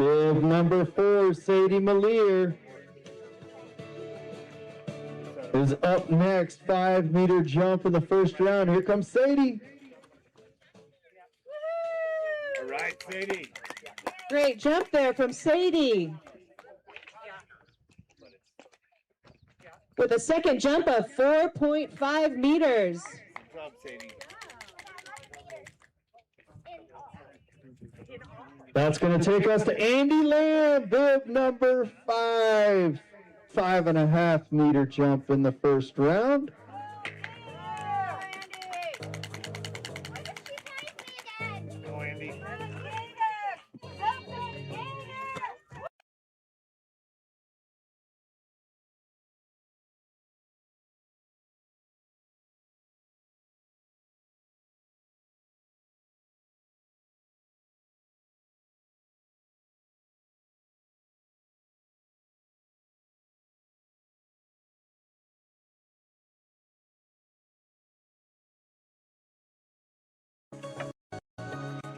Bib number 4, Sadie Malier, is up next. 5-meter jump in the first round. Here comes Sadie. All right, Sadie. Great jump there from Sadie. With a second jump of 4.5 meters. Good job, Sadie. That's going to take us to Andy Lamb, bib number 5. 5.5-meter jump in the first round. Go, Andy.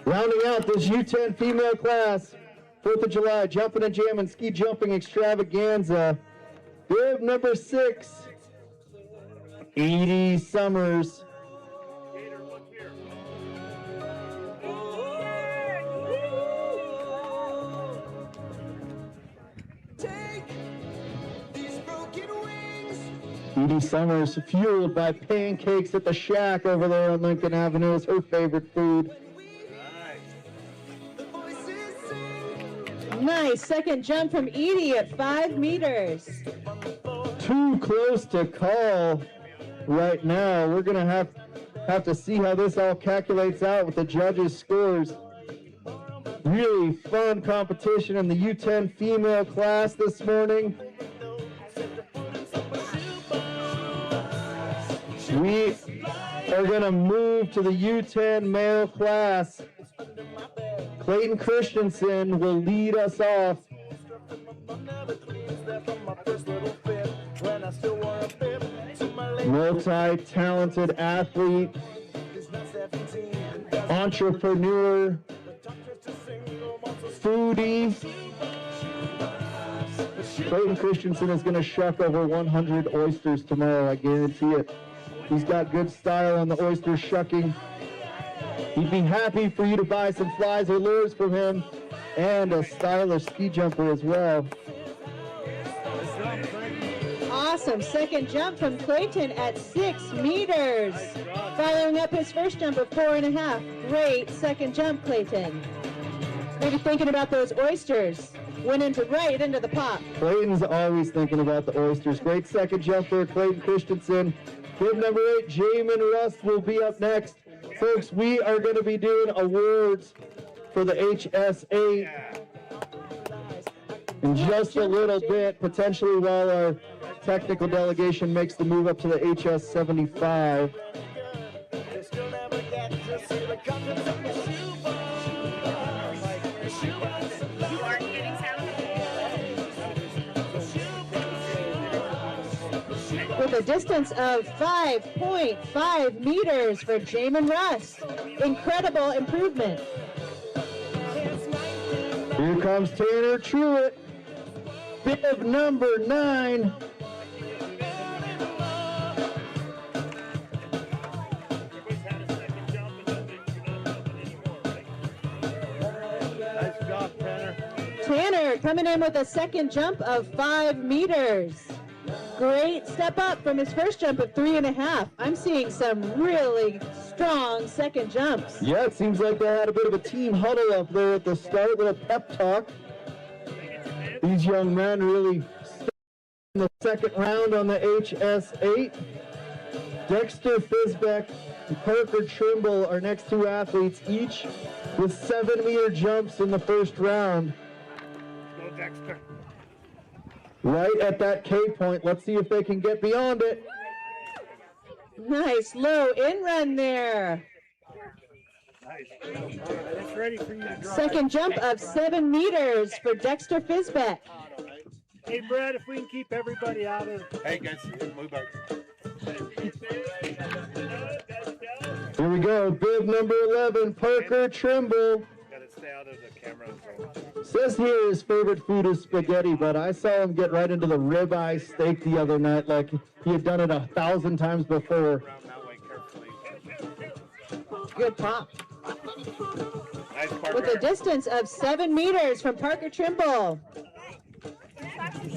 Rounding out this U10 female class, 4th of July, jumping and jamming, ski jumping extravaganza. Bib number 6, Edie Summers. Edie Summers, fueled by pancakes at the shack over there on Lincoln Avenue, is her favorite food. Nice second jump from Edie at 5 meters. Too close to call right now. We're going to have to see how this all calculates out with the judges' scores. Really fun competition in the U10 female class this morning. We are going to move to the U10 male class. Clayton Christensen will lead us off. Multi-talented athlete, entrepreneur, foodie. Clayton Christensen is going to shuck over 100 oysters tomorrow, I guarantee it. He's got good style on the oyster shucking. He'd be happy for you to buy some flies or lures from him, and a stylish ski jumper as well. Awesome second jump from Clayton at 6 meters. Following up his first jump of 4.5. Great second jump, Clayton. Maybe thinking about those oysters. Went right into the pop. Clayton's always thinking about the oysters. Great second jumper, Clayton Christensen. Bib number 8, Jamin Rust, will be up next. Folks, we are going to be doing awards for the HS8 in just a little bit, potentially while our technical delegation makes the move up to the HS75. With a distance of 5.5 meters for Jamin Rust. Incredible improvement. Here comes Tanner Truitt, bib number 9. Nice job, Tanner. Tanner coming in with a second jump of 5 meters. Great step up from his first jump of 3.5. I'm seeing some really strong second jumps. Yeah, it seems like they had a bit of a team huddle up there at the start with a pep talk. These young men really started in the second round on the HS8. Dexter Fisbeck and Parker Trimble are next 2 athletes, each with 7-meter jumps in the first round. Go, Dexter. Right at that K point. Let's see if they can get beyond it. Nice low in run there. Nice. It's ready for you to drop. Second jump of 7 meters for Dexter Fisbeck. Hey, Brad, if we can keep everybody out of... Hey, guys, move back. Here we go. Bib number 11, Parker Trimble. Got to stay out of the camera. Says here his favorite food is spaghetti, but I saw him get right into the ribeye steak the other night like he had done it 1,000 times before. Good pop. Nice, With a distance of 7 meters from Parker Trimble.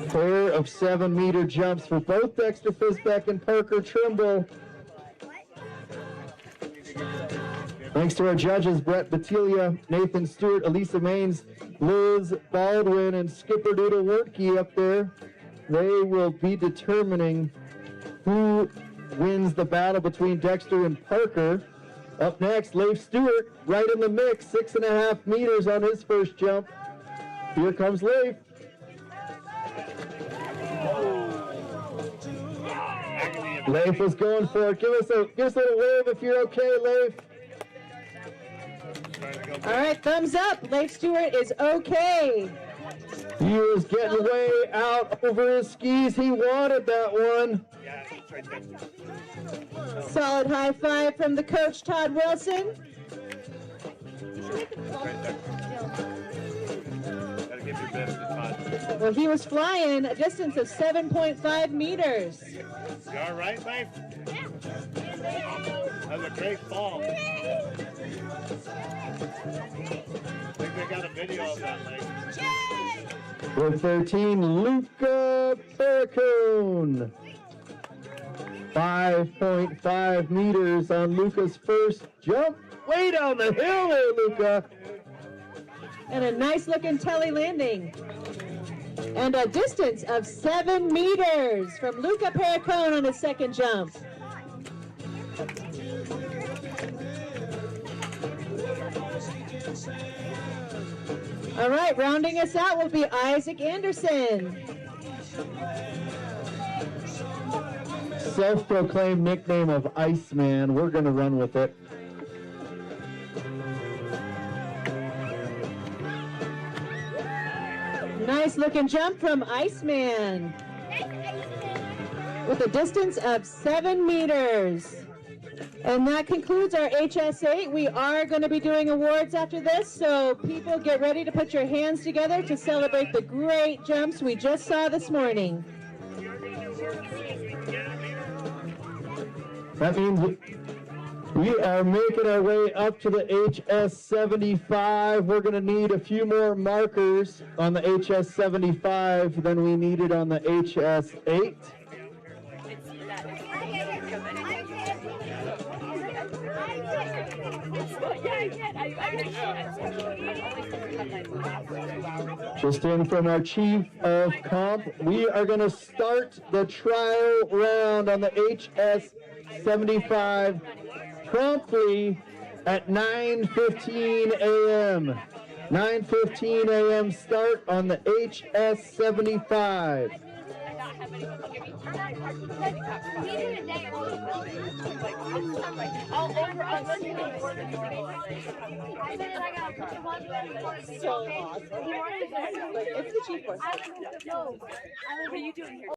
Pair of 7-meter jumps for both Dexter Fisbeck and Parker Trimble. Thanks to our judges, Brett Battilia, Nathan Stewart, Elisa Maines, Liz Baldwin, and Skipper Doodle Wertke up there. They will be determining who wins the battle between Dexter and Parker. Up next, Leif Stewart, right in the mix, 6.5 meters on his first jump. Here comes Leif. Leif was going for it. Give us a little wave if you're okay, Leif. All right, thumbs up. Leif Stewart is okay. He was getting way out over his skis. He wanted that one. Yeah, it's right there. Solid high five from the coach, Todd Wilson. Right there. Gotta give your best to Todd. Well, he was flying a distance of 7.5 meters. You all right, Leif? That was a great fall. I think they got a video of that, Leif. With 13, Luca Barracone. 5.5 meters on Luca's first jump. Way down the hill there, Luca. And a nice looking telly landing. And a distance of 7 meters from Luca Perricone on his second jump. All right, rounding us out will be Isaac Anderson. Self-proclaimed nickname of Iceman. We're going to run with it. Nice looking jump from Iceman. With a distance of 7 meters. And that concludes our HS8. We are going to be doing awards after this, so people get ready to put your hands together to celebrate the great jumps we just saw this morning. That means we are making our way up to the HS75. We're going to need a few more markers on the HS75 than we needed on the HS8. Just in from our chief of comp, we are going to start the trial round on the HS75 promptly at 9:15 a.m. 9:15 a.m. start on the HS75. So awesome. It's the chief horse. What are you doing here?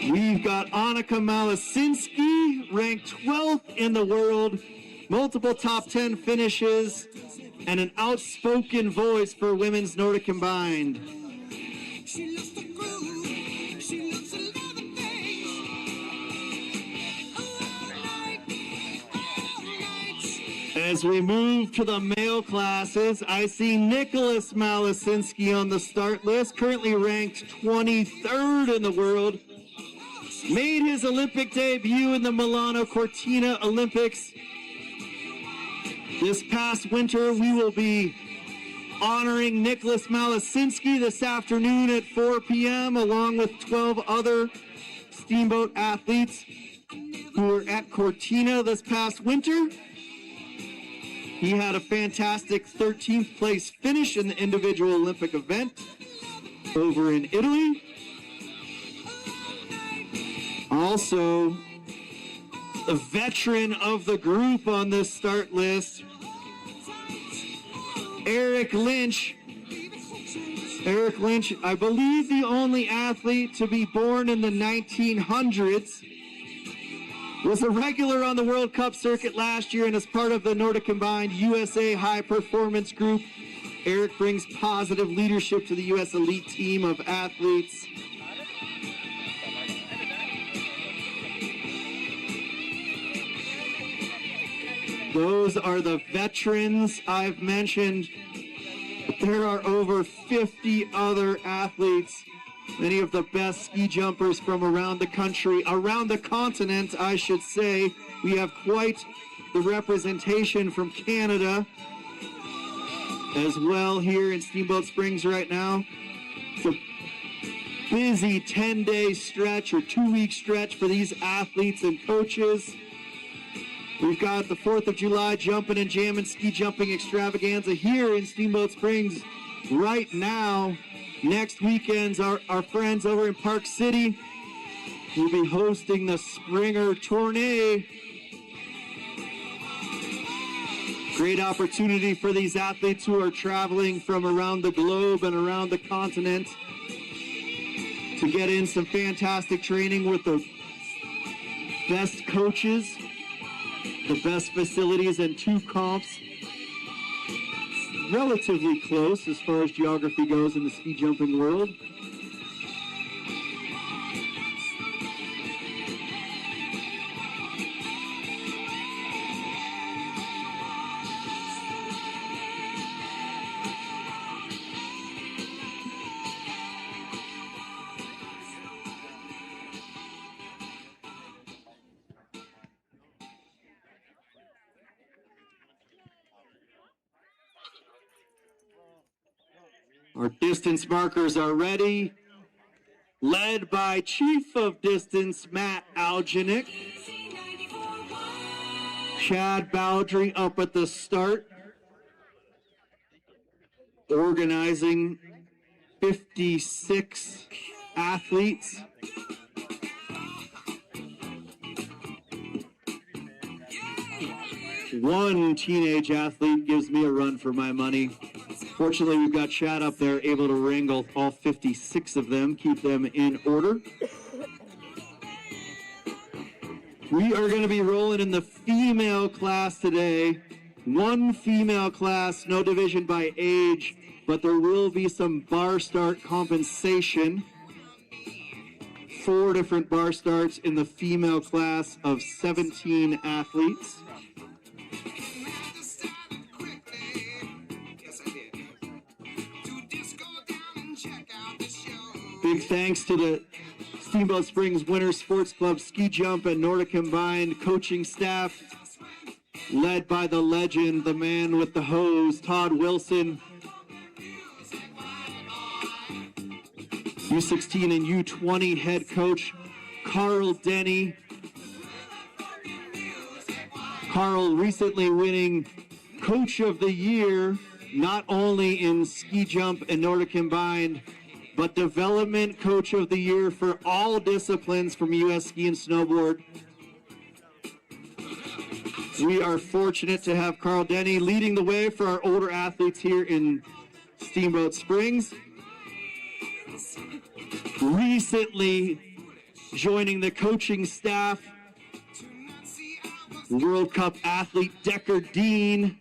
We've got Annika Malasinski, ranked 12th in the world, multiple top 10 finishes, and an outspoken voice for women's Nordic combined. As we move to the male classes, I see Nicholas Malasinski on the start list, currently ranked 23rd in the world. Made his Olympic debut in the Milano Cortina Olympics. This past winter, we will be honoring Nicholas Malasinski this afternoon at 4 p.m. along with 12 other Steamboat athletes who were at Cortina this past winter. He had a fantastic 13th place finish in the individual Olympic event over in Italy. Also, a veteran of the group on this start list, Eric Lynch. Eric Lynch, I believe the only athlete to be born in the 1900s, was a regular on the World Cup circuit last year and is part of the Nordic Combined USA High Performance Group. Eric brings positive leadership to the U.S. elite team of athletes. Those are the veterans I've mentioned. There are over 50 other athletes, many of the best ski jumpers from around the country, around the continent, I should say. We have quite the representation from Canada as well here in Steamboat Springs right now. It's a busy 10-day stretch or 2-week stretch for these athletes and coaches. We've got the 4th of July Jumping and Jamming Ski Jumping Extravaganza here in Steamboat Springs right now. Next weekend's our friends over in Park City will be hosting the Springer Tournée. Great opportunity for these athletes who are traveling from around the globe and around the continent to get in some fantastic training with the best coaches, the best facilities, and 2 comps. Relatively close as far as geography goes in the ski jumping world. Our distance markers are ready, led by Chief of Distance Matt Algenick. Chad Bowdry up at the start, organizing 56 athletes. One teenage athlete gives me a run for my money. Fortunately, we've got Chad up there able to wrangle all 56 of them, keep them in order. We are going to be rolling in the female class today. 1 female class, no division by age, but there will be some bar start compensation. 4 different bar starts in the female class of 17 athletes. Big thanks to the Steamboat Springs Winter Sports Club Ski Jump and Nordic Combined coaching staff, led by the legend, the man with the hose, Todd Wilson. U16 and U20 head coach, Carl Denny. Carl recently winning Coach of the Year, not only in ski jump and Nordic Combined, but Development Coach of the Year for all disciplines from U.S. Ski and Snowboard. We are fortunate to have Carl Denny leading the way for our older athletes here in Steamboat Springs. Recently joining the coaching staff, World Cup athlete Decker Dean.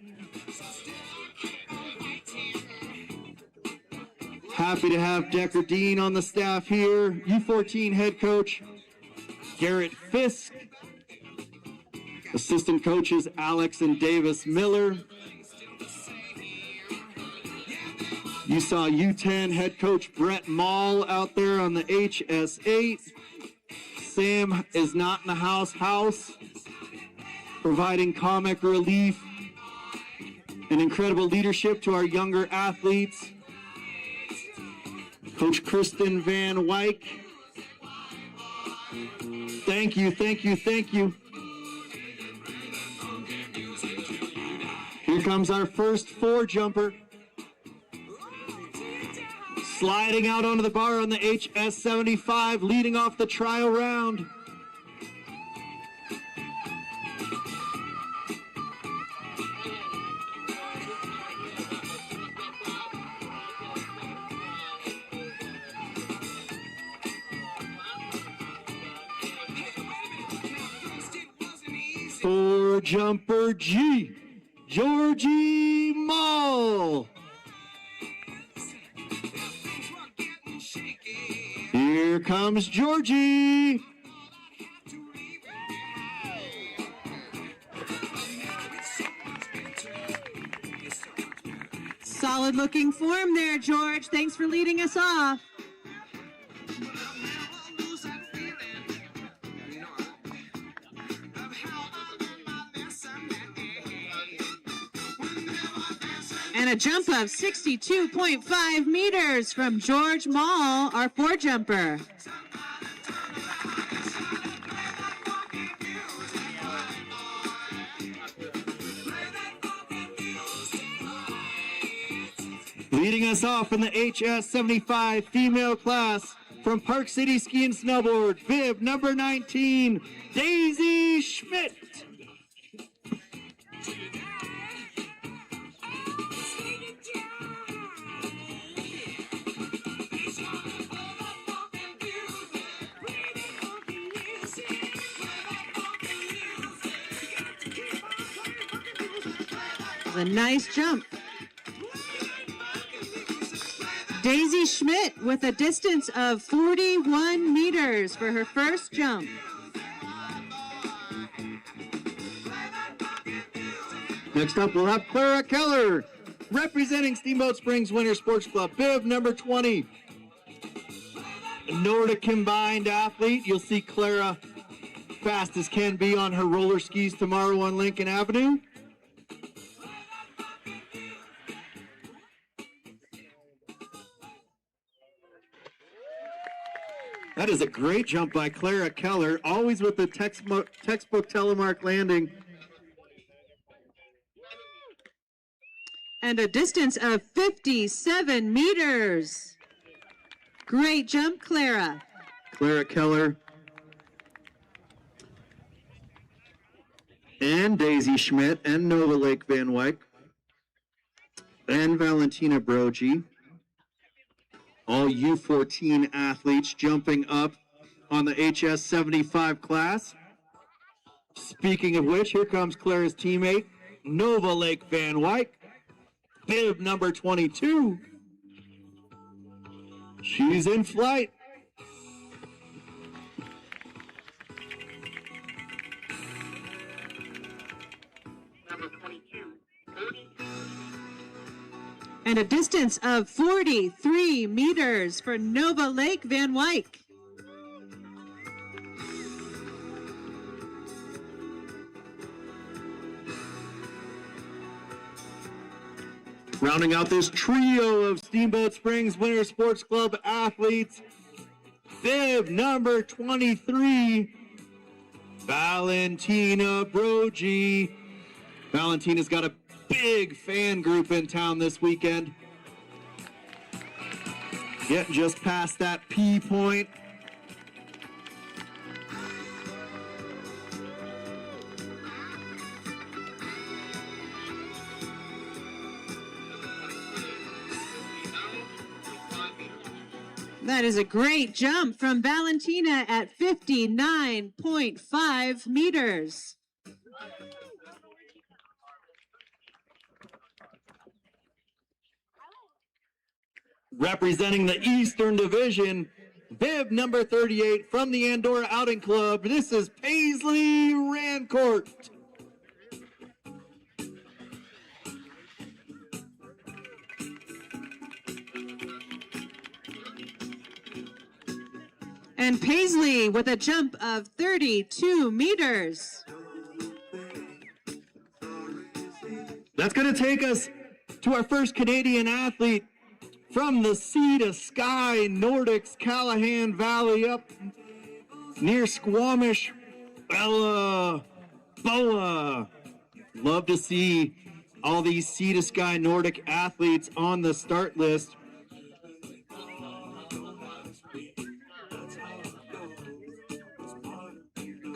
Happy to have Decker Dean on the staff here. U14 head coach Garrett Fisk. Assistant coaches Alex and Davis Miller. You saw U10 head coach Brett Mall out there on the HS8. Sam is not in the house, providing comic relief and incredible leadership to our younger athletes. Coach Kristen Van Wyk. Thank you, thank you, thank you. Here comes our first 4-jumper. Sliding out onto the bar on the HS75, leading off the trial round. Jumper G, Georgie Mall. Here comes Georgie. Solid looking form there, George. Thanks for leading us off. And a jump of 62.5 meters from George Mall, our 4-jumper. Leading us off in the HS75 female class from Park City Ski and Snowboard, bib number 19, Daisy Schmidt. A nice jump. Daisy Schmidt with a distance of 41 meters for her first jump. Next up, we'll have Clara Keller, representing Steamboat Springs Winter Sports Club, bib number 20. Nordic combined athlete. You'll see Clara fast as can be on her roller skis tomorrow on Lincoln Avenue. That is a great jump by Clara Keller, always with the textbook telemark landing. And a distance of 57 meters. Great jump, Clara. Clara Keller and Daisy Schmidt and Nova Lake Van Wyk and Valentina Brogy. All U14 athletes jumping up on the HS75 class. Speaking of which, here comes Clara's teammate, Nova Lake Van Wyk, bib number 22. She's in flight. And a distance of 43 meters for Nova Lake Van Wyk. Rounding out this trio of Steamboat Springs Winter Sports Club athletes, bib number 23, Valentina Brogy. Valentina's got a big fan group in town this weekend. Getting just past that P point. That is a great jump from Valentina at 59.5 meters. Representing the Eastern Division, bib number 38 from the Andorra Outing Club. This is Paisley Rancourt. And Paisley with a jump of 32 meters. That's going to take us to our first Canadian athlete from the Sea to Sky Nordics Callahan Valley up near Squamish, Ella Boa. Love to see all these Sea to Sky Nordic athletes on the start list.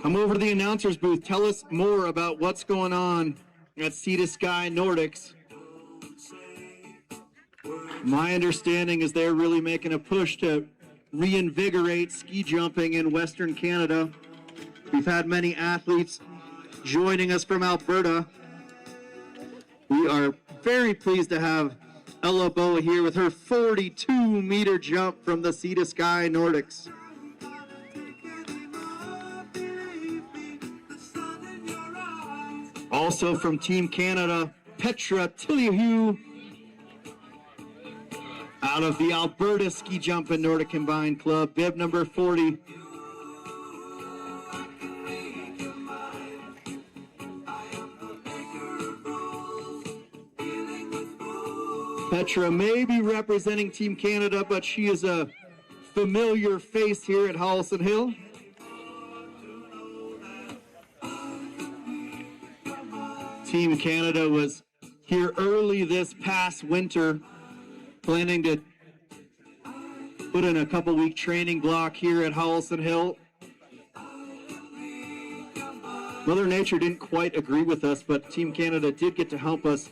Come over to the announcer's booth. Tell us more about what's going on at Sea to Sky Nordics. My understanding is they're really making a push to reinvigorate ski jumping in Western Canada. We've had many athletes joining us from Alberta. We are very pleased to have Ella Boa here with her 42-meter jump from the Sea to Sky Nordics. Also from Team Canada, Petra Tilliahue out of the Alberta Ski Jumping Nordic Combined Club, bib number 40. Petra may be representing Team Canada, but she is a familiar face here at Howelsen Hill. Team Canada was here early this past winter, planning to put in a couple-week training block here at Howelsen Hill. Mother Nature didn't quite agree with us, but Team Canada did get to help us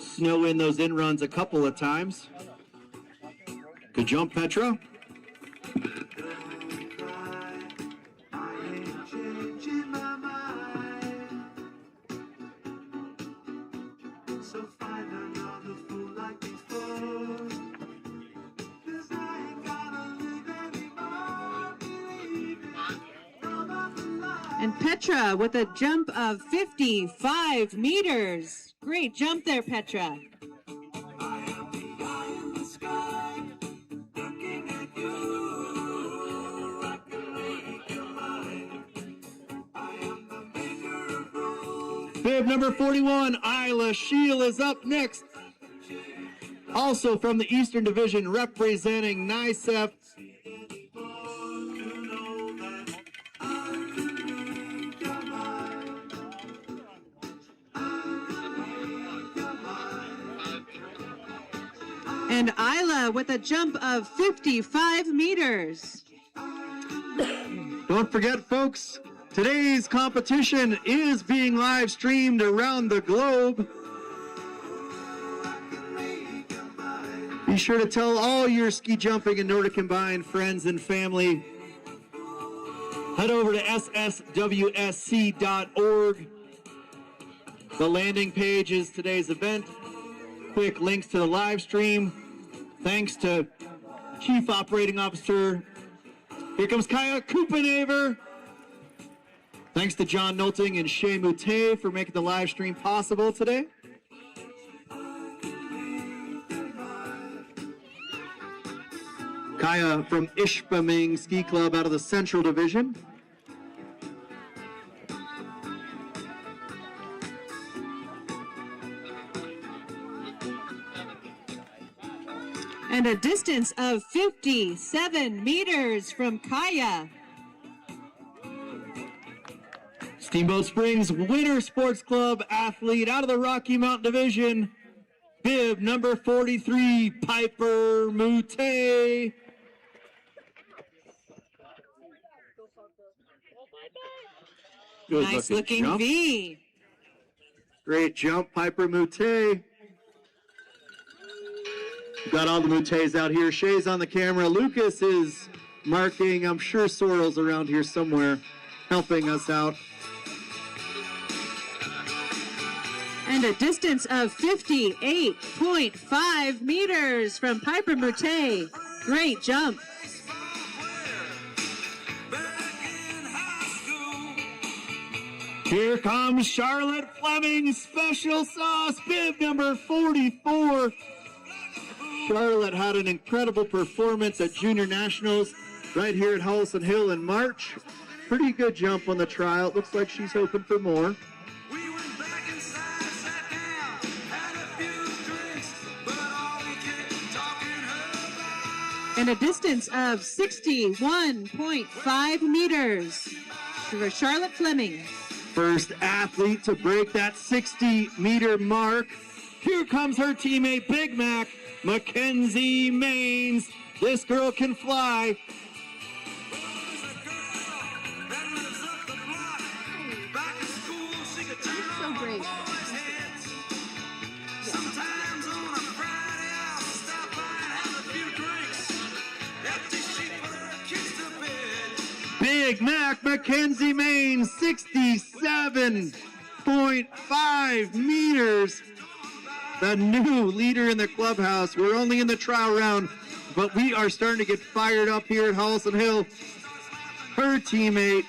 snow in those in-runs a couple of times. Good jump, Petra. And Petra with a jump of 55 meters. Great jump there, Petra. Bib number 41, Isla Scheel is up next. Also from the Eastern Division, representing NICEF. And Isla with a jump of 55 meters. Don't forget, folks, today's competition is being live streamed around the globe. Be sure to tell all your ski jumping and Nordic Combined friends and family. Head over to sswsc.org. The landing page is today's event. Quick links to the live stream. Thanks to Chief Operating Officer. Here comes Kaya Kupenaver. Thanks to John Nolting and Shay Moutet for making the live stream possible today. Kaya from Ishpeming Ski Club out of the Central Division. And a distance of 57 meters from Kaya. Steamboat Springs Winter Sports Club athlete out of the Rocky Mountain Division, bib number 43, Piper Moutet. Nice looking jump. V. Great jump, Piper Moutet. Got all the Mutes out here. Shay's on the camera. Lucas is marking. I'm sure Sorrel's around here somewhere helping us out. And a distance of 58.5 meters from Piper Mute. Great jump. Here comes Charlotte Fleming, special sauce, bib number 44. Charlotte had an incredible performance at Junior Nationals right here at Howelsen Hill in March. Pretty good jump on the trial. It looks like she's hoping for more. And a distance of 61.5 meters for Charlotte Fleming. First athlete to break that 60-meter mark. Here comes her teammate, Big Mac, Mackenzie Maines. This girl can fly. So great. Big Mac Mackenzie Maines, 67.5 meters. The new leader in the clubhouse. We're only in the trial round, but we are starting to get fired up here at Howelsen Hill. Her teammate,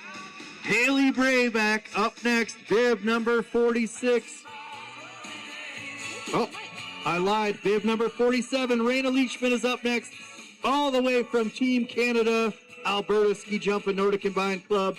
Haley Brayback, up next, bib number 46. Oh, I lied. Bib number 47, Raina Leachman is up next, all the way from Team Canada, Alberta Ski Jumping Nordic Combined Club.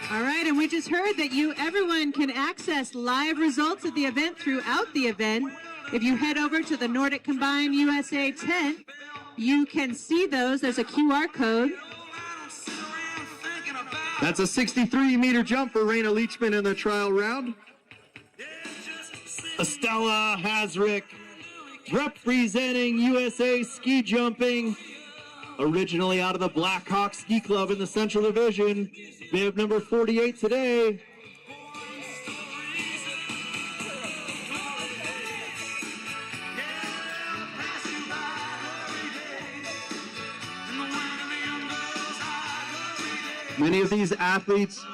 All right, and we just heard that everyone can access live results of the event throughout the event. If you head over to the Nordic Combined USA tent, you can see those. There's a QR code. That's a 63-meter jump for Raina Leachman in the trial round. Estella Hasrick, representing USA Ski Jumping, originally out of the Blackhawk Ski Club in the Central Division. Bib number 48 today. Many of these athletes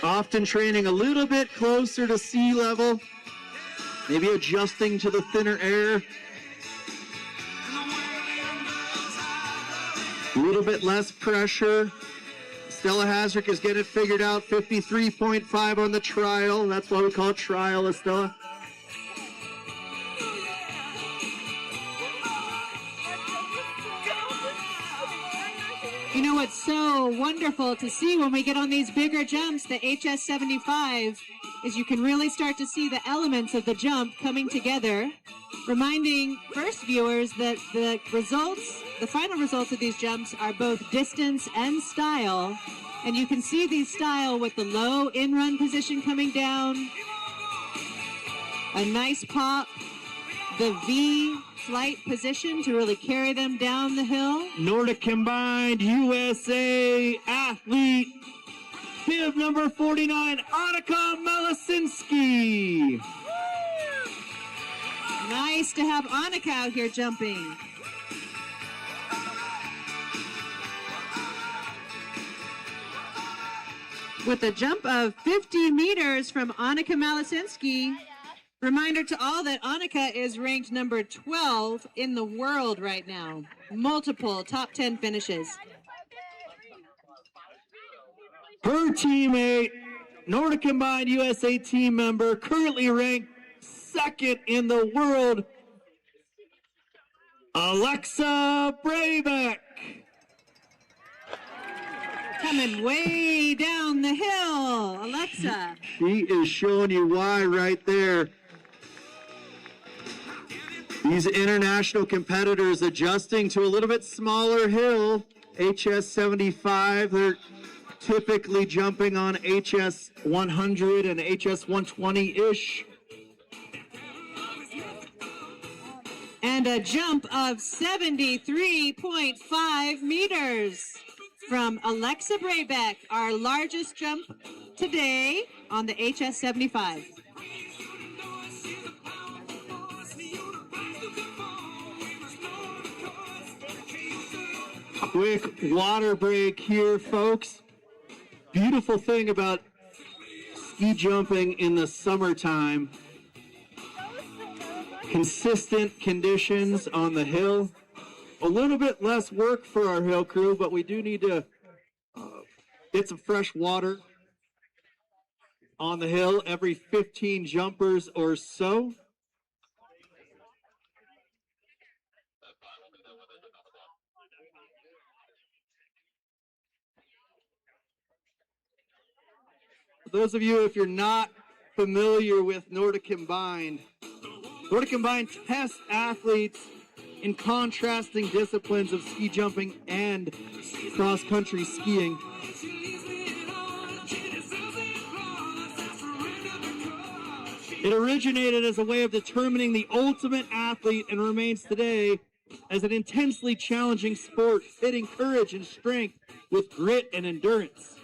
often training a little bit closer to sea level, maybe adjusting to the thinner air. A little bit less pressure. Stella Hasrick is getting it figured out, 53.5 on the trial. That's why we call it trial, Estella. You know what's so wonderful to see when we get on these bigger jumps, the HS75, is you can really start to see the elements of the jump coming together, reminding first viewers that the final results of these jumps are both distance and style. And you can see the style with the low in-run position coming down, a nice pop, the V flight position to really carry them down the hill. Nordic Combined USA athlete, bib number 49, Annika Melisinski. Nice to have Annika out here jumping. With a jump of 50 meters from Annika Melisinski. Reminder to all that Annika is ranked number 12 in the world right now. Multiple top 10 finishes. Her teammate, Nordic Combined USA team member, currently ranked second in the world, Alexa Brayback. Coming way down the hill, Alexa. She is showing you why right there. These international competitors adjusting to a little bit smaller hill, HS75. They're typically jumping on HS100 and HS120-ish. And a jump of 73.5 meters from Alexa Brayback, our largest jump today on the HS75. Quick water break here, folks. Beautiful thing about ski jumping in the summertime. Consistent conditions on the hill. A little bit less work for our hill crew, but we do need to get some fresh water on the hill every 15 jumpers or so. For those of you, if you're not familiar with Nordic Combined tests athletes in contrasting disciplines of ski jumping and cross-country skiing. It originated as a way of determining the ultimate athlete and remains today as an intensely challenging sport, pitting courage and strength with grit and endurance.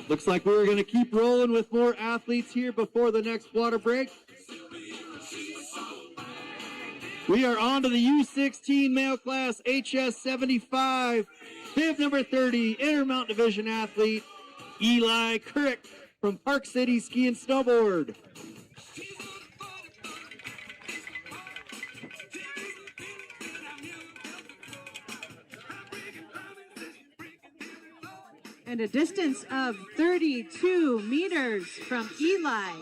Looks like we're going to keep rolling with more athletes here before the next water break. We are on to the U16 male class HS75, bib number 30, Intermountain Division athlete, Eli Crick from Park City Ski and Snowboard. And a distance of 32 meters from Eli.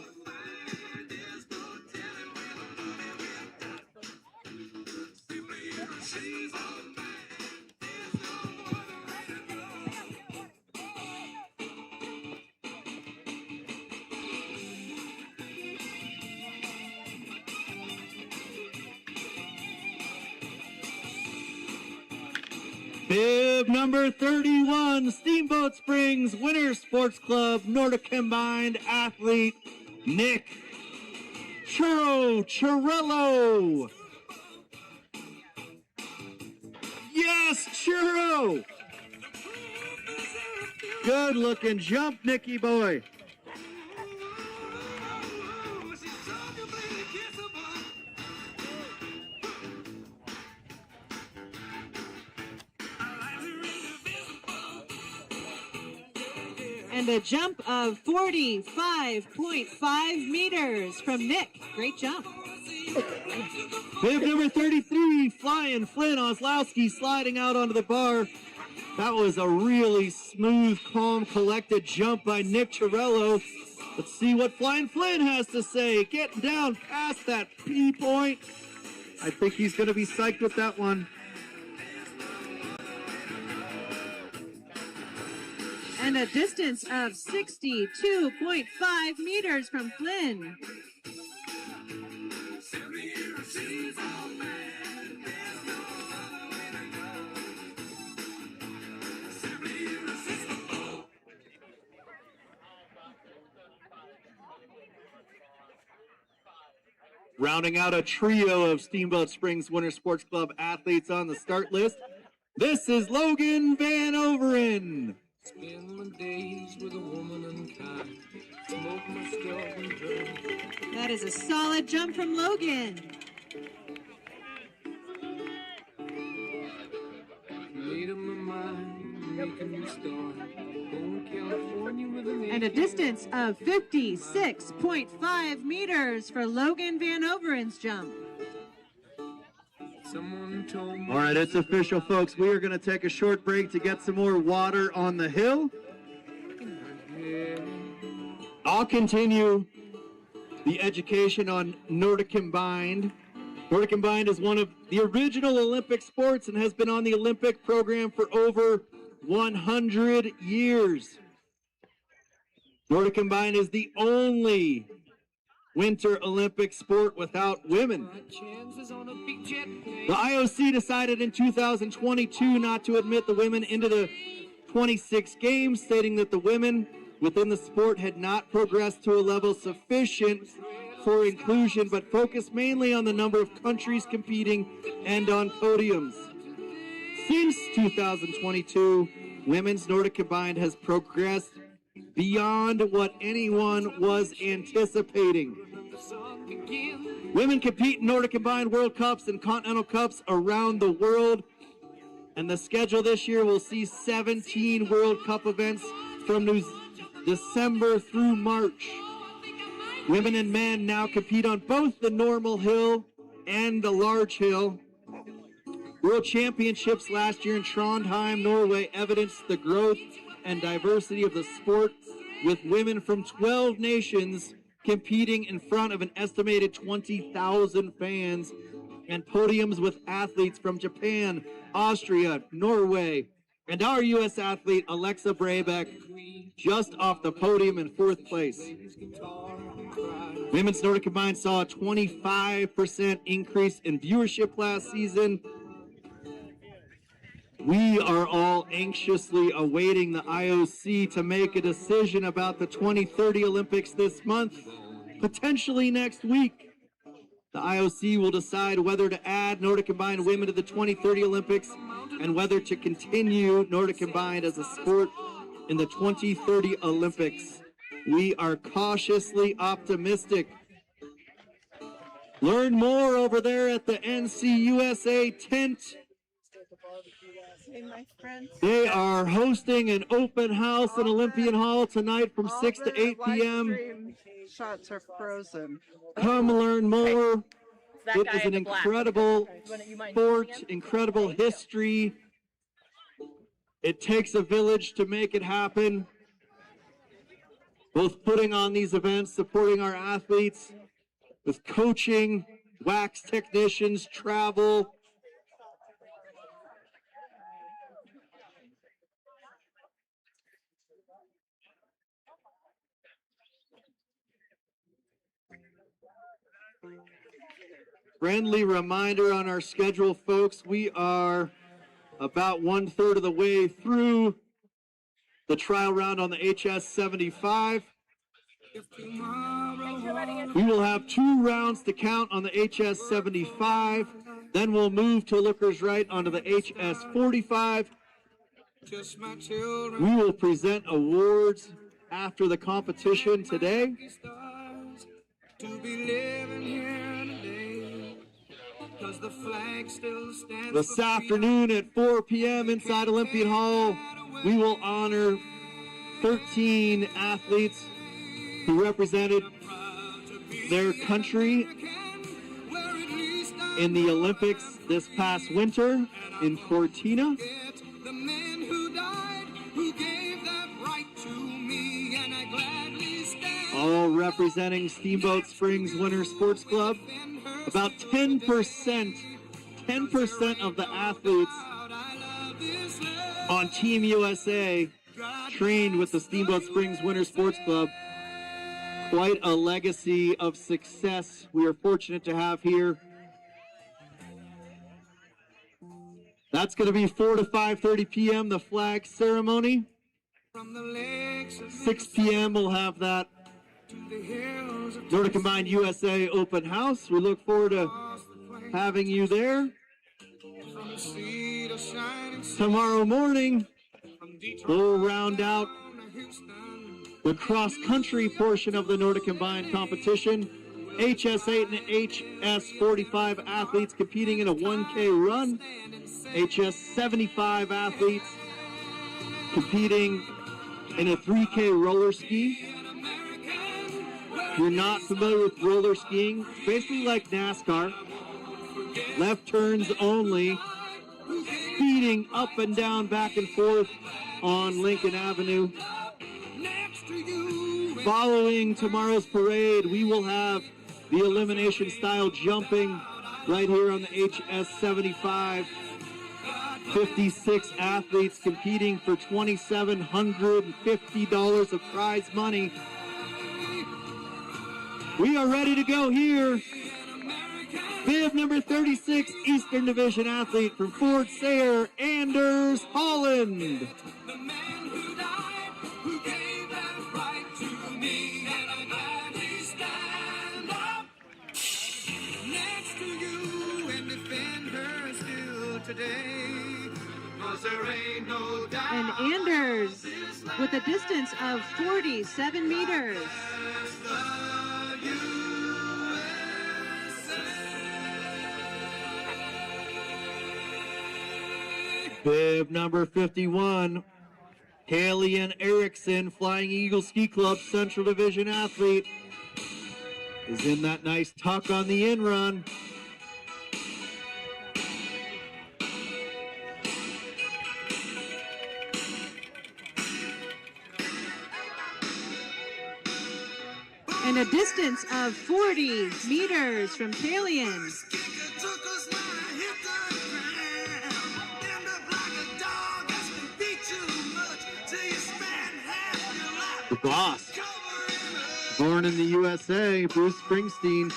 Bib number 31, Steamboat Springs Winter Sports Club Nordic Combined athlete, Nick Churro. Yes, Churro! Good looking jump, Nicky boy. And a jump of 45.5 meters from Nick. Great jump. Bib number 33, Flying Flynn Oslowski sliding out onto the bar. That was a really smooth, calm, collected jump by Nick Churro. Let's see what Flying Flynn has to say. Getting down past that P point. I think he's going to be psyched with that one. And a distance of 62.5 meters from Flynn. Rounding out a trio of Steamboat Springs Winter Sports Club athletes on the start list, this is Logan Van Overen. Spend my days with a woman unkind. Smoke my stuff and drink. That is a solid jump from Logan. Made up my mind, make a new start. Going to California with an And a distance of 56.5 meters for Logan Van Overen's jump. Someone told me. All right, it's official, folks. We are going to take a short break to get some more water on the hill. I'll continue the education on Nordic Combined. Nordic Combined is one of the original Olympic sports and has been on the Olympic program for over 100 years. Nordic Combined is the only Winter Olympic sport without women. The IOC decided in 2022 not to admit the women into the 26 games, stating that the women within the sport had not progressed to a level sufficient for inclusion, but focused mainly on the number of countries competing and on podiums. Since 2022, women's Nordic combined has progressed beyond what anyone was anticipating. Women compete in Nordic combined World Cups and Continental Cups around the world, and the schedule this year will see 17 World Cup events from December through March. Women and men now compete on both the normal hill and the large hill. World Championships last year in Trondheim, Norway, evidenced the growth and diversity of the sport, with women from 12 nations competing in front of an estimated 20,000 fans, and podiums with athletes from Japan, Austria, Norway, and our U.S. athlete Alexa Brabeck just off the podium in 4th place. Women's Nordic combined saw a 25% increase in viewership last season. We are all anxiously awaiting the IOC to make a decision about the 2030 Olympics this month, potentially next week. The IOC will decide whether to add Nordic combined women to the 2030 Olympics and whether to continue Nordic combined as a sport in the 2030 Olympics. We are cautiously optimistic. Learn more over there at the NCUSA tent. They are hosting an open house in Olympian Hall tonight from 6 to 8 p.m. Shots are frozen. Come learn more. It is an incredible sport, incredible history. It takes a village to make it happen. Both putting on these events, supporting our athletes with coaching, wax technicians, travel. Friendly reminder on our schedule, folks, we are about 1/3 of the way through the trial round on the HS75. We will have 2 rounds to count on the HS75. Then we'll move to lookers right onto the HS45. We will present awards after the competition today. This afternoon at 4 p.m. inside Olympian Hall, we will honor 13 athletes who represented their country in the Olympics this past winter in Cortina. All representing Steamboat Springs Winter Sports Club. About 10% of the athletes on Team USA trained with the Steamboat Springs Winter Sports Club. Quite a legacy of success we are fortunate to have here. That's going to be 4 to 5:30 p.m., the flag ceremony. 6 p.m. we'll have that Nordic Combined USA open house. We look forward to having you there. Tomorrow morning, we'll round out the cross-country portion of the Nordic Combined competition. HS8 and HS45 athletes competing in a 1K run. HS75 athletes competing in a 3K roller ski. If you're not familiar with roller skiing, it's basically like NASCAR. Left turns only, speeding up and down, back and forth on Lincoln Avenue. Following tomorrow's parade, we will have the elimination style jumping right here on the HS75. 56 athletes competing for $2,750 of prize money. We are ready to go here. Bib number 36, Eastern Division athlete from Fort Sayre, Anders Holland. And Anders with a distance of 47 meters. Bib number 51, Halian Erickson, Flying Eagle Ski Club Central Division athlete, is in that nice tuck on the in run. And a distance of 40 meters from Halian. The boss, born in the USA, Bruce Springsteen.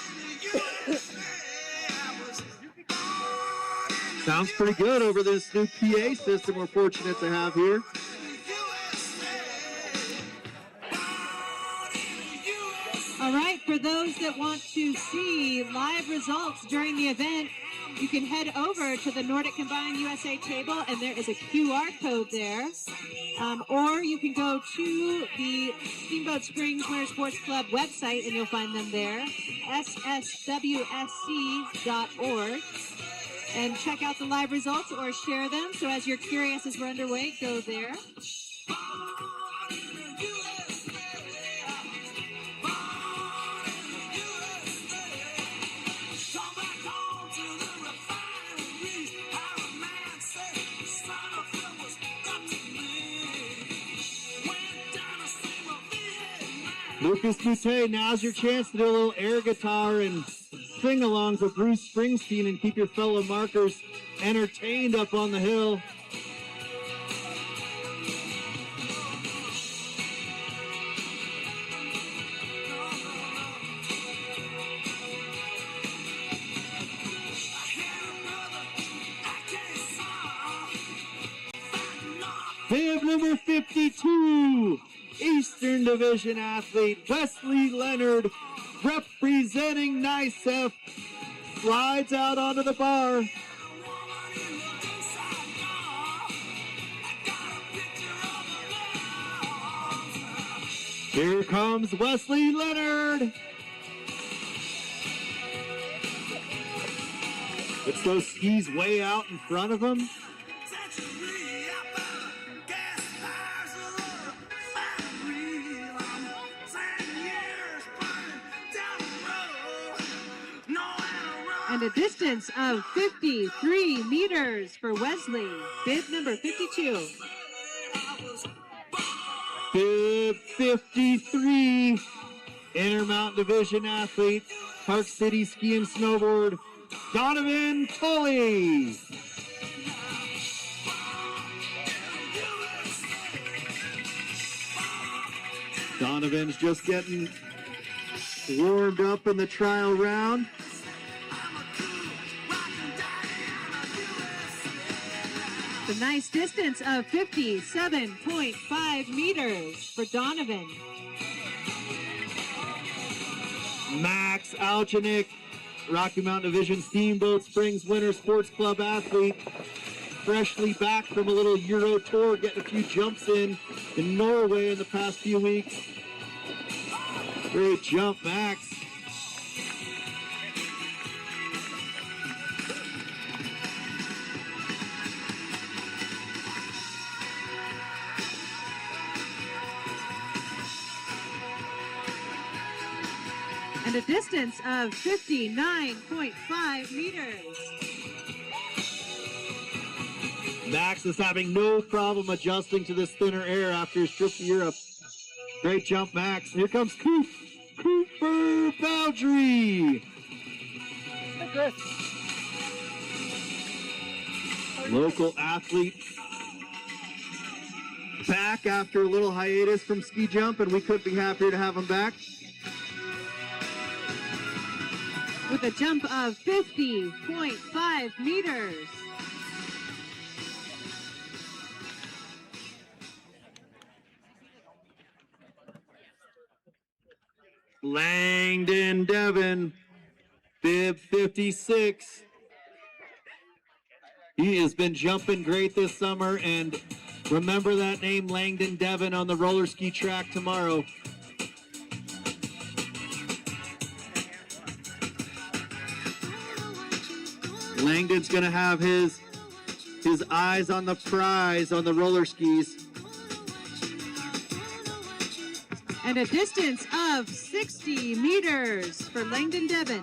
Sounds pretty good over this new PA system we're fortunate to have here. All right, for those that want to see live results during the event, you can head over to the Nordic Combined USA table, and there is a QR code there. Or you can go to the Steamboat Springs Winter Sports Club website, and you'll find them there, sswsc.org. And check out the live results or share them. So as you're curious as we're underway, go there. Lucas Boutte, now's your chance to do a little air guitar and sing-alongs with Bruce Springsteen and keep your fellow markers entertained up on the hill. Bib number 52. Eastern Division athlete Wesley Leonard, representing NICEF, slides out onto the bar. Here comes Wesley Leonard. It's those skis way out in front of him. And a distance of 53 meters for Wesley, bib number 52. Bib 53, Intermountain Division athlete, Park City Ski and Snowboard, Donovan Tully. Donovan's just getting warmed up in the trial round. The nice distance of 57.5 meters for Donovan. Max Alchinick, Rocky Mountain Division Steamboat Springs Winter Sports Club athlete, freshly back from a little Euro tour, getting a few jumps in Norway in the past few weeks. Great jump, Max. And a distance of 59.5 meters. Max is having no problem adjusting to this thinner air after his trip to Europe. Great jump, Max. Here comes Cooper Baldry. Local athlete back after a little hiatus from ski jump, and we couldn't be happier to have him back. With a jump of 50.5 meters. Langdon Devon, bib 56. He has been jumping great this summer, and remember that name, Langdon Devon, on the roller ski track tomorrow. Langdon's gonna have his eyes on the prize on the roller skis. And a distance of 60 meters for Langdon Devon.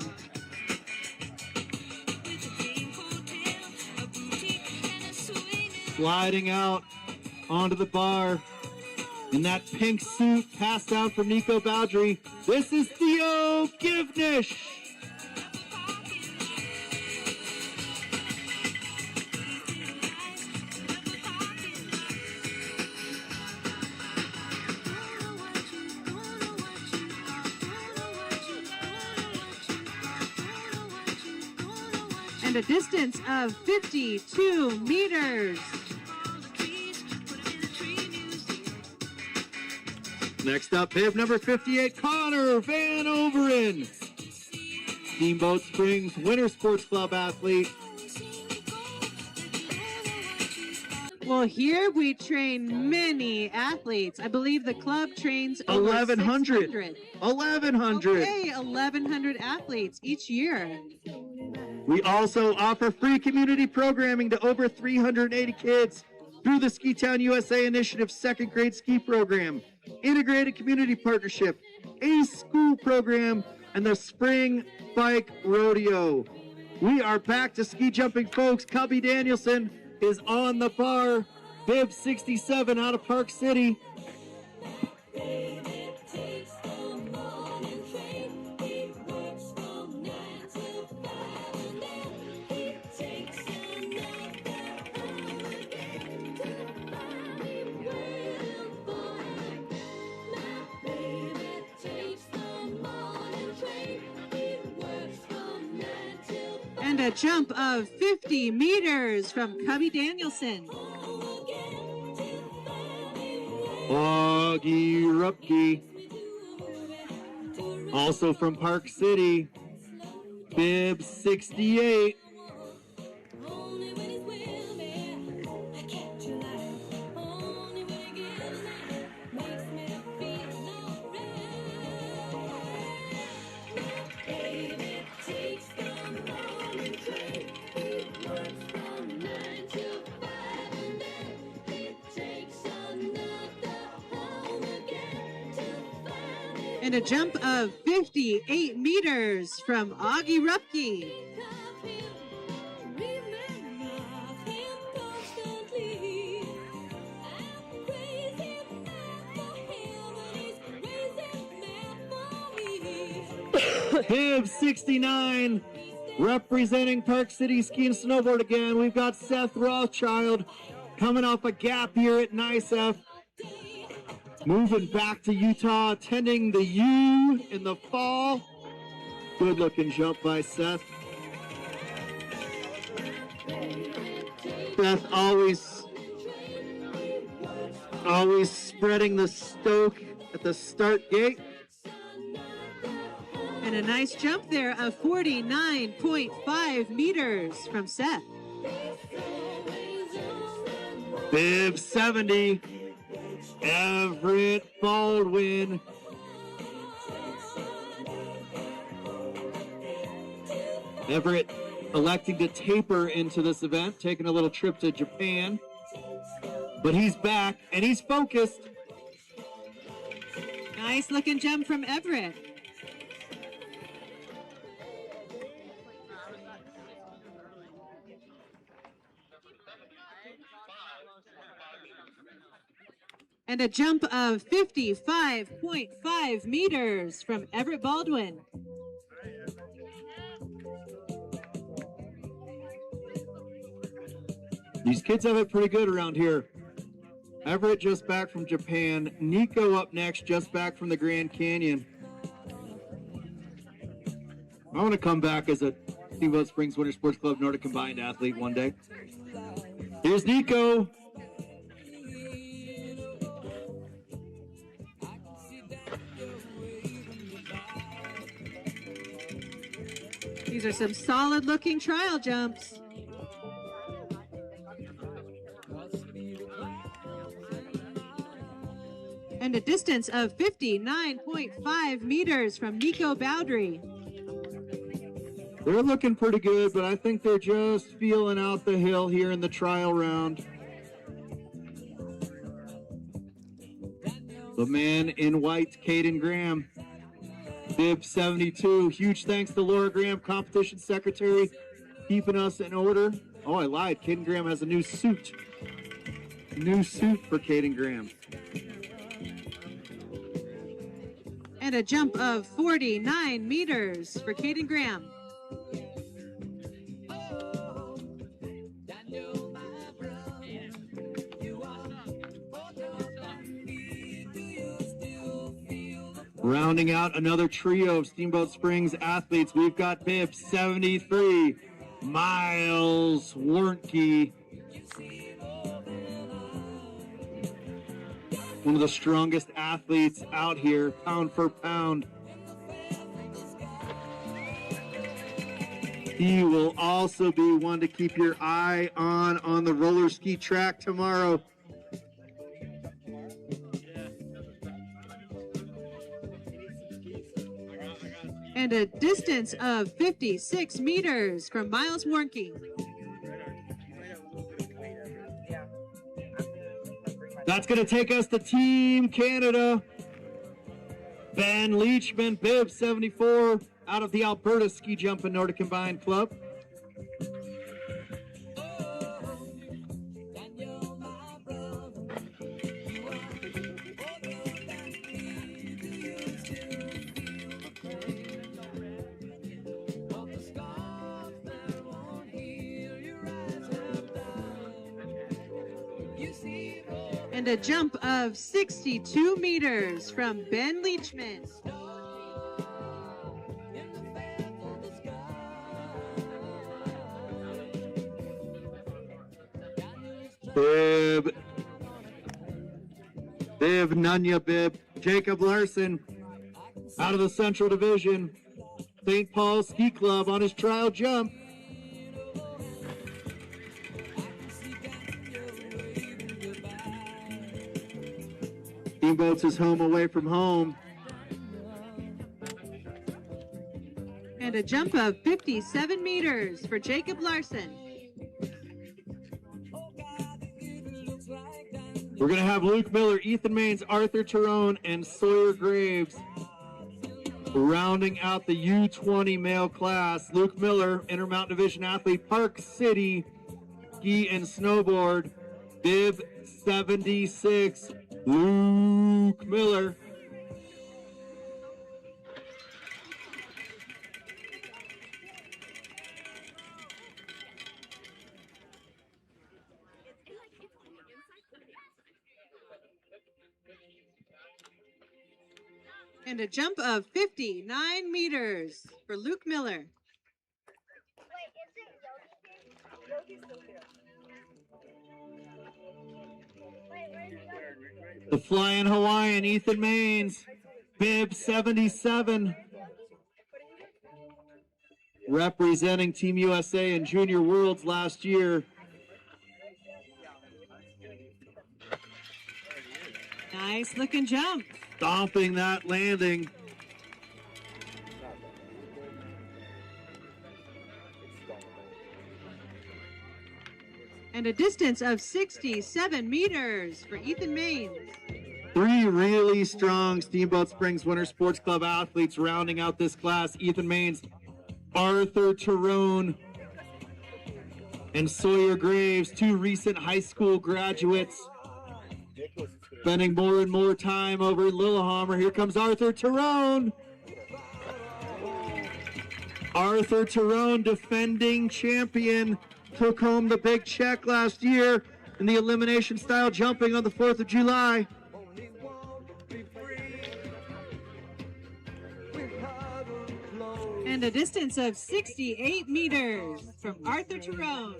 Sliding out onto the bar in that pink suit passed out from Nico Bowdry. This is Theo Givnish. And a distance of 52 meters. Next up, bib number 58, Connor Van Overen. Steamboat Springs Winter Sports Club athlete. Well, here we train many athletes. I believe the club trains over 1,100. 1,100. Okay, 1,100 athletes each year. We also offer free community programming to over 380 kids through the Ski Town USA Initiative second grade ski program, integrated community partnership, a school program, and the spring bike rodeo. We are back to ski jumping, folks. Cubby Danielson is on the bar. Bib 67 out of Park City. And a jump of 50 meters from Cubby Danielson. Augie Rupke, also from Park City, bib 68. And a jump of 58 meters from Augie Rupke. Bib 69, representing Park City Ski and Snowboard again. We've got Seth Rothschild coming off a gap year at NICEF. Moving back to Utah, attending the U in the fall. Good looking jump by Seth. Seth always spreading the stoke at the start gate. And a nice jump there of 49.5 meters from Seth. Bib 70. Everett Baldwin. Everett electing to taper into this event, taking a little trip to Japan. But he's back and he's focused. Nice looking jump from Everett. And a jump of 55.5 meters from Everett Baldwin. These kids have it pretty good around here. Everett just back from Japan. Nico up next, just back from the Grand Canyon. I want to come back as a Steamboat Springs Winter Sports Club Nordic combined athlete one day. Here's Nico. These are some solid looking trial jumps. And a distance of 59.5 meters from Nico Bowdry. They're looking pretty good, but I think they're just feeling out the hill here in the trial round. The man in white, Caden Graham, bib 72. Huge thanks to Laura Graham, competition secretary, keeping us in order. Oh, I lied. Caden Graham has a new suit. New suit for Caden Graham. And a jump of 49 meters for Caden Graham. Rounding out another trio of Steamboat Springs athletes, we've got bib 73, Miles Warnke. One of the strongest athletes out here, pound for pound. He will also be one to keep your eye on the roller ski track tomorrow. And a distance of 56 meters from Miles Warnke. That's going to take us to Team Canada. Ben Leachman, bib 74, out of the Alberta Ski Jumping Nordic Combined Club. And a jump of 62 meters from Ben Leachman. Bib Nunya bib. Jacob Larson out of the Central Division. St. Paul Ski Club on his trial jump. Steamboats is home away from home. And a jump of 57 meters for Jacob Larson. We're going to have Luke Miller, Ethan Maines, Arthur Tyrone, and Sawyer Graves rounding out the U20 male class. Luke Miller, Intermountain Division athlete, Park City Ski and Snowboard, bib 76. Luke Miller. And a jump of 59 meters for Luke Miller. The Flying Hawaiian, Ethan Maines, bib 77. Representing Team USA in Junior Worlds last year. Nice looking jump. Stomping that landing. And a distance of 67 meters for Ethan Maines. Three really strong Steamboat Springs Winter Sports Club athletes rounding out this class. Ethan Maines, Arthur Tyrone, and Sawyer Graves, two recent high school graduates. Spending more and more time over in Lillehammer. Here comes Arthur Tyrone. Arthur Tyrone, defending champion, took home the big check last year in the elimination style jumping on the 4th of July. And a distance of 68 meters from Arthur Tyrone.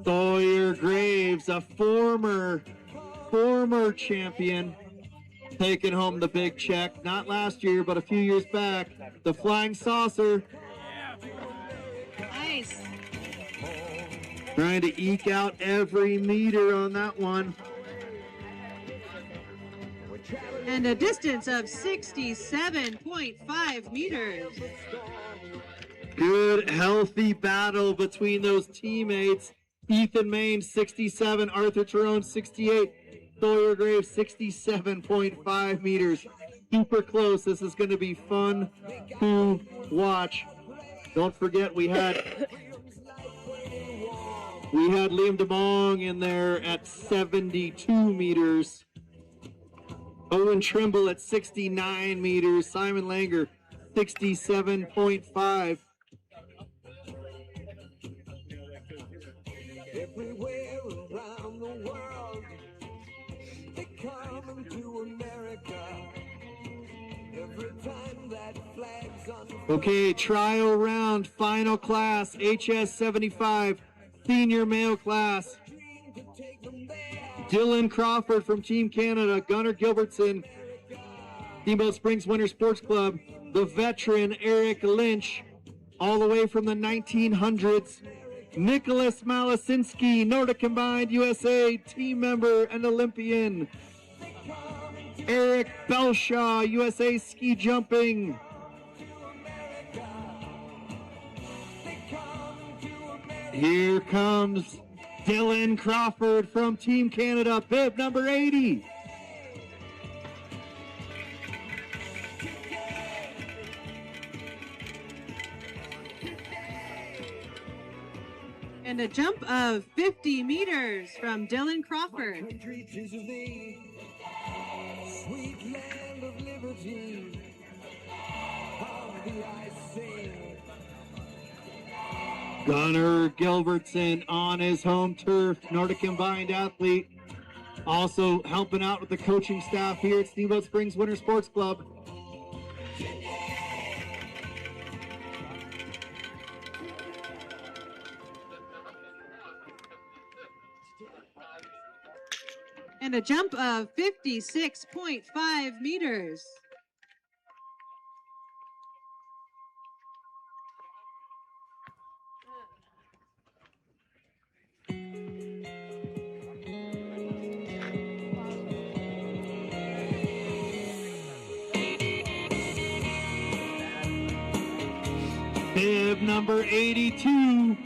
Sawyer Graves, a former champion, taking home the big check, not last year, but a few years back. The Flying Saucer. Nice. Trying to eke out every meter on that one. And a distance of 67.5 meters. Good, healthy battle between those teammates. Ethan Main, 67. Arthur Tyrone, 68. Sawyer Graves, 67.5 meters. Super close. This is going to be fun to watch. Don't forget, we had Liam DeMong in there at 72 meters. Owen Trimble at 69 meters. Simon Langer, 67.5. Everywhere around the world, they come to America. Every time that flag's on. Okay, trial round, final class, HS75, senior male class. Dylan Crawford from Team Canada, Gunnar Gilbertson, Steamboat Springs Winter Sports Club, the veteran Eric Lynch, all the way from the 1900s. Nicholas Malasinski, Nordic Combined USA, team member and Olympian. Eric Belshaw, USA Ski Jumping. Here comes Dylan Crawford from Team Canada, bib number 80. And a jump of 50 meters from Dylan Crawford. Sweet land of liberty, of the ice sing. Gunnar Gilbertson on his home turf, Nordic Combined athlete, also helping out with the coaching staff here at Steamboat Springs Winter Sports Club. And a jump of 56.5 meters. Bib number 82,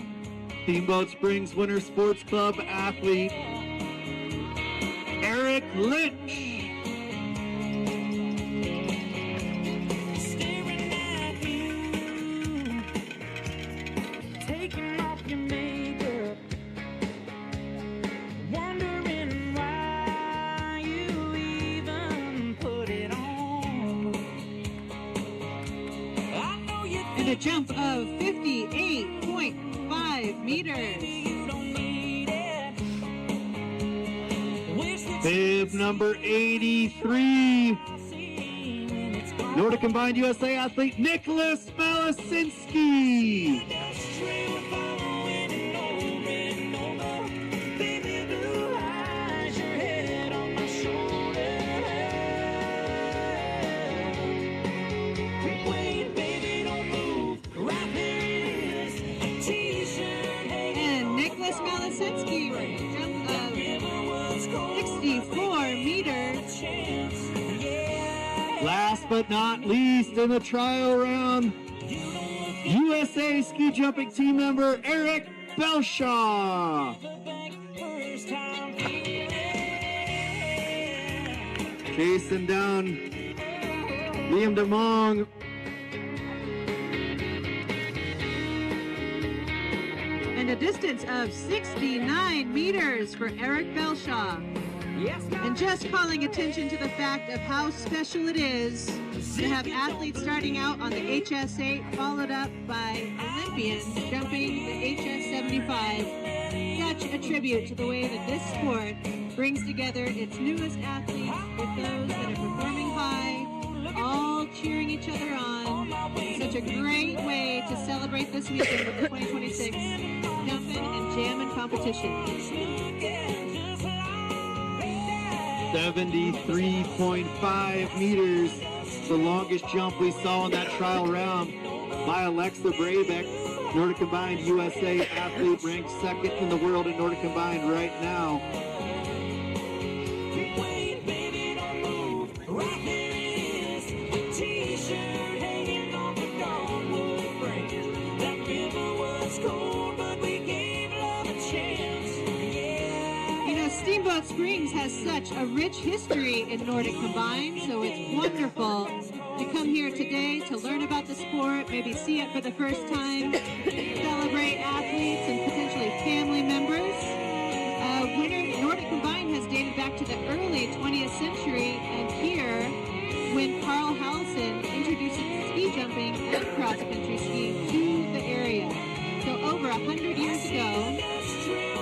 Steamboat Springs Winter Sports Club athlete, Eric Lynch. Staring at you, taking off your makeup, wondering why you even put it on. I know you And a jump of 58.5 meters. you don't need it. Bib number 83, Nordic Combined USA athlete, Nicholas Malasinski. And Nicholas Malasinski with a jump of 64 meters. Last but not least in the trial round, USA Ski Jumping team member Eric Belshaw. Chasing down Liam DeMong. And a distance of 69 meters for Eric Belshaw. And just calling attention to the fact of how special it is to have athletes starting out on the HS8 followed up by Olympians jumping the HS75. Such a tribute to the way that this sport brings together its newest athletes with those that are performing high, all cheering each other on. Such a great way to celebrate this weekend with the 2026 Jumping and Jamming competition. 73.5 meters, the longest jump we saw in that trial round by Alexa Brabeck. Nordic Combined USA athlete, ranked second in the world in Nordic Combined right now. Steamboat Springs has such a rich history in Nordic Combined, so it's wonderful to come here today to learn about the sport, maybe see it for the first time, celebrate athletes and potentially family members. Nordic Combined has dated back to the early 20th century, and here, when Carl Howelsen introduced ski jumping and cross-country skiing to the area. So over 100 years ago,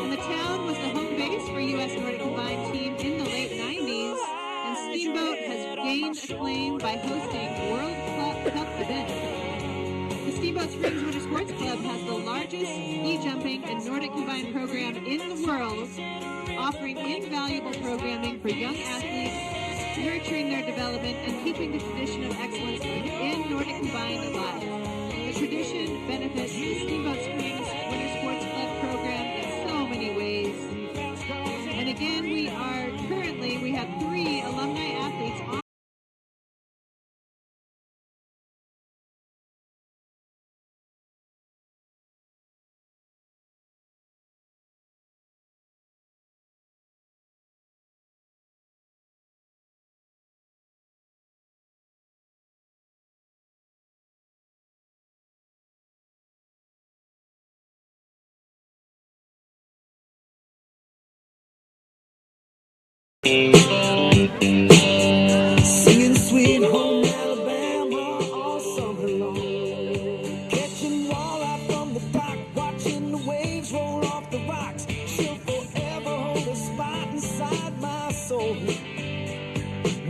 and the town was the home base for U.S. Nordic Combined team in the late 90s, and Steamboat has gained acclaim by hosting World Cup events. The Steamboat Springs Winter Sports Club has the largest ski jumping and Nordic Combined program in the world, offering invaluable programming for young athletes, nurturing their development, and keeping the tradition of excellence in Nordic Combined alive. The tradition benefits the Steamboat Springs Winter Sports Club program in so many ways. And again, we have 3 alumni athletes on Singing Sweet Home Alabama all summer long. Catching walleye from the dock, watching the waves roll off the rocks. She'll forever hold a spot inside my soul.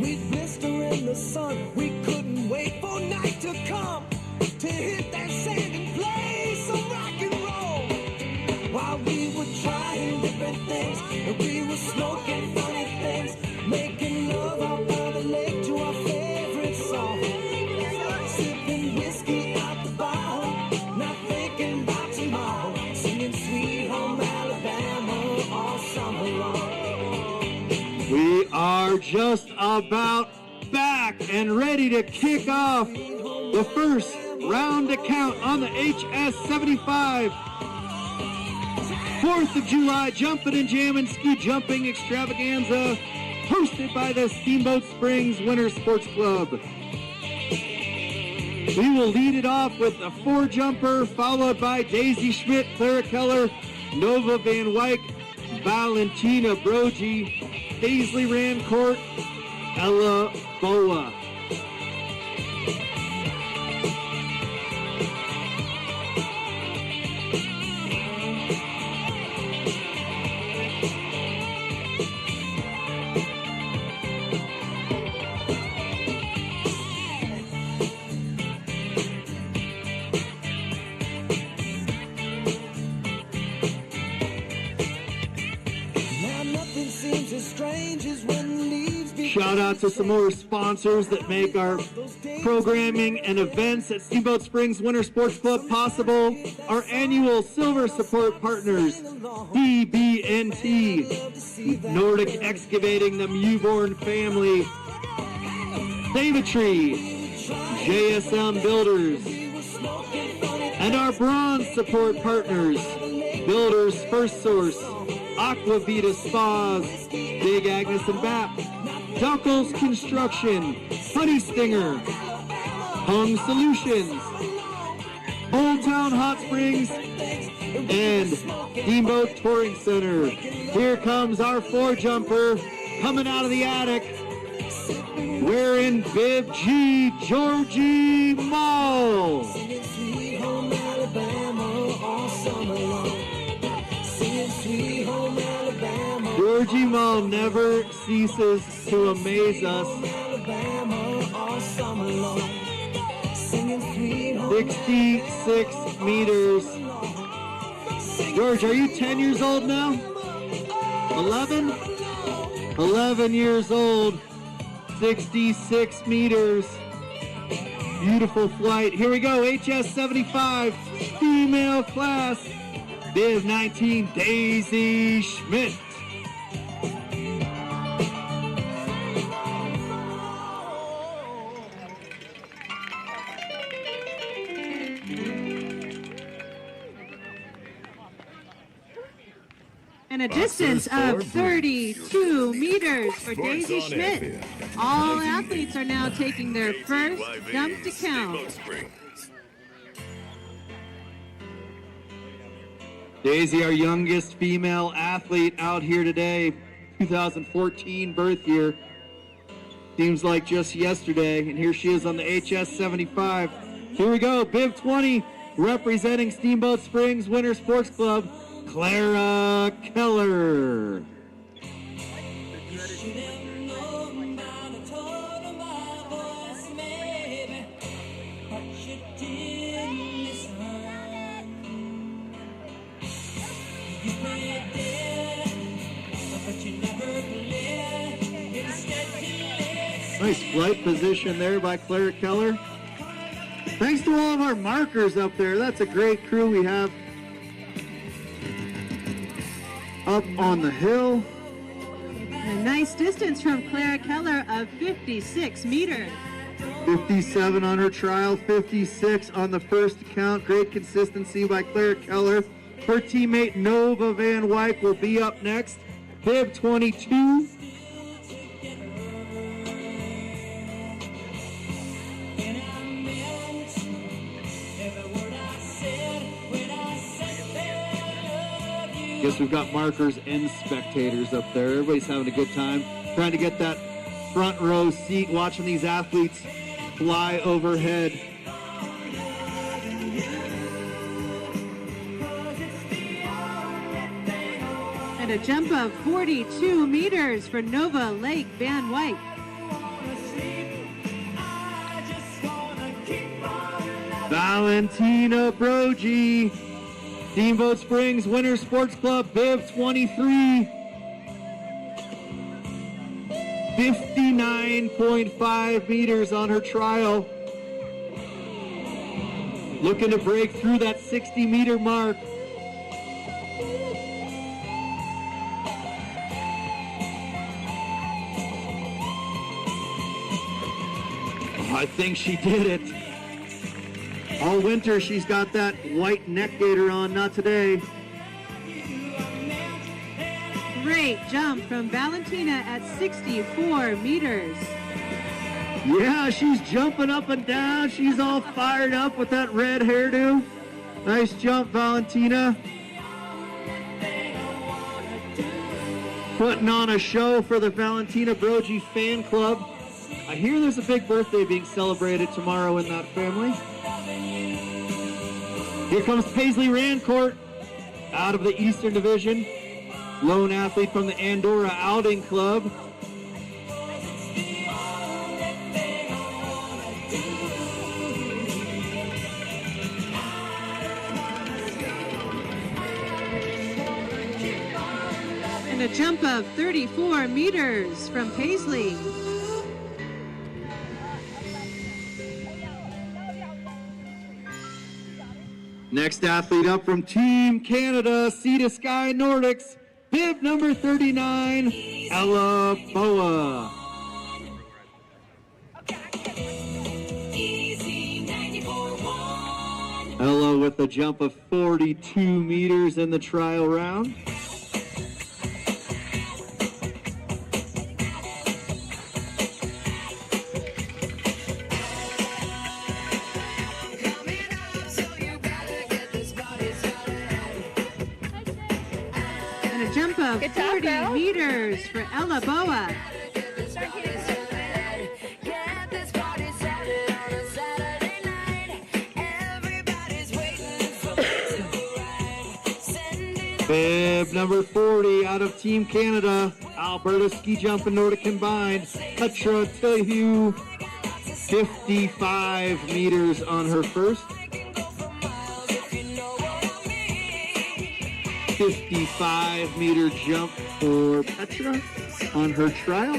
We'd blister in the sun, we couldn't wait for night to come to hit that sand and play some rock and roll. While we were trying different things, and we were smoking funny things, making love out by the lake to our favorite song. Sipping whiskey out the bottle, not thinking about tomorrow. Singing Sweet Home Alabama all summer long. We are just about back and ready to kick off the first round to count on the HS75. 4th of July Jumping and Jamming Ski Jumping Extravaganza, hosted by the Steamboat Springs Winter Sports Club. We will lead it off with a 4-jumper, followed by Daisy Schmidt, Clara Keller, Nova Van Wyk, Valentina Brogy, Paisley Rancourt, Ella Boa. Shout out to some more sponsors that make our programming and events at Steamboat Springs Winter Sports Club possible. Our annual silver support partners, DB&T, Nordic Excavating, the Mewborn family, Save a Tree, JSM Builders, and our bronze support partners, Builders First Source, Aquavita Spas, Big Agnes and Bap, Duckles Construction, Honey Stinger, Hung Solutions, Old Town Hot Springs, and Steamboat Touring Center. Here comes our 4-jumper coming out of the attic. We're in Bib G, Georgie Mall. Georgie Mall never ceases to amaze us. 66 meters. George, are you 10 years old now? 11? 11 years old. 66 meters. Beautiful flight. Here we go, HS75, female class, Div 19, Daisy Schmidt. And a distance of 32 meters for Daisy Schmidt. All athletes are now taking their first jump to count. Daisy, our youngest female athlete out here today, 2014 birth year. Seems like just yesterday, and here she is on the HS75. Here we go, Biv 20, representing Steamboat Springs Winter Sports Club, Clara Keller. Nice flight position there by Clara Keller. Thanks to all of our markers up there. That's a great crew we have up on the hill. A nice distance from Clara Keller of 56 meters. 57 on her trial, 56 on the first count. Great consistency by Clara Keller. Her teammate Nova Van Wyk will be up next. Bib 22. Guess we've got markers and spectators up there. Everybody's having a good time, trying to get that front row seat, watching these athletes fly overhead. And a jump of 42 meters for Nova Lake Van Wyk. Valentina Brogy, Steamboat Springs Winter Sports Club, Bib 23. 59.5 meters on her trial. Looking to break through that 60-meter mark. I think she did it. All winter she's got that white neck gaiter on, not today. Great jump from Valentina at 64 meters. Yeah, she's jumping up and down. She's all fired up with that red hairdo. Nice jump, Valentina. Putting on a show for the Valentina Brogy fan club. I hear there's a big birthday being celebrated tomorrow in that family. Here comes Paisley Rancourt out of the Eastern Division. Lone athlete from the Andorra Outing Club. And a jump of 34 meters from Paisley. Next athlete up from Team Canada, Sea to Sky Nordics, bib number 39, Ella Boa. Ella with a jump of 42 meters in the trial round. Jump of 40 meters for Ella Boa. Bib number 40 out of Team Canada, Alberta Ski Jumping Nordic combined, Petra Tilhue, 55 meters on her first. 55-meter jump for Petra on her trial.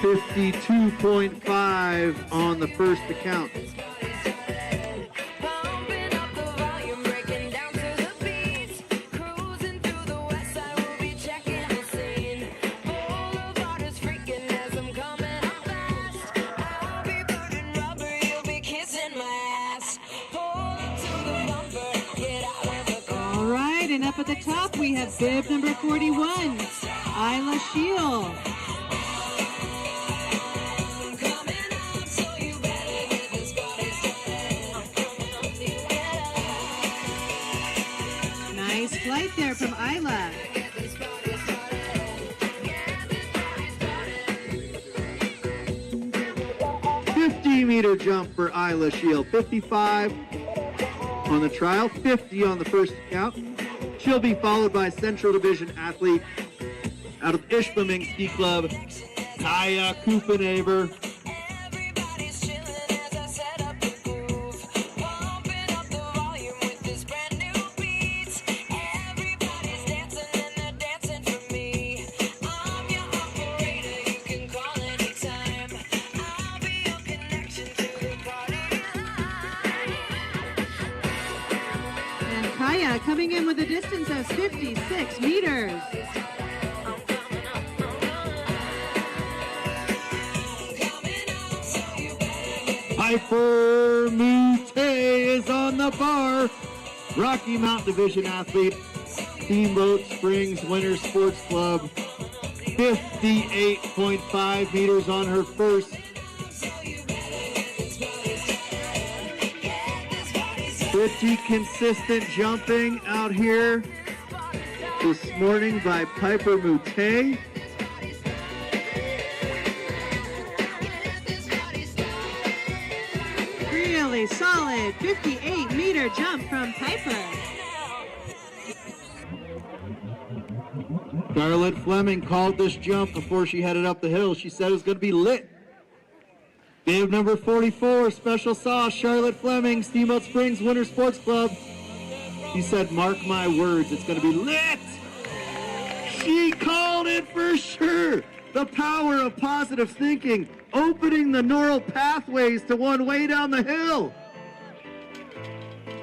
52.5 on the first account. Pumping up the volume, breaking down to the beat. Cruising through the west side, we'll be checking the scene. Boulevard is freaking as I'm coming up fast. I'll be burning rubber, you'll be kissing my ass. Pull up to the bumper, get out of the car. All right, and up at the top we have bib number 41, Isla Shield. Coming up, so you better get this party started. Nice flight there from Isla. 50-meter jump for Isla Shield. 55 on the trial, 50 on the first account. She'll be followed by Central Division athlete out of Ishpeming Ski Club, Kaya Kupenaver. Everybody's chilling as I set up the groove. Pumping up the volume with this brand new beat. Everybody's dancing and they're dancing for me. I'm your operator, you can call anytime. I'll be your connection to the party line. And Kaya coming in with a distance of 56 meters. Piper Mute is on the bar. Rocky Mountain Division athlete, Steamboat Springs Winter Sports Club. 58.5 meters on her first. 50 consistent jumping out here this morning by Piper Mute. Really solid 58-meter jump from Piper. Charlotte Fleming called this jump before she headed up the hill. She said it was going to be lit. Bib number 44, special sauce, Charlotte Fleming, Steamboat Springs Winter Sports Club. She said, mark my words, it's going to be lit. She called it for sure. The power of positive thinking, opening the neural pathways to one way down the hill.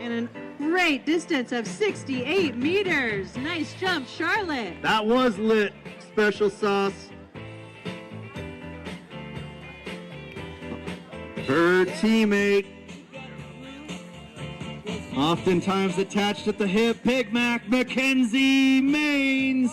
And a great distance of 68 meters. Nice jump, Charlotte. That was lit, special sauce. Her teammate, oftentimes attached at the hip, Big Mac Mackenzie Maines.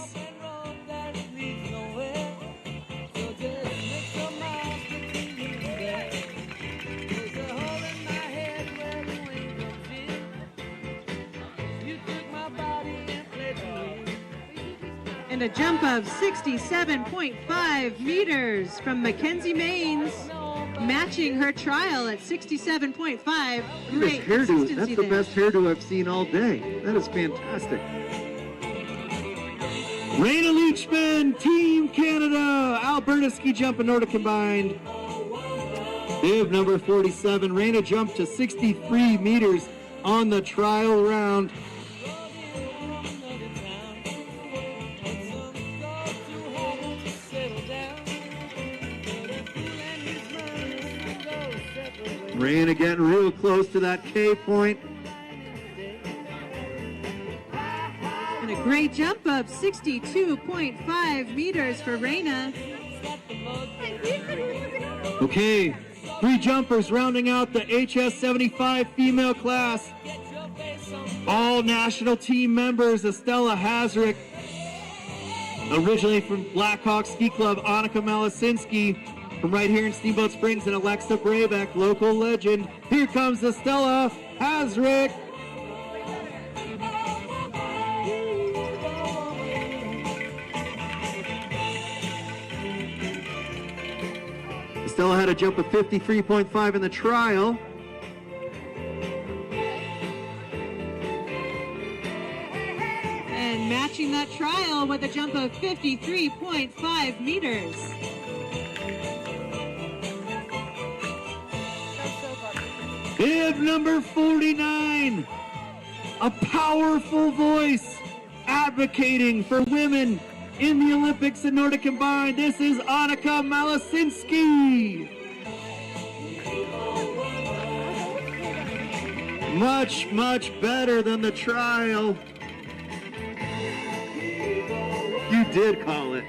And a jump of 67.5 meters from Mackenzie Maines, matching her trial at 67.5. Great Hairdo, consistency that's the there. best hairdo I've seen all day. That is fantastic. Raina Leachman, Team Canada, Alberta Ski Jumping Nordic combined. Bib number 47, Raina jumped to 63 meters on the trial round. Raina getting real close to that K point. And a great jump of 62.5 meters for Raina. Okay, 3 jumpers rounding out the HS75 female class. All national team members, Estella Hazrick, originally from Blackhawk Ski Club, Annika Malasinski, from right here in Steamboat Springs, and Alexa Brabeck, local legend. Here comes Estella Hazrick. Estella had a jump of 53.5 in the trial. And matching that trial with a jump of 53.5 meters. Bib number 49, a powerful voice advocating for women in the Olympics in Nordic combined. This is Annika Malasinski. Much, much better than the trial. You did call it.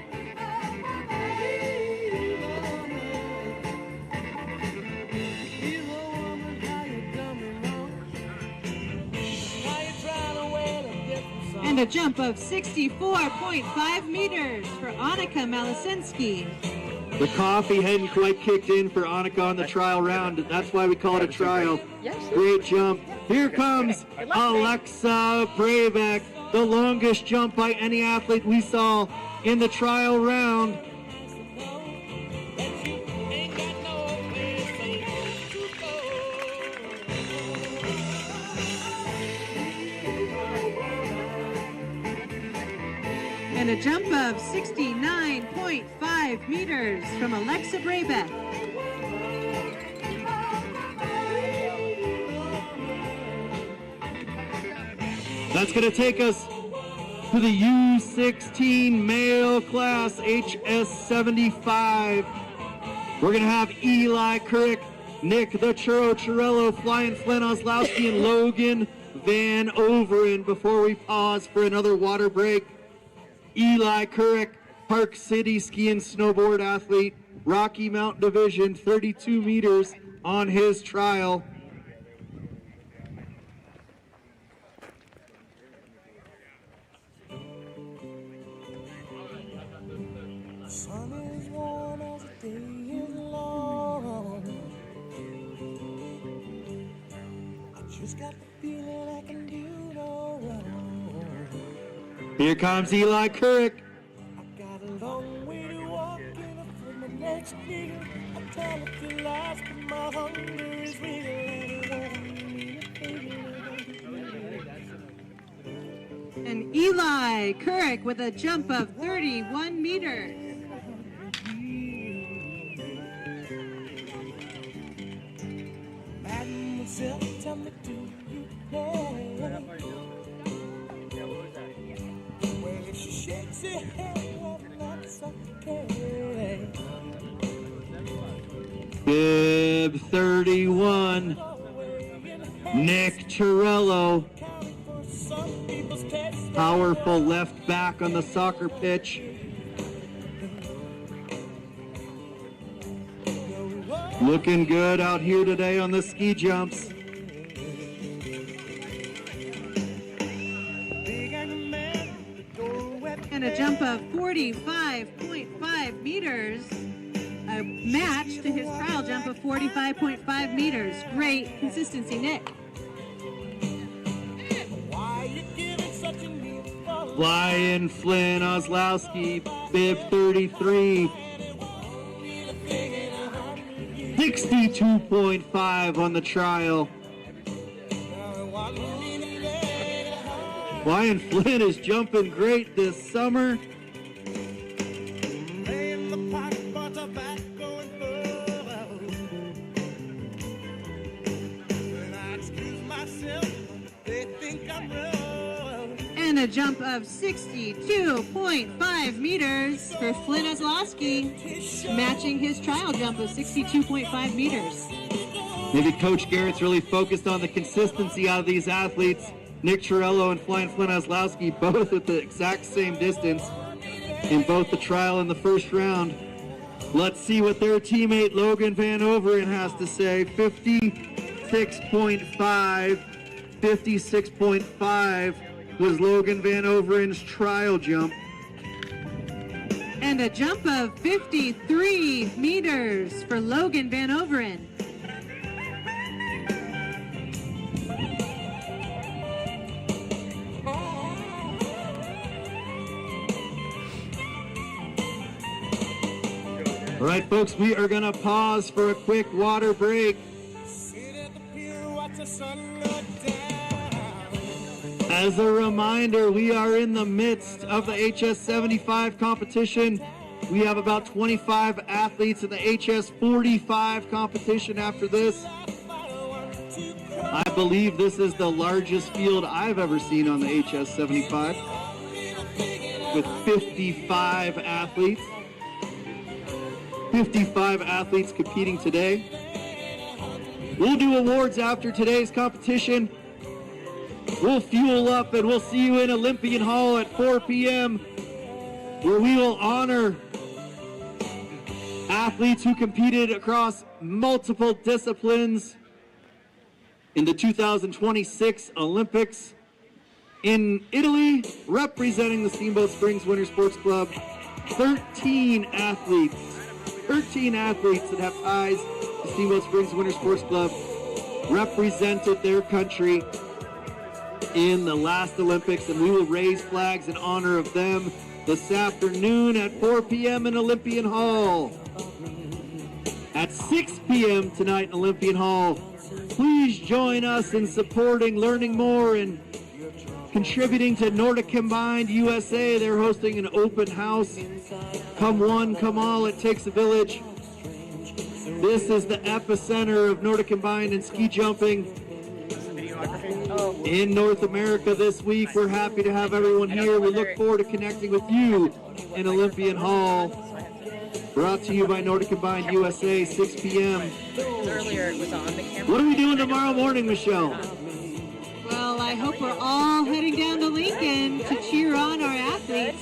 And a jump of 64.5 meters for Annika Malasinski. The coffee hadn't quite kicked in for Annika on the trial round. That's why we call it a trial. Great jump. Here comes Alexa Breivik, the longest jump by any athlete we saw in the trial round. And a jump of 69.5 meters from Alexa Breivik. That's going to take us to the U16 male class, HS75. We're going to have Eli Kurek, Nick the Churro Churello, Flying Flynn Oslowski, and Logan Van Overen before we pause for another water break. Eli Kurek, Park City ski and snowboard athlete, Rocky Mountain Division, 32 meters on his trial. Sun is warm as the day is long. I just got the feeling I can do no wrong. Here comes Eli Kurek. I got a long way to walk in for my next meal. I tell it to life, but my hunger is real. And Eli Kurek with a jump of 31 meters. Mademoiselle, tell me, do you play? Well, if she shakes her head, well, that's okay. Bib 31, Nick Churello. Powerful left back on the soccer pitch. Looking good out here today on the ski jumps. And a jump of 45.5 meters. A match to his trial jump of 45.5 meters. Great consistency, Nick. Flying Flynn Oslowski, bib 33. 62.5 on the trial. Flying Flynn is jumping great this summer. And a jump of 62.5 meters for Flynn Oslowski, matching his trial jump of 62.5 meters. Maybe Coach Garrett's really focused on the consistency out of these athletes. Nick Churello and Flying Flynn Oslowski both at the exact same distance in both the trial and the first round. Let's see what their teammate Logan Van Overen has to say. 56.5 was Logan Van Overen's trial jump. And a jump of 53 meters for Logan Van Overen. All right, folks, we are going to pause for a quick water break. As a reminder, we are in the midst of the HS75 competition. We have about 25 athletes in the HS45 competition after this. I believe this is the largest field I've ever seen on the HS75. with 55 athletes. 55 athletes competing today. We'll do awards after today's competition. We'll fuel up and we'll see you in Olympian Hall at 4 p.m. where we will honor athletes who competed across multiple disciplines in the 2026 Olympics in Italy, representing the Steamboat Springs Winter Sports Club. 13 athletes that have ties to Steamboat Springs Winter Sports Club represented their country in the last Olympics, and we will raise flags in honor of them this afternoon at 4 p.m. in Olympian Hall. At 6 p.m. tonight in Olympian Hall, please join us in supporting, learning more, and contributing to Nordic Combined USA. They're hosting an open house. Come one, come all, it takes a village. This is the epicenter of Nordic Combined and ski jumping in North America this week. We're happy to have everyone here. We look forward to connecting with you in Olympian Hall. Brought to you by Nordic Combined USA, 6 p.m. Earlier it was on the camera. What are we doing tomorrow morning, Michelle? Well, I hope we're all heading down to Lincoln to cheer on our athletes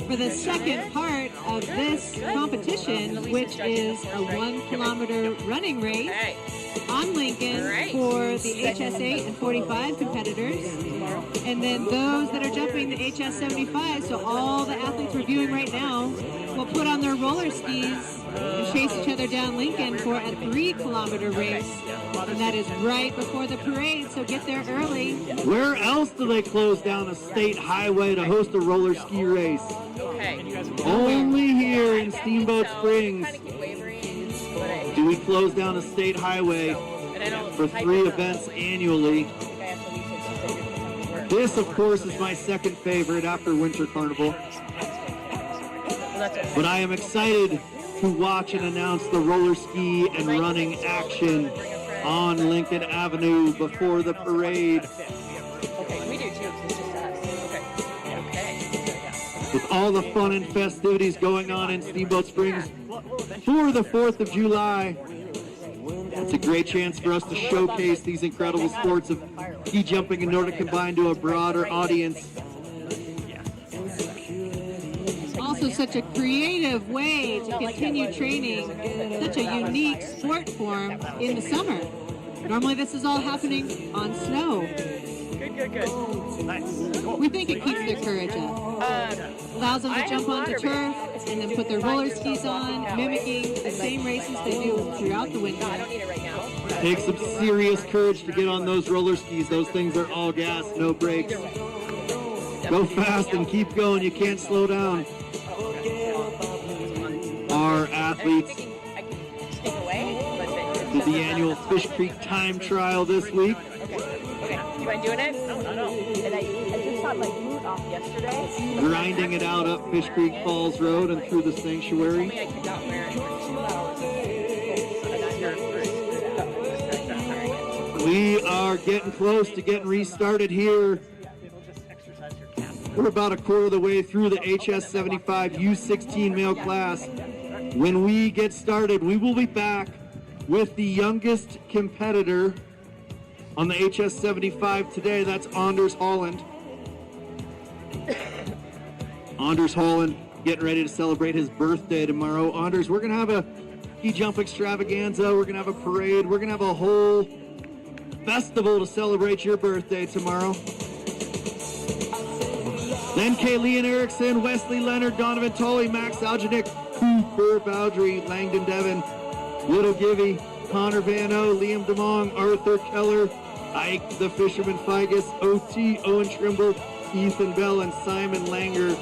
for the second part of this competition, which is a 1 kilometer running race on Lincoln for the HS8 and 45 competitors. And then those that are jumping the HS75, so all the athletes we're viewing right now will put on their roller skis and chase each other down Lincoln for a 3 kilometer race. And that is right before the parade, so get there early. Where else do they close down a state highway to host a roller ski race? Only here in Steamboat Springs do we close down a state highway for 3 events annually. This, of course, is my second favorite after Winter Carnival. But I am excited to watch and announce the roller ski and running action on Lincoln Avenue before the parade. Okay, we do too. It's just us. Okay. With all the fun and festivities going on in Steamboat Springs for the 4th of July, it's a great chance for us to showcase these incredible sports of ski jumping and Nordic Combined to a broader audience. Also such a creative way to continue training such a unique sport form in the summer. Normally this is all happening on snow. Good. Nice. We think it keeps their courage up. Allows them to jump onto turf and then put their roller skis on, mimicking the same races they do throughout the winter. I don't need it right now. Takes some serious courage to get on those roller skis. Those things are all gas, no brakes. Go fast and keep going. You can't slow down. Our athletes did the annual Fish Creek Time Trial this week. Okay. You mind doing it? No. And I just got my boot off yesterday. Grinding it out up Fish Creek Falls Road and through the sanctuary. I could not wear it for 2 hours. We are getting close to getting restarted here. We're about a quarter of the way through the HS75 U16 male class. When we get started, we will be back with the youngest competitor on the HS75 today. That's Anders Holland. Anders Holland getting ready to celebrate his birthday tomorrow. Anders, we're going to have a ski jump extravaganza. We're going to have a parade. We're going to have a whole festival to celebrate your birthday tomorrow. Then Kayleen Erickson, Wesley Leonard, Donovan Tolley, Max Algenik, Cooper Bowdry, Langdon Devon, Little Givey, Connor Vano, Liam DeMong, Arthur Keller, Ike the Fisherman Figus, OT, Owen Trimble, Ethan Bell, and Simon Langer.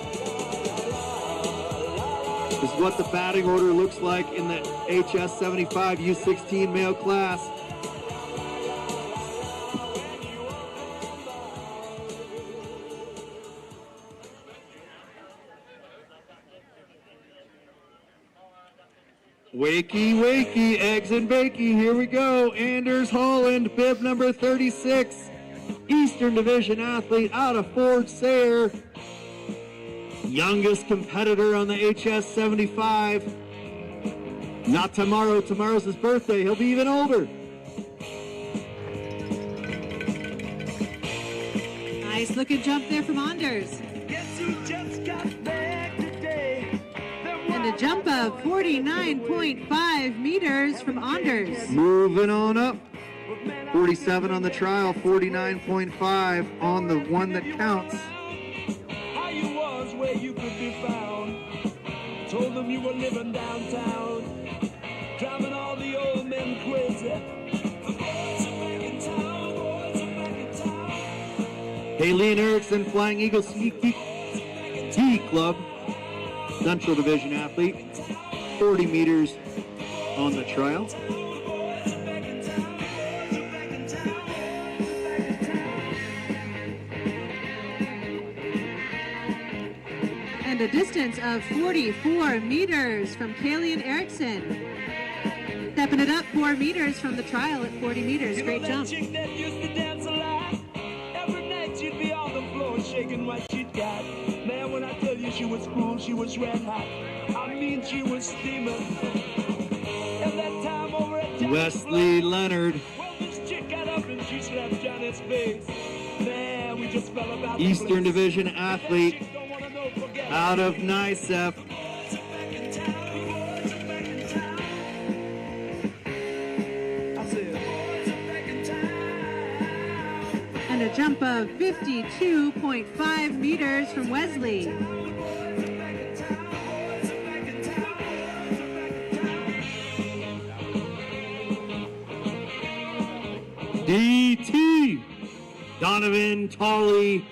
This is what the batting order looks like in the HS75 U16 male class. Wakey, wakey, eggs and bakey, here we go. Anders Holland, bib number 36, Eastern Division athlete out of Fort Sayre. youngest competitor on the HS75. Not tomorrow. Tomorrow's his birthday. He'll be even older. Nice looking jump there from Anders. And a jump of 49.5 meters from Anders. Moving on up. 47 on the trial, 49.5 on the one that counts. How you was where you could be found. Told them you were living downtown, driving all the old men crazy. The boys are back in town, boys are back in town. Haley Erickson, Flying Eagle Ski Club, Central Division athlete, 40 meters on the trial. And a distance of 44 meters from Kalian Erickson. Stepping it up 4 meters from the trial at 40 meters. Great jump. Chick that used to dance a lot. Every night she'd be on the floor shaking what she'd got. Man, when I tell you she was cool, she was red hot. I mean, she was steaming. And that time over at Johnny's Wesley Club, Leonard, well, this chick got up and she slapped Johnny's face. Man, we just fell about the Eastern place. Division athlete Don't wanna know, forget it. out of NICEF. And a jump of 52.5 meters from Wesley. DT, Donovan Tolley,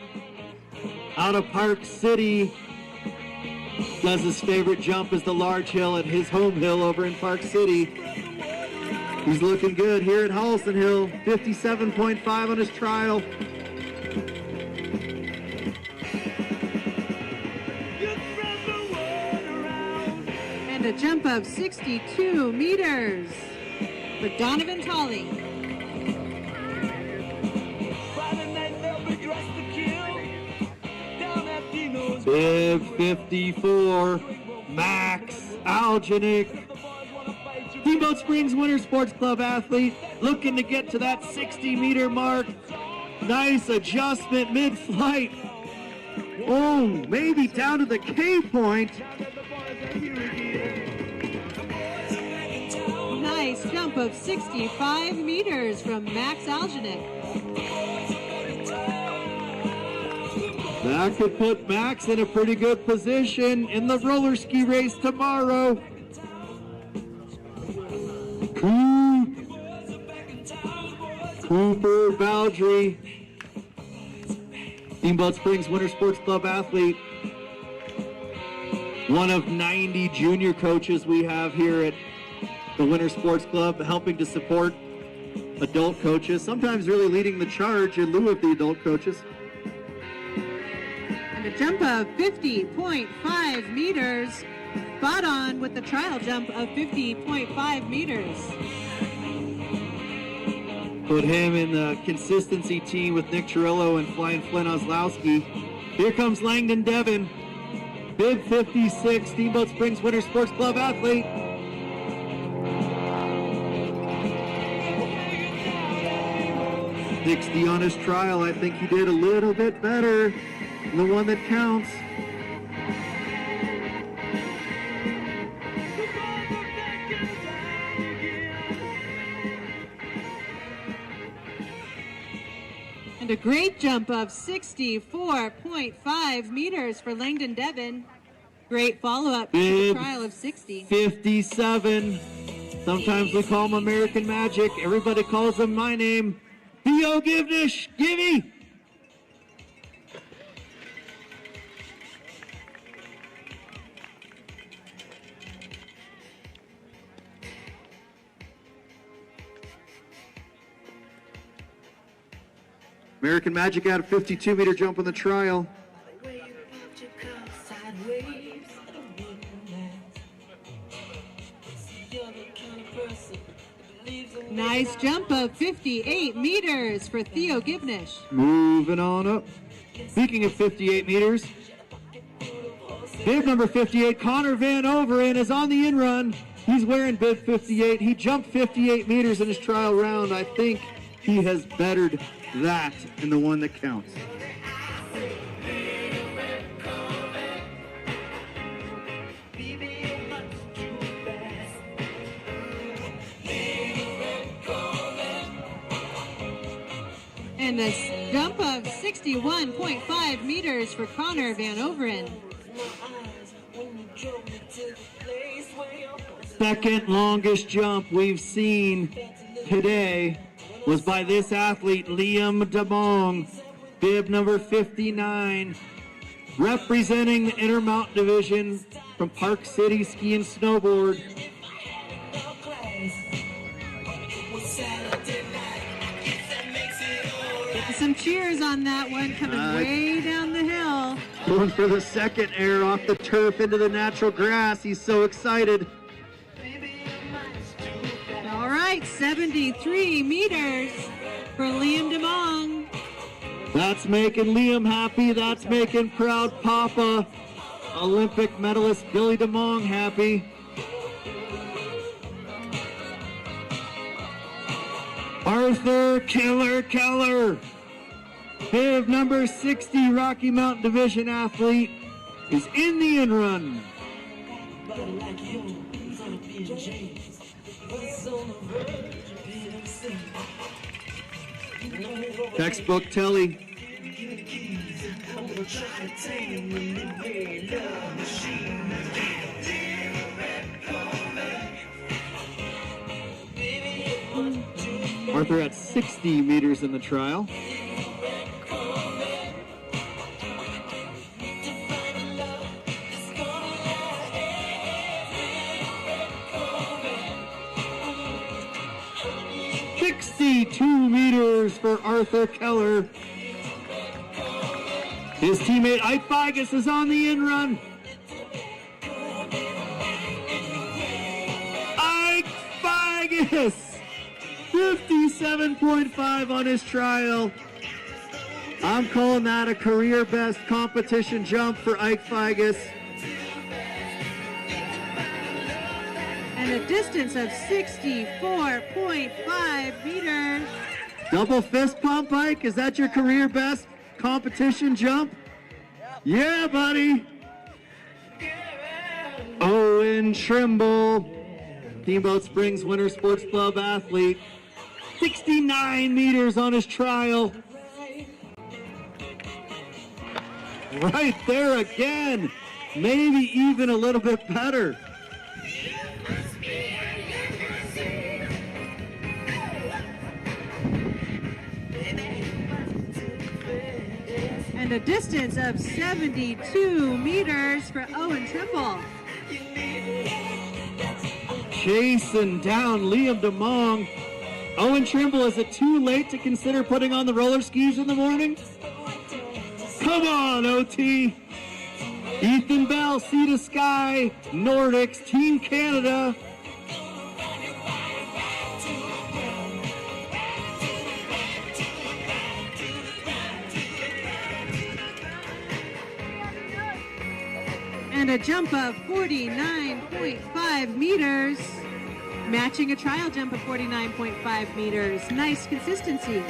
out of Park City. Says his favorite jump is the large hill at his home hill over in Park City. He's looking good here at Howelsen Hill, 57.5 on his trial. And a jump of 62 meters for Donovan Tolley. Friday night they'll be dressed to kill. Down at Dino's. Bib 54, Max Algenic. Steamboat Springs Winter Sports Club athlete looking to get to that 60-meter mark. Nice adjustment mid-flight. Oh, maybe down to the K point. Nice jump of 65 meters from Max Algenic. That could put Max in a pretty good position in the roller ski race tomorrow. Cooper Baldry, Steamboat Springs Winter Sports Club athlete, one of 90 junior coaches we have here at the Winter Sports Club, helping to support adult coaches, sometimes really leading the charge in lieu of the adult coaches. And a jump of 50.5 meters, spot on with the trial jump of 50.5 meters. Put him in the consistency team with Nick Chirillo and Flying Flynn Oslowski. Here comes Langdon Devon, bib 56, Steamboat Springs Winter Sports Club athlete. $60 on his trial. I think he did a little bit better than the one that counts. And a great jump of 64.5 meters for Langdon Devon. Great follow-up to the trial of 60. 57. Sometimes we call him American Magic. Everybody calls him my name. Theo Givnish, Givey. American Magic had a 52-meter jump on the trial. Nice jump of 58 meters for Theo Givnish. Moving on up. Speaking of 58 meters, Bib number 58, Connor Van Overen, is on the in-run. He's wearing bib 58. He jumped 58 meters in his trial round. I think he has bettered that in the one that counts. And a jump of 61.5 meters for Connor Van Overen. Second longest jump we've seen today was by this athlete, Liam DeMong, bib number 59, representing the Intermountain Division from Park City Ski and Snowboard. Getting some cheers on that one, coming way down the hill. Going for the second air off the turf into the natural grass. He's so excited. All right, 73 meters for Liam DeMong. That's making Liam happy. That's making proud Papa, Olympic medalist Billy DeMong, happy. Arthur Killer Keller, bib number 60, Rocky Mountain Division athlete, is in the in-run. Textbook Telly. Arthur at 60 meters in the trial. .62 meters for Arthur Keller. His teammate Ike Figus is on the in-run. Ike Figus, 57.5 on his trial. I'm calling that a career best competition jump for Ike Figus. And a distance of 64.5 meters. Double fist pump, Ike. Is that your career best competition jump? Yeah, buddy. Owen Trimble, Steamboat Springs Winter Sports Club athlete, 69 meters on his trial. Right there again. Maybe even a little bit better. And a distance of 72 meters for Owen Trimble. Chasing down Liam DeMong. Owen Trimble, is it too late to consider putting on the roller skis in the morning? Come on, OT. Ethan Bell, Sea to Sky, Nordics, Team Canada. And a jump of 49.5 meters, matching a trial jump of 49.5 meters. Nice consistency.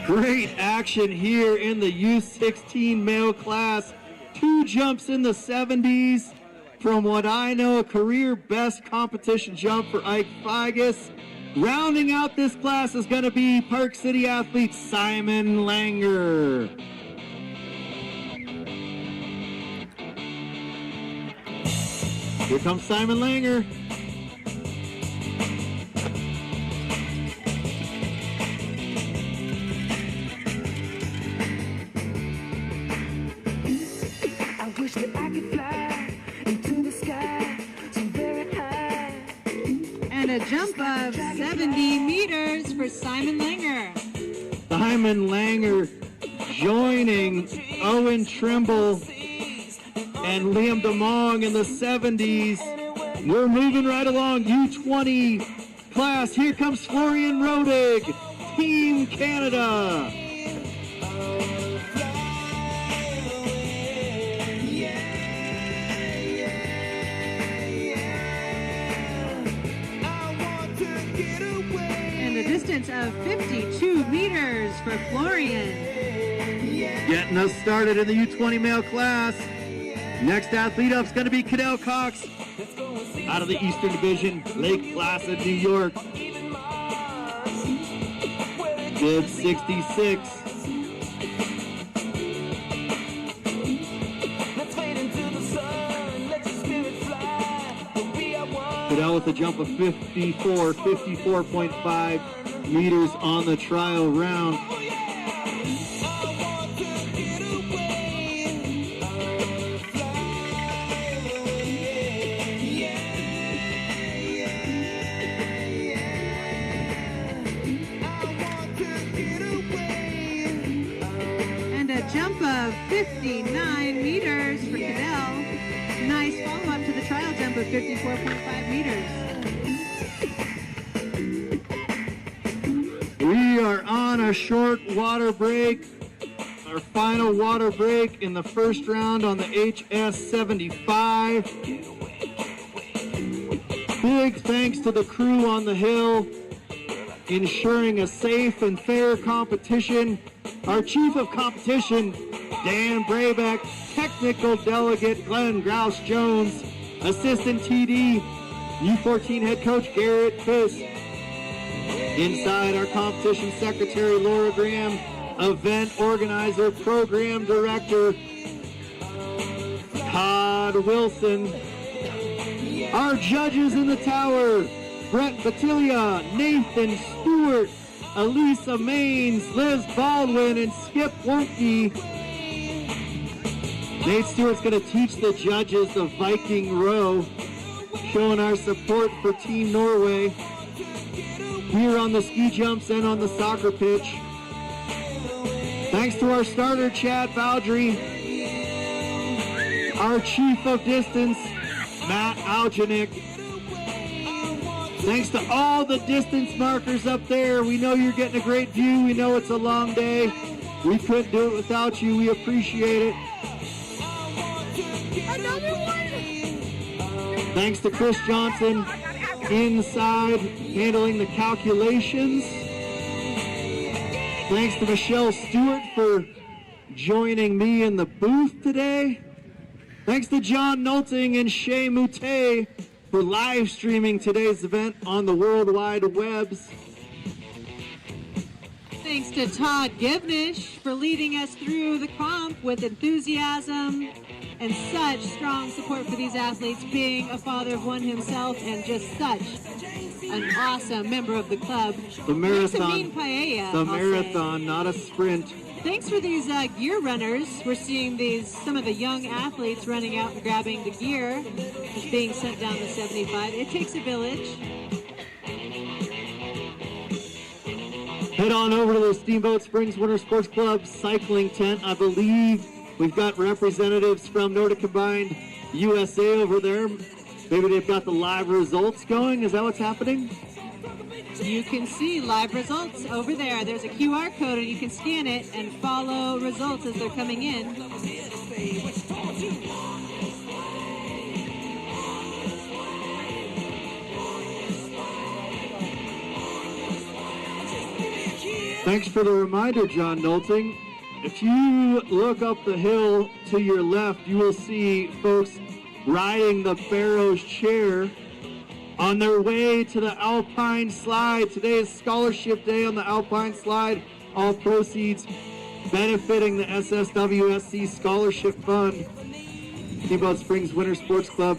Great action here in the U16 male class. 2 jumps in the 70s. From what I know, a career best competition jump for Ike Figus. Rounding out this class is going to be Park City athlete Simon Langer. Here comes Simon Langer. I wish that I could fly into the sky so very high. And a jump of 70 meters for Simon Langer. Simon Langer joining Owen Trimble and Liam DeMong in the 70s. We're moving right along. U20 class. Here comes Florian Rodig, Team Canada. distance of 52 meters for Florian. Getting us started in the U20 male class. Next athlete up is going to be Cadell Cox out of the Eastern Division, Lake Placid, New York. Bib 66. Cadell with a jump of 54.5 meters on the trial round. Jump of 59 meters for Cadell. Nice follow-up to the trial jump of 54.5 meters. We are on a short water break. Our final water break in the first round on the HS75. Big thanks to the crew on the hill, ensuring a safe and fair competition. Our chief of competition, Dan Braybeck, technical delegate, Glenn Grouse-Jones, assistant TD, U14 head coach, Garrett Fisk. Inside, our competition secretary, Laura Graham, event organizer, program director, Todd Wilson. Our judges in the tower, Brett Batilia, Nathan Stewart, Elisa Maines, Liz Baldwin, and Skip Wonke. Nate Stewart's going to teach the judges the Viking row, showing our support for Team Norway here on the ski jumps and on the soccer pitch. Thanks to our starter, Chad Bowdry, our chief of distance, Matt Algenik. Thanks to all the distance markers up there. We know you're getting a great view. We know it's a long day. We couldn't do it without you. We appreciate it. Another one! Thanks to Chris Johnson inside handling the calculations. Thanks to Michelle Stewart for joining me in the booth today. Thanks to John Nolting and Shay Moutet for live streaming today's event on the World Wide Webs. Thanks to Todd Givnish for leading us through the comp with enthusiasm and such strong support for these athletes, being a father of one himself and just such an awesome member of the club. The marathon, Mean paella, the I'll marathon, say. not a sprint. Thanks for these gear runners. We're seeing some of the young athletes running out and grabbing the gear, just being sent down the 75. It takes a village. Head on over to the Steamboat Springs Winter Sports Club cycling tent. I believe we've got representatives from Nordic Combined USA over there. Maybe they've got the live results going. Is that what's happening? You can see live results over there. There's a QR code and you can scan it and follow results as they're coming in. Thanks for the reminder, John Nolting. If you look up the hill to your left, you will see folks riding the Barrows chair on their way to the Alpine Slide. Today is Scholarship Day on the Alpine Slide. All proceeds benefiting the SSWSC Scholarship Fund. Steamboat Springs Winter Sports Club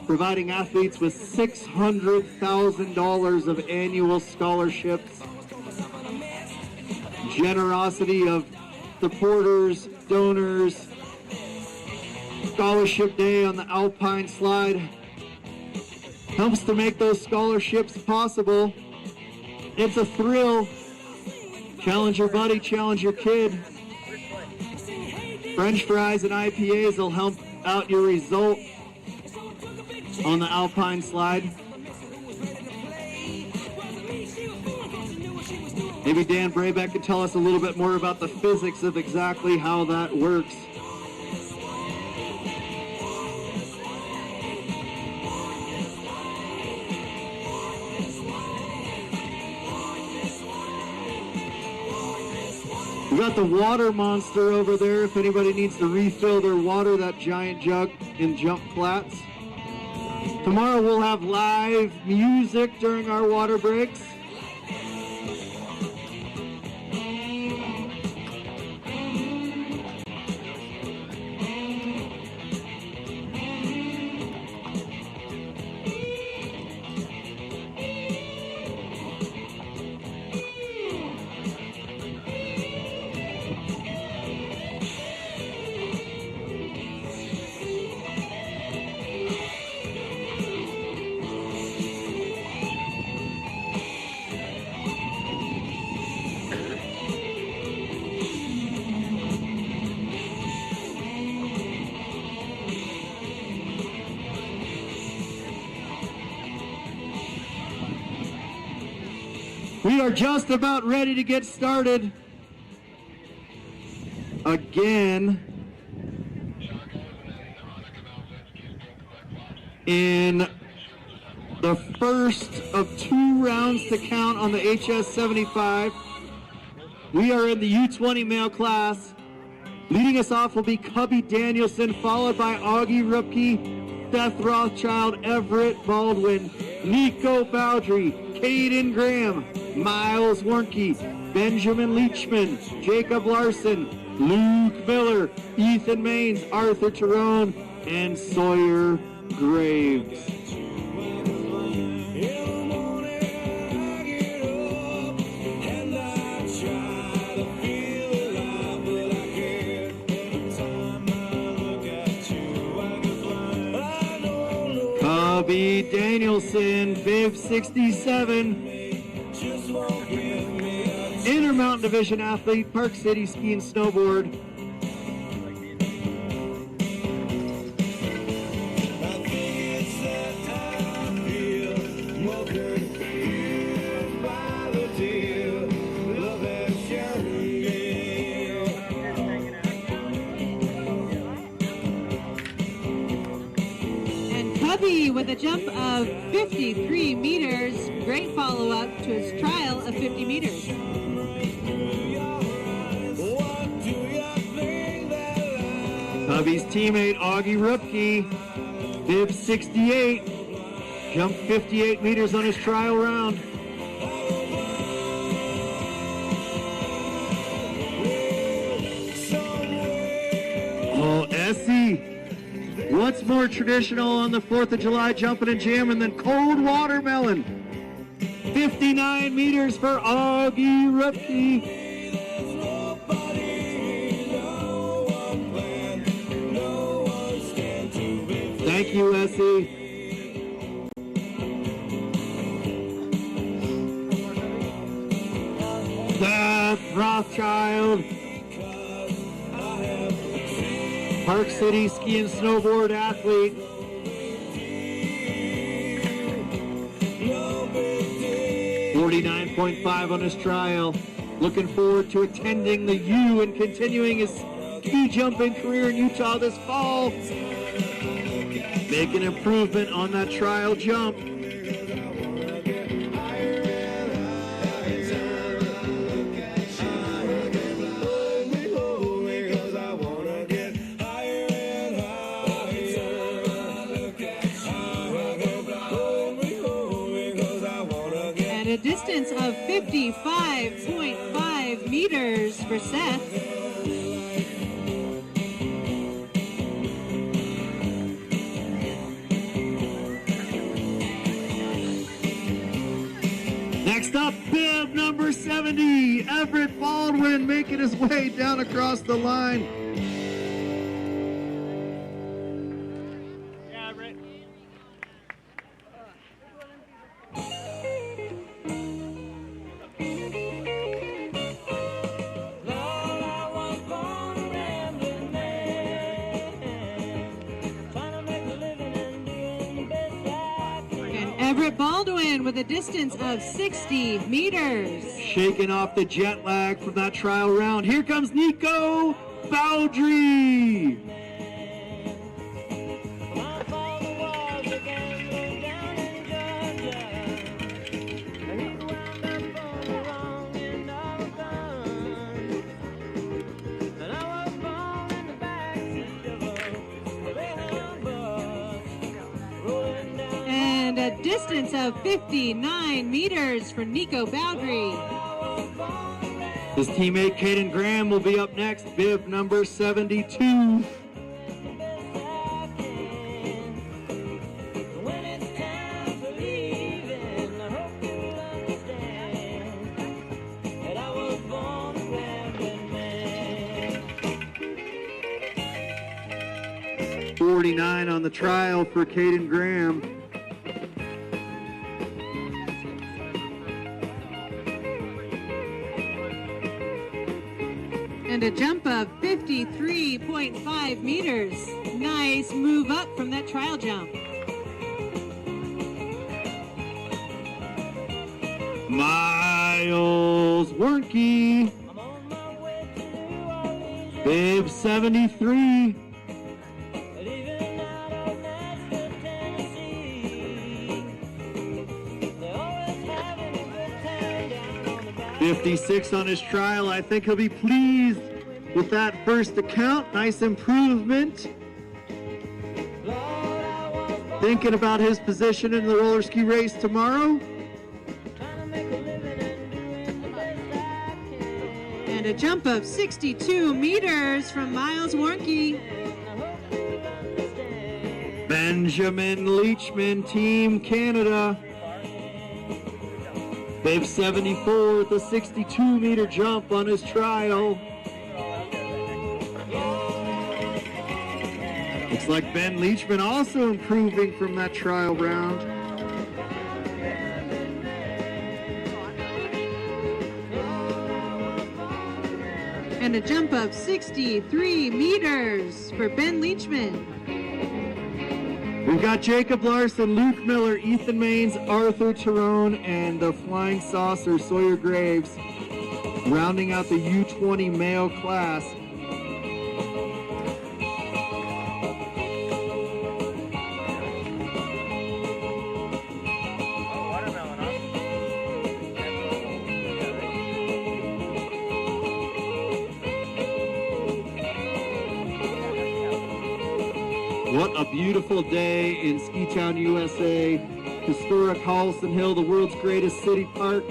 providing athletes with $600,000 of annual scholarships. Generosity of supporters, donors. Scholarship Day on the Alpine Slide helps to make those scholarships possible. It's a thrill. Challenge your buddy, challenge your kid. French fries and IPAs will help out your result on the Alpine Slide. Maybe Dan Braybeck could tell us a little bit more about the physics of exactly how that works. got the water monster over there if anybody needs to refill their water, that giant jug in jump flats. Tomorrow we'll have live music during our water breaks. We are just about ready to get started again in the first of 2 rounds to count on the HS75. We are in the U20 male class. Leading us off will be Cubby Danielson, followed by Augie Rupke, Seth Rothschild, Everett Baldwin, Nico Bowdry, Caden Graham, Miles Warnke, Benjamin Leachman, Jacob Larson, Luke Miller, Ethan Maines, Arthur Tyrone, and Sawyer Graves. Cubby Danielson, bib 67. Intermountain Division athlete, Park City Ski and Snowboard. And Cubby with a jump of 53 meters. Great follow-up to his trial of 50 meters. Cubby's teammate, Augie Rupke, bib 68, jumped 58 meters on his trial round. Oh, Essie, what's more traditional on the 4th of July jumping and jamming than cold watermelon? 59 meters for Augie Rupke. Thank you, Essie. Seth Rothschild, Park City Ski and Snowboard athlete. .45 on his trial. Looking forward to attending the U and continuing his ski jumping career in Utah this fall. Make an improvement on that trial jump. At a distance of 55.5 meters for Seth. Next up, bib number 70, Everett Baldwin making his way down across the line. Yeah, Everett. Everett Baldwin with a distance of 60 meters. Shaking off the jet lag from that trial round. Here comes Nico Bowdry. a distance of 59 meters for Nico Boundary. His teammate Caden Graham will be up next, bib number 72. When it's time for leaving, I hope you understand that I was born a gambling man. 49 on the trial for Caden Graham. And a jump of 53.5 meters. Nice move up from that trial jump. Miles Warnke, I'm on my way to New Orleans, bib 73. leaving out of Nashville, Tennessee. They're always having a good time down on the back. 56 on his trial. I think he'll be pleased with that first account. Nice improvement. Lord, I was born Thinking about his position in the roller ski race tomorrow. trying to make a living and doing the best I can. And a jump of 62 meters from Miles Warnke. I hope you understand. Benjamin Leachman, Team Canada. Bib 74 with a 62-meter jump on his trial. Looks like Ben Leachman also improving from that trial round. And a jump of 63 meters for Ben Leachman. We've got Jacob Larson, Luke Miller, Ethan Maines, Arthur Tyrone, and the Flying Saucer, Sawyer Graves, rounding out the U20 male class. What a beautiful day in Ski Town, USA. Historic Howelsen Hill, the world's greatest city park.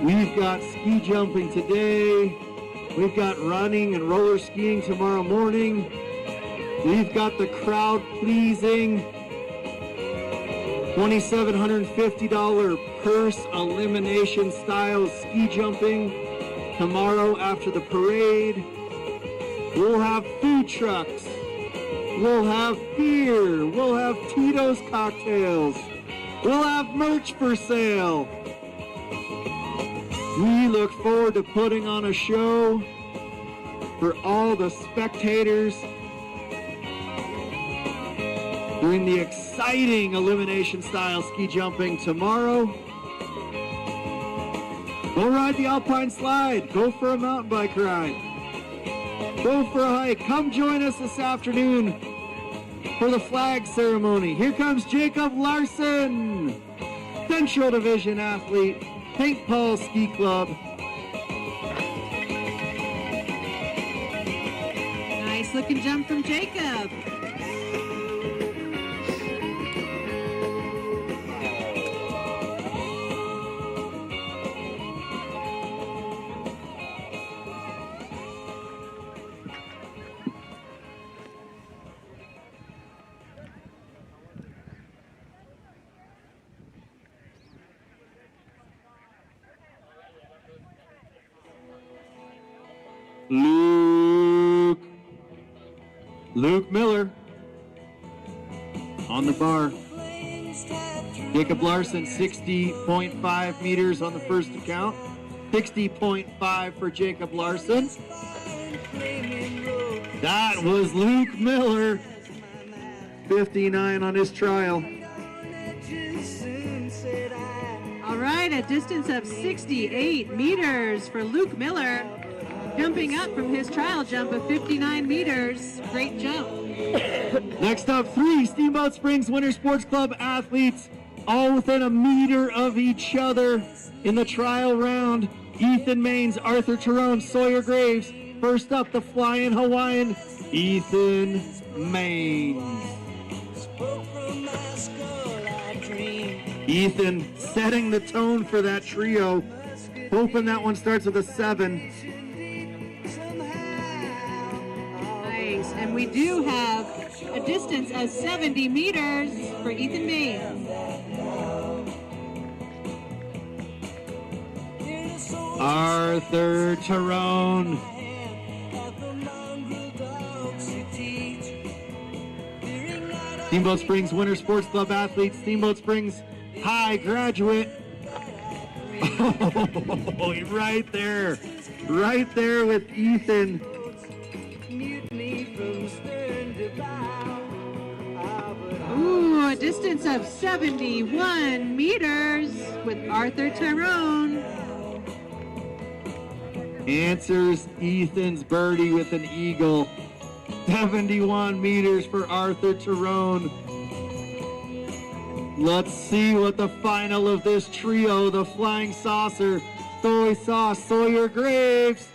We've got ski jumping today. We've got running and roller skiing tomorrow morning. We've got the crowd pleasing $2,750 purse elimination style ski jumping tomorrow after the parade. We'll have food trucks. We'll have beer. We'll have Tito's cocktails. We'll have merch for sale. We look forward to putting on a show for all the spectators during the exciting elimination style ski jumping tomorrow. Go ride the Alpine Slide. Go for a mountain bike ride. Go for a hike. Come join us this afternoon for the flag ceremony. Here comes Jacob Larson, Central Division athlete, St. Paul Ski Club. Nice looking jump from Jacob. Luke Miller on the bar. Jacob Larson, 60.5 meters on the first account. 60.5 for Jacob Larson. That was Luke Miller, 59 on his trial. All right, a distance of 68 meters for Luke Miller. Jumping up from his trial jump of 59 meters. Great jump. Next up, 3 Steamboat Springs Winter Sports Club athletes, all within a meter of each other in the trial round. Ethan Maines, Arthur Tyrone, Sawyer Graves. First up, the Flying Hawaiian, Ethan Maines. Ethan setting the tone for that trio. Hoping that one starts with a 7. Nice, and we do have a distance of 70 meters for Ethan Main. Arthur Tyrone. Steamboat Springs Winter Sports Club athlete, Steamboat Springs High graduate. Oh, right there with Ethan. Ooh, a distance of 71 meters with Arthur Tyrone. Answers Ethan's birdie with an eagle. 71 meters for Arthur Tyrone. Let's see what the final of this trio, the Flying Saucer, Soy Sauce, Sawyer Graves.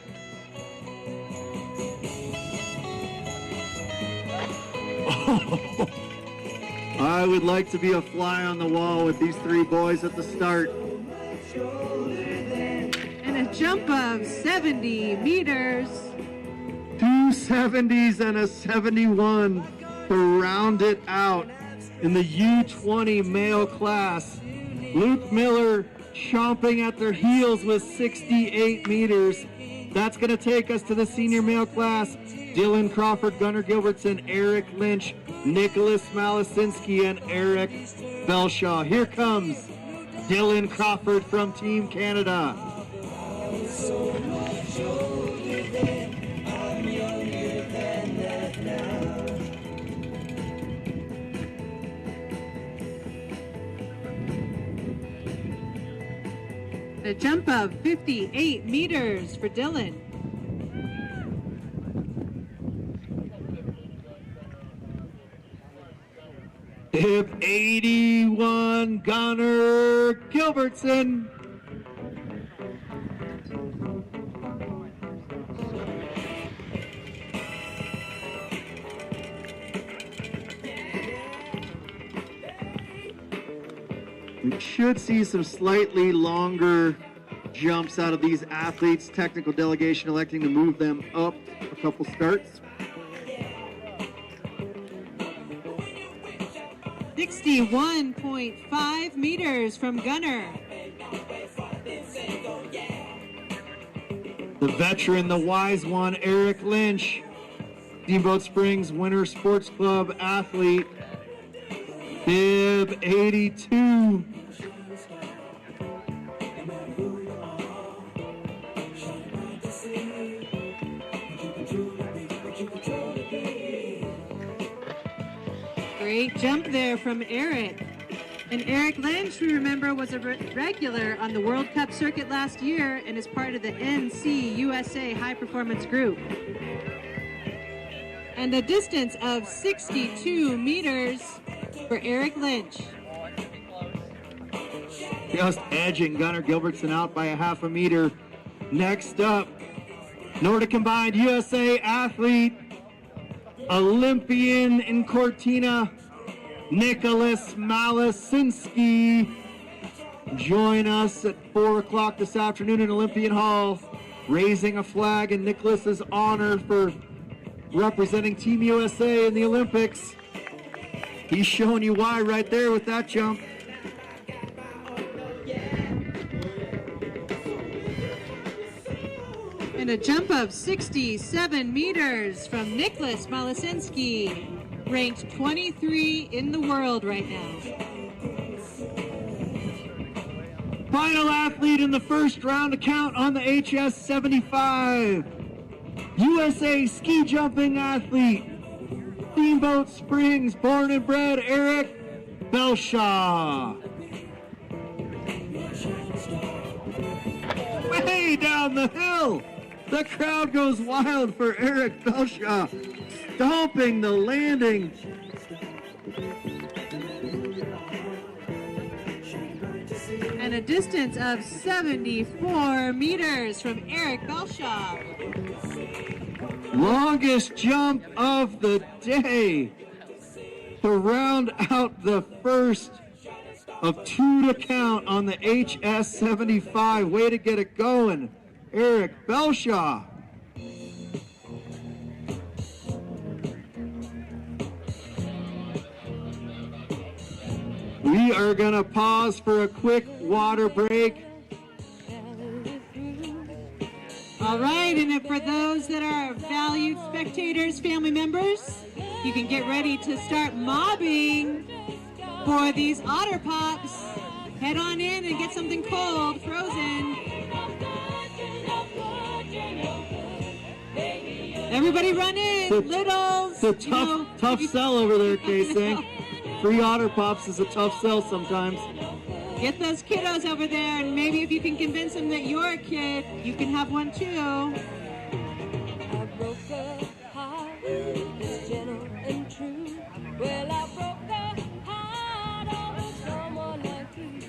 I would like to be a fly on the wall with these three boys at the start. And a jump of 70 meters. 2 70s and a 71 to round it out in the U20 male class. Luke Miller chomping at their heels with 68 meters. That's going to take us to the senior male class. Dylan Crawford, Gunnar Gilbertson, Eric Lynch, Nicholas Malisinski, and Eric Belshaw. Here comes Dylan Crawford from Team Canada. A jump of 58 meters for Dylan. Hip 81, Gunnar Gilbertson. We should see some slightly longer jumps out of these athletes. Technical delegation electing to move them up a couple starts. 61.5 meters from Gunnar. The veteran, the wise one, Eric Lynch, Steamboat Springs Winter Sports Club athlete, bib 82. Great jump there from Eric. And Eric Lynch, we remember, was a regular on the World Cup circuit last year and is part of the NC USA High Performance Group. And a distance of 62 meters for Eric Lynch. Just edging Gunnar Gilbertson out by a half a meter. Next up, Nordic Combined USA athlete, Olympian in Cortina, Nicholas Malisinski. Join us at 4 o'clock this afternoon in Olympian Hall, raising a flag in Nicholas's honor for representing Team USA in the Olympics. He's showing you why right there with that jump. And a jump of 67 meters from Nicholas Malisinski, ranked 23 in the world right now. Final athlete in the first round to count on the HS75. USA ski jumping athlete, Steamboat Springs born and bred, Eric Belshaw. Way down the hill. The crowd goes wild for Eric Belshaw, stomping the landing. And a distance of 74 meters from Eric Belshaw. Longest jump of the day. to round out the first of 2 to count on the HS75. Way to get it going, Eric Belshaw. We are gonna pause for a quick water break. All right, and for those that are valued spectators, family members, you can get ready to start mobbing for these Otter Pops. Head on in and get something cold, frozen. Everybody run in, littles. It's a tough sell over there, K-Sing. Free Otter Pops is a tough sell sometimes. Get those kiddos over there, and maybe if you can convince them that you're a kid, you can have one too. I broke her heart, it's gentle and true. Well, I broke her heart over someone like you.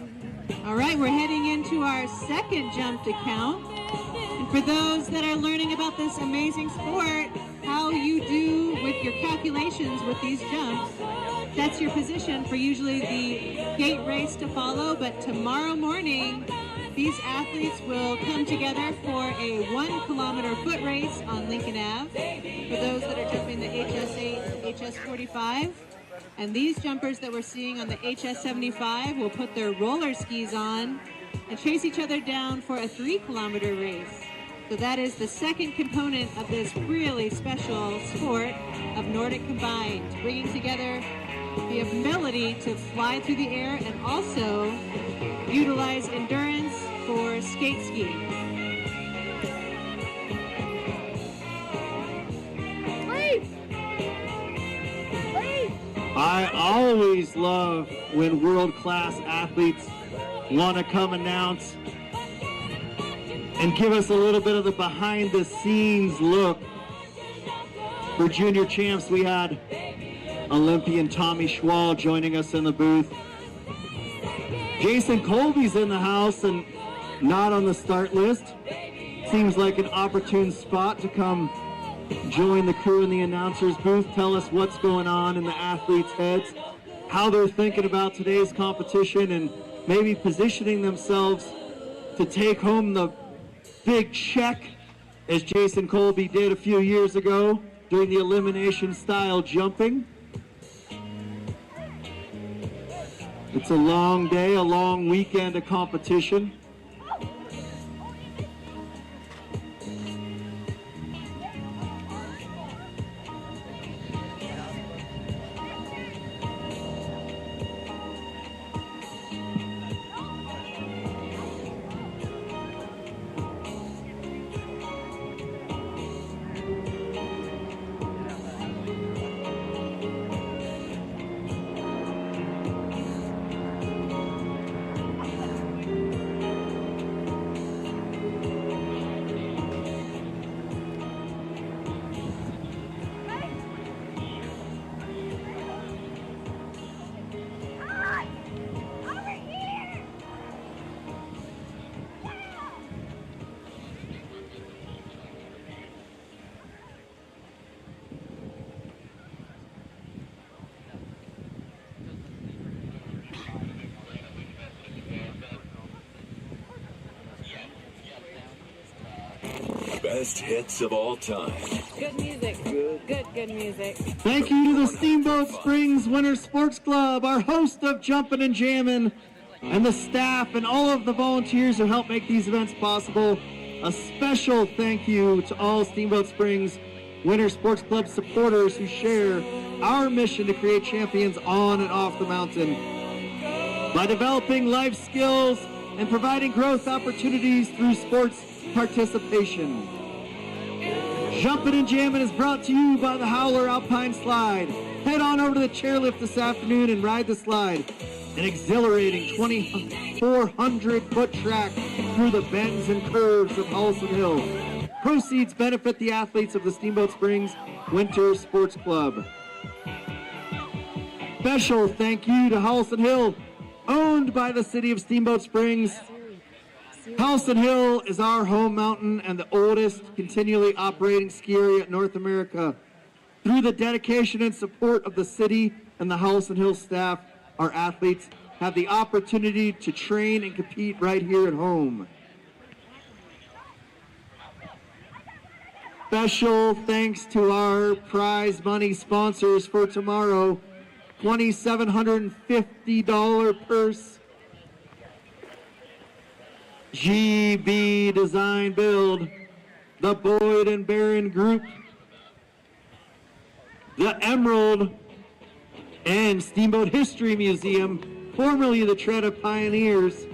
All right, we're heading into our second jump to count. And for those that are learning about this amazing sport, how you do with your calculations with these jumps, that's your position for usually the gate race to follow. But tomorrow morning, these athletes will come together for a 1 kilometer foot race on Lincoln Ave. For those that are jumping the HS8, HS45. And these jumpers that we're seeing on the HS75 will put their roller skis on and chase each other down for a 3 kilometer race. So that is the second component of this really special sport of Nordic combined, bringing together the ability to fly through the air and also utilize endurance for skate skiing. I always love when world-class athletes want to come announce and give us a little bit of the behind-the-scenes look. For junior champs, we had Olympian Tommy Schwal joining us in the booth. Jason Colby's in the house and not on the start list. Seems like an opportune spot to come join the crew in the announcer's booth, tell us what's going on in the athletes' heads, how they're thinking about today's competition, and maybe positioning themselves to take home the big check, as Jason Colby did a few years ago during the elimination style jumping. It's a long day, a long weekend of competition. Best hits of all time. Good music. Good music. Thank you to the Steamboat Springs Winter Sports Club, our host of Jumpin' and Jammin', and the staff and all of the volunteers who help make these events possible. A special thank you to all Steamboat Springs Winter Sports Club supporters who share our mission to create champions on and off the mountain. By developing life skills and providing growth opportunities through sports participation. Jumpin' and Jammin' is brought to you by the Howler Alpine Slide. Head on over to the chairlift this afternoon and ride the slide. An exhilarating 2,400-foot track through the bends and curves of Howelsen Hill. Proceeds benefit the athletes of the Steamboat Springs Winter Sports Club. Special thank you to Howelsen Hill, owned by the city of Steamboat Springs. Howelsen Hill is our home mountain and the oldest continually operating ski area in North America. Through the dedication and support of the city and the Howelsen Hill staff, our athletes have the opportunity to train and compete right here at home. Special thanks to our prize money sponsors for tomorrow. $2,750 purse. GB Design Build. The Boyd and Barron Group. The Emerald and Steamboat History Museum, formerly the Tread of Pioneers.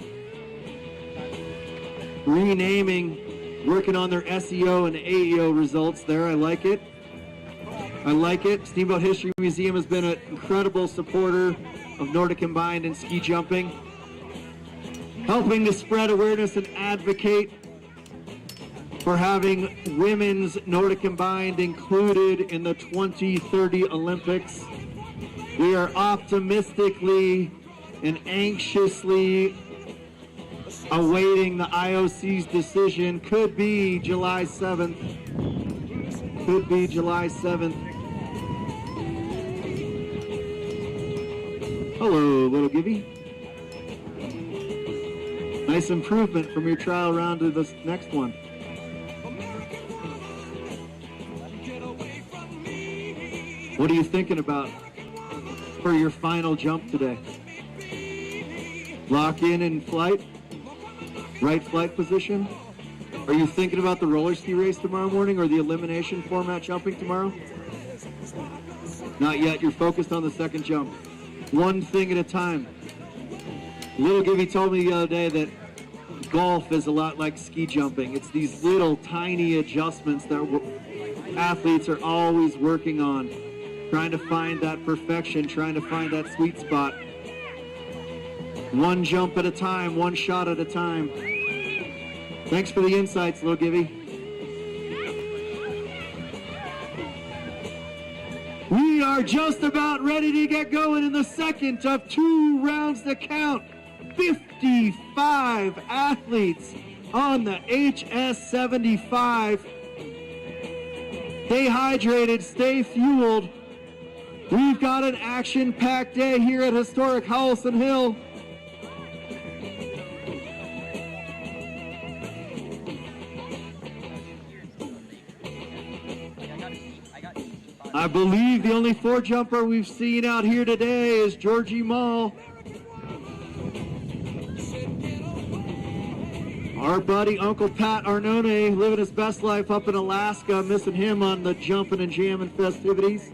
Renaming, working on their SEO and AEO results there. I like it. I like it. Steamboat History Museum has been an incredible supporter of Nordic Combined and ski jumping, helping to spread awareness and advocate for having women's Nordic Combined included in the 2030 Olympics. We are optimistically and anxiously awaiting the IOC's decision. Could be July 7th. Could be July 7th. Hello, little Gibby. Nice improvement from your trial round to this next one. What are you thinking about for your final jump today? Lock in flight? Right flight position? Are you thinking about the roller ski race tomorrow morning or the elimination format jumping tomorrow? Not yet. You're focused on the second jump. One thing at a time. Little Gibby told me the other day that golf is a lot like ski jumping. It's these little tiny adjustments that athletes are always working on, trying to find that perfection, trying to find that sweet spot. One jump at a time, one shot at a time. Thanks for the insights, little Gibby. We are just about ready to get going in the second of 2 rounds to count. 55 athletes on the HS75. Stay hydrated, stay fueled. We've got an action-packed day here at historic Howelsen Hill. I believe the only 4-jumper we've seen out here today is Georgie Mall. Our buddy Uncle Pat Arnone living his best life up in Alaska, missing him on the jumping and jamming festivities.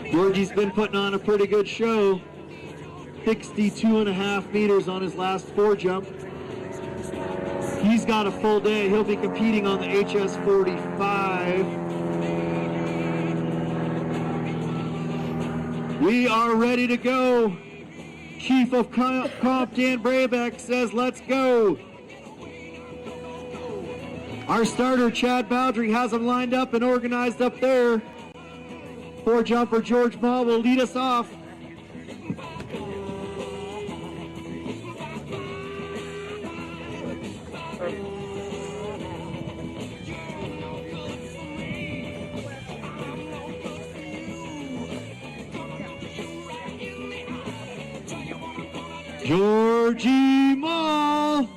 Georgie's been putting on a pretty good show. 62.5 meters on his last 4 jump. He's got a full day. He'll be competing on the HS45. We are ready to go. Chief of Comp Dan Brabeck says, let's go. Our starter, Chad Bowdry, has him lined up and organized up there. 4-jumper George Mall will lead us off. Georgie Mall.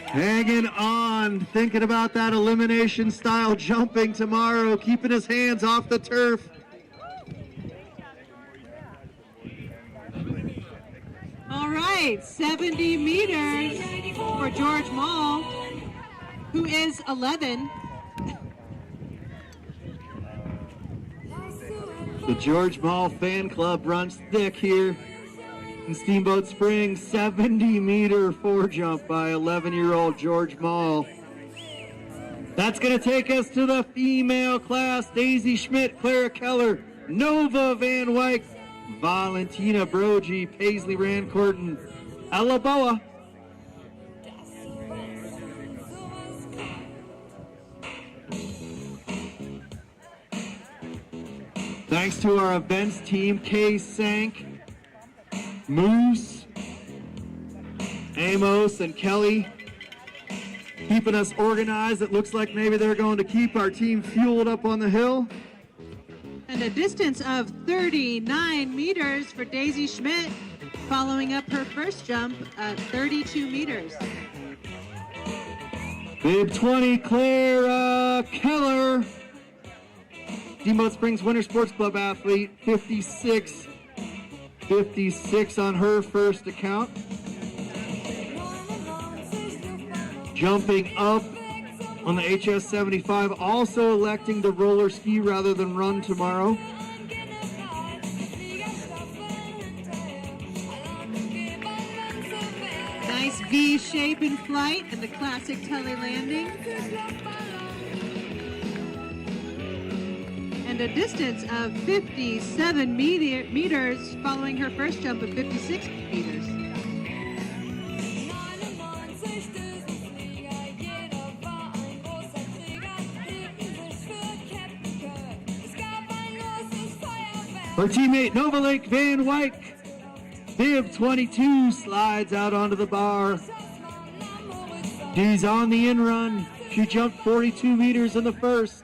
Hanging on, thinking about that elimination style jumping tomorrow, keeping his hands off the turf. All right, 70 meters for George Mall, who is 11. The George Mall fan club runs thick here in Steamboat Springs. 70-meter 4-jump by 11-year-old George Mall. That's going to take us to the female class. Daisy Schmidt, Clara Keller, Nova Van Wyk, Valentina Brogy, Paisley Rancourt, Ella Boa. Thanks to our events team, Kay Sank, Moose, Amos, and Kelly keeping us organized. It looks like maybe they're going to keep our team fueled up on the hill. And a distance of 39 meters for Daisy Schmidt, following up her first jump at 32 meters. Bib 20, Claire Keller, Steamboat Springs Winter Sports Club athlete, 56 on her first account. Jumping up on the HS75, also electing to roller ski rather than run tomorrow. Nice V shape in flight and the classic tele landing. And a distance of 57 meters following her first jump of 56 meters. Her teammate Nova Lake Van Wyck, Bib 22, slides out onto the bar. She's on the in run. She jumped 42 meters in the first.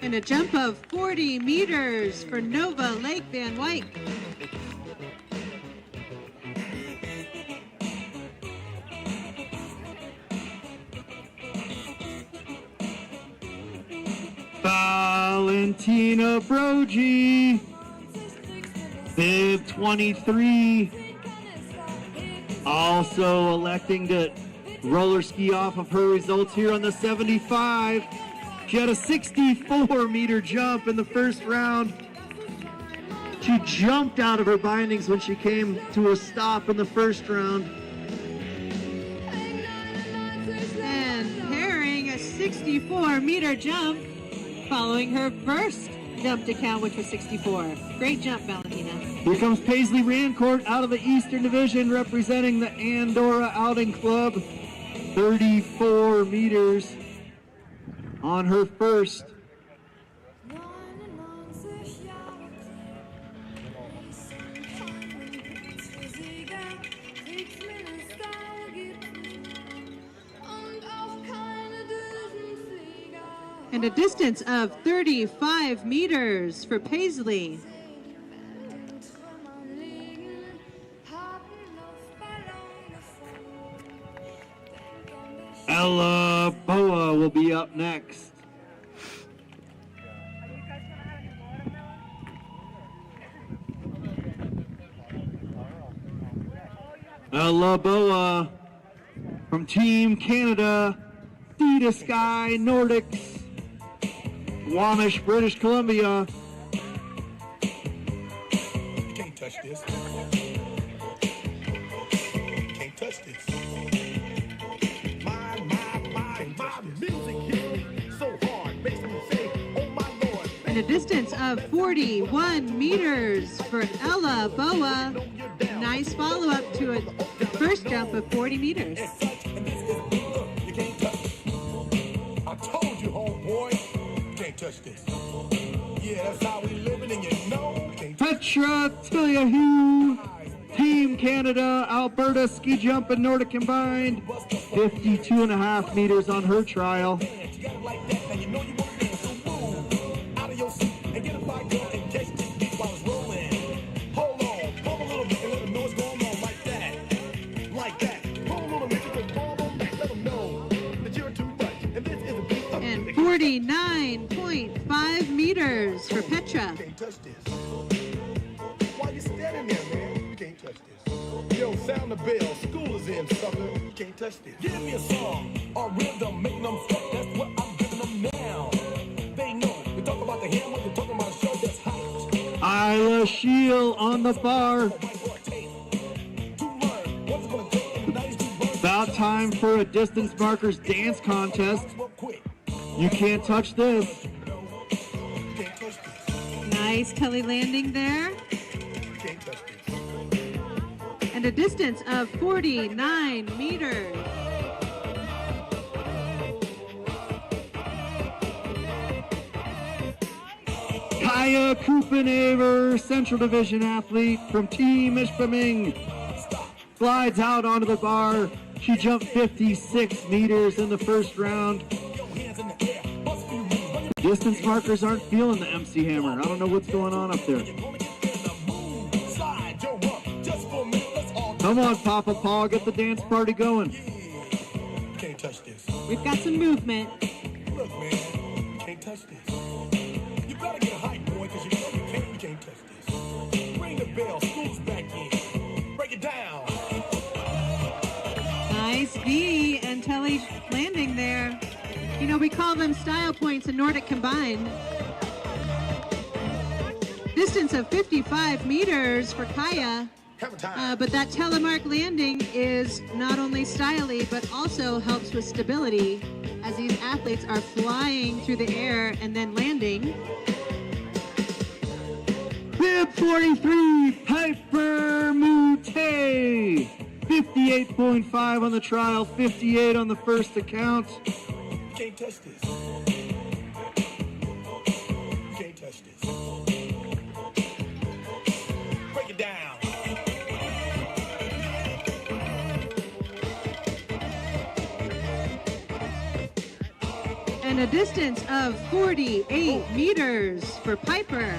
And a jump of 40 meters for Nova Lake Van Wyck. Valentina Brogy, Bib 23, also electing to roller ski off of her results here on the 75. She had a 64-meter jump in the first round. She jumped out of her bindings when she came to a stop in the first round. And pairing a 64-meter jump following her first jump to count, which was 64. Great jump, Valentina. Here comes Paisley Rancourt out of the Eastern Division representing the Andorra Outing Club. 34 meters on her first. And a distance of 35 meters for Paisley. Ella Boa will be up next. Ella Boa from Team Canada, Sea to Sky Nordic, Wamish, British Columbia. You can't touch this. Can't touch this. My music hits me so hard, makes me say, oh my Lord. And a distance of 41 meters for Ella Boa. Nice follow-up to the first jump of 40 meters. You can't touch. I told you, homeboy, you can't touch this. Yeah, that's how we living, and you know. Petra Tiliahu, Team Canada, Alberta Ski Jumping Nordic combined, 52.5 meters on her trial. And 49.5 meters for Petra. You can't touch this. Why you standing there, man? You can't touch this. Yo, sound the bell. School is in, sucker. You can't touch this. Give me a song, a rhythm, make them sweat. That's what I'm giving them now. They know. We talk about the hammer, we're talking about a show that's hot. Isla Shield on the bar. About time for a distance markers dance contest. You can't touch this. Nice Kelly landing there. And a distance of 49 meters. Kaya Kupenaver, Central Division athlete from Team Ishpeming, slides out onto the bar. She jumped 56 meters in the first round. Distance markers aren't feeling the MC Hammer. I don't know what's going on up there. Come on, Papa Paul, get the dance party going. Can't touch this. We've got some movement. Look, man, can't touch this. You better get a height, boy, because you know you can't touch this. Ring the bell, school's back in. Break it down. Nice V and Telly landing there. You know, we call them style points in Nordic combined. Distance of 55 meters for Kaya. But that telemark landing is not only stylish, but also helps with stability as these athletes are flying through the air and then landing. Bib 43, Piper Mute. 58.5 on the trial, 58 on the first account. You can't touch this. You can't touch this. Break it down. And a distance of 48 meters for Piper.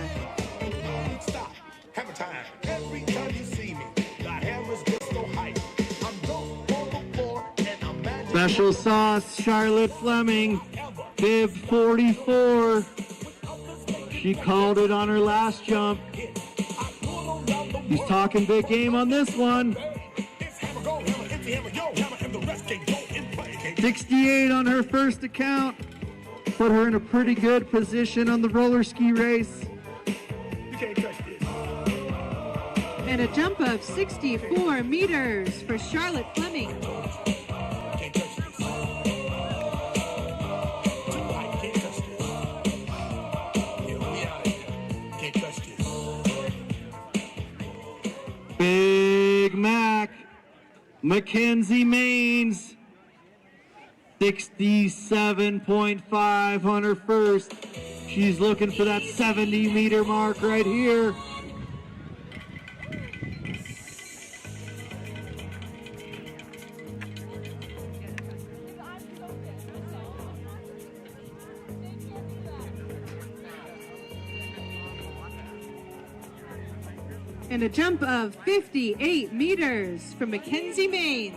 Stop. Hammer time. Every time you see me, the hammers get so hype. I'm going on the floor and I'm magic. Special sauce, Charlotte Fleming, bib 44. She called it on her last jump. He's talking big game on this one. 68 on her first account. Put her in a pretty good position on the roller ski race. You can't touch this. And a jump of 64 meters for Charlotte Fleming. Can't touch this. Too light. Can't touch this. Yeah, we out of here. Can't touch this. Big Mac, Mackenzie Maines. 67.5 on her first. She's looking for that 70-meter mark right here. And a jump of 58 meters from Mackenzie Maines.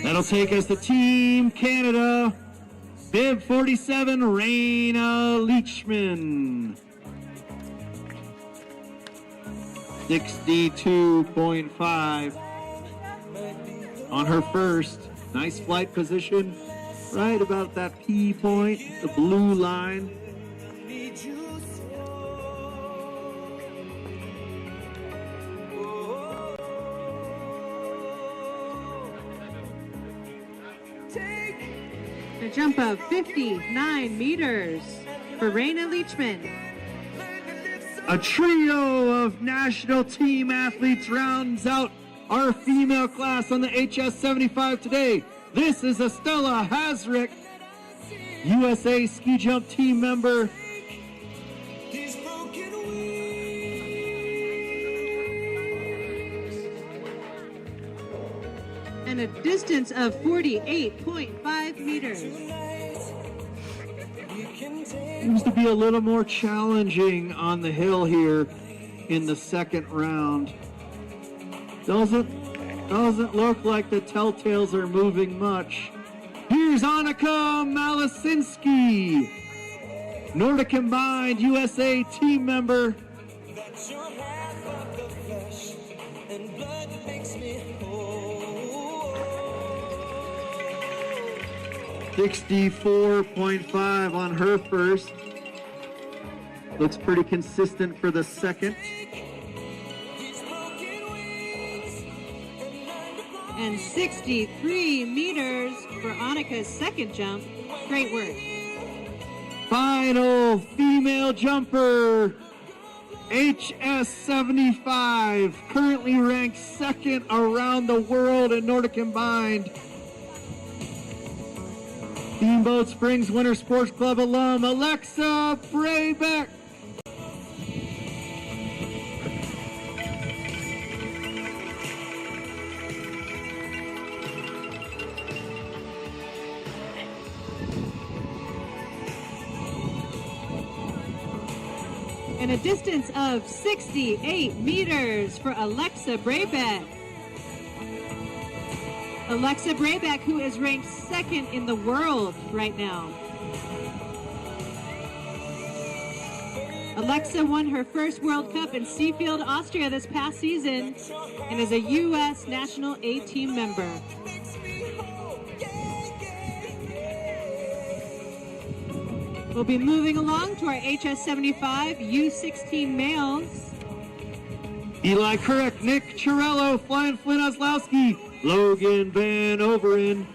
That'll take us to Team Canada. Bib 47, Raina Leachman. 62.5 on her first. Nice flight position, right about that P point, the blue line. A jump of 59 meters for Raina Leachman. A trio of national team athletes rounds out our female class on the HS75 today. This is Estella Hasrick, USA ski jump team member. And a distance of 48.5 meters. Seems to be a little more challenging on the hill here in the second round. Doesn't look like the telltales are moving much. Here's Annika Malasinski, Nordic combined USA team member. 64.5 on her first. Looks pretty consistent for the second. And 63 meters for Annika's second jump. Great work. Final female jumper. HS75, currently ranked second around the world in Nordic combined. Steamboat Springs Winter Sports Club alum, Alexa Braybeck. And a distance of 68 meters for Alexa Braybeck. Alexa Braybeck, who is ranked second in the world right now. Alexa won her first World Cup in Seafield, Austria this past season and is a U.S. National A-Team member. We'll be moving along to our HS75 U16 males. Eli Kurek, Nick Chirello, Flying Flynn Oslowski, Logan Van Overen.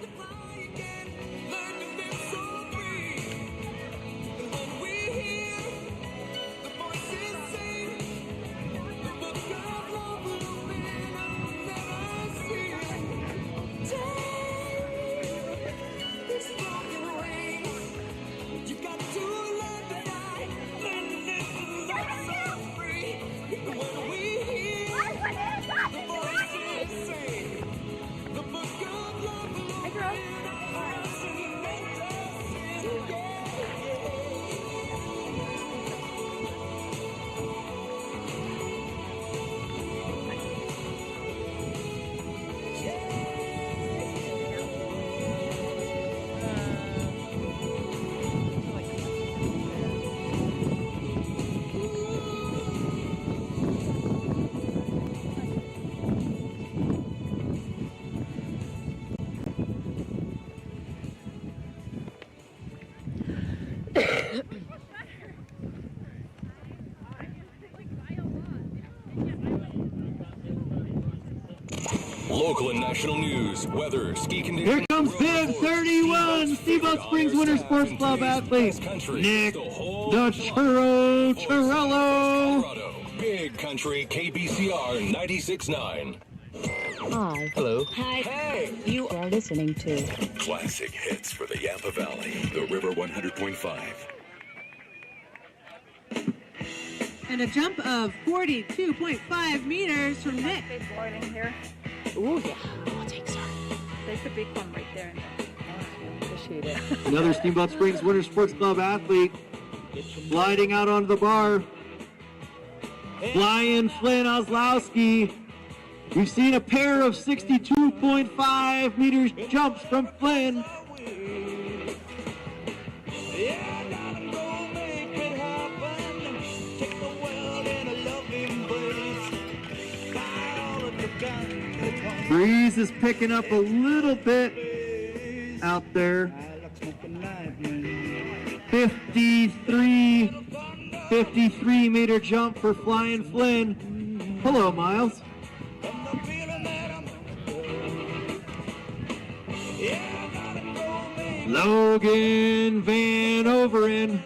Local and national news, weather, ski conditions. Here comes bib 31, Steamboat Springs Winter Sports Club athlete, Nick the Churro Chirello. Colorado, Big Country KBCR 96.9. Hi. Hello. Hi. Hey. You are listening to Classic hits for the Yapa Valley, the River 100.5. And a jump of 42.5 meters from Nick. Big board in here. Ooh, yeah. I'll take some. There's a big one right there. Appreciate it. Another Steamboat Springs Winter Sports Club athlete gliding out onto the bar. Flying Flynn Oslowski. We've seen a pair of 62.5 meters jumps from Flynn. Breeze is picking up a little bit out there. 53 meter jump for Flying Flynn. Hello, Miles. Logan Van Overen.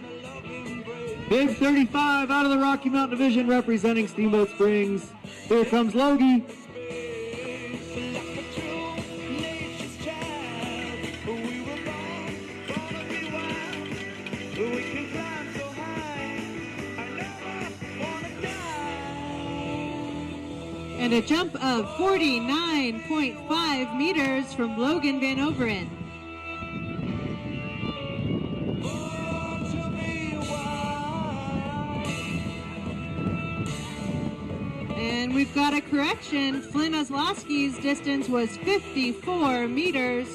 Big 35 out of the Rocky Mountain Division representing Steamboat Springs. Here comes Logie. And a jump of 49.5 meters from Logan Van Overen. And we've got a correction. Flynn Oslowski's distance was 54 meters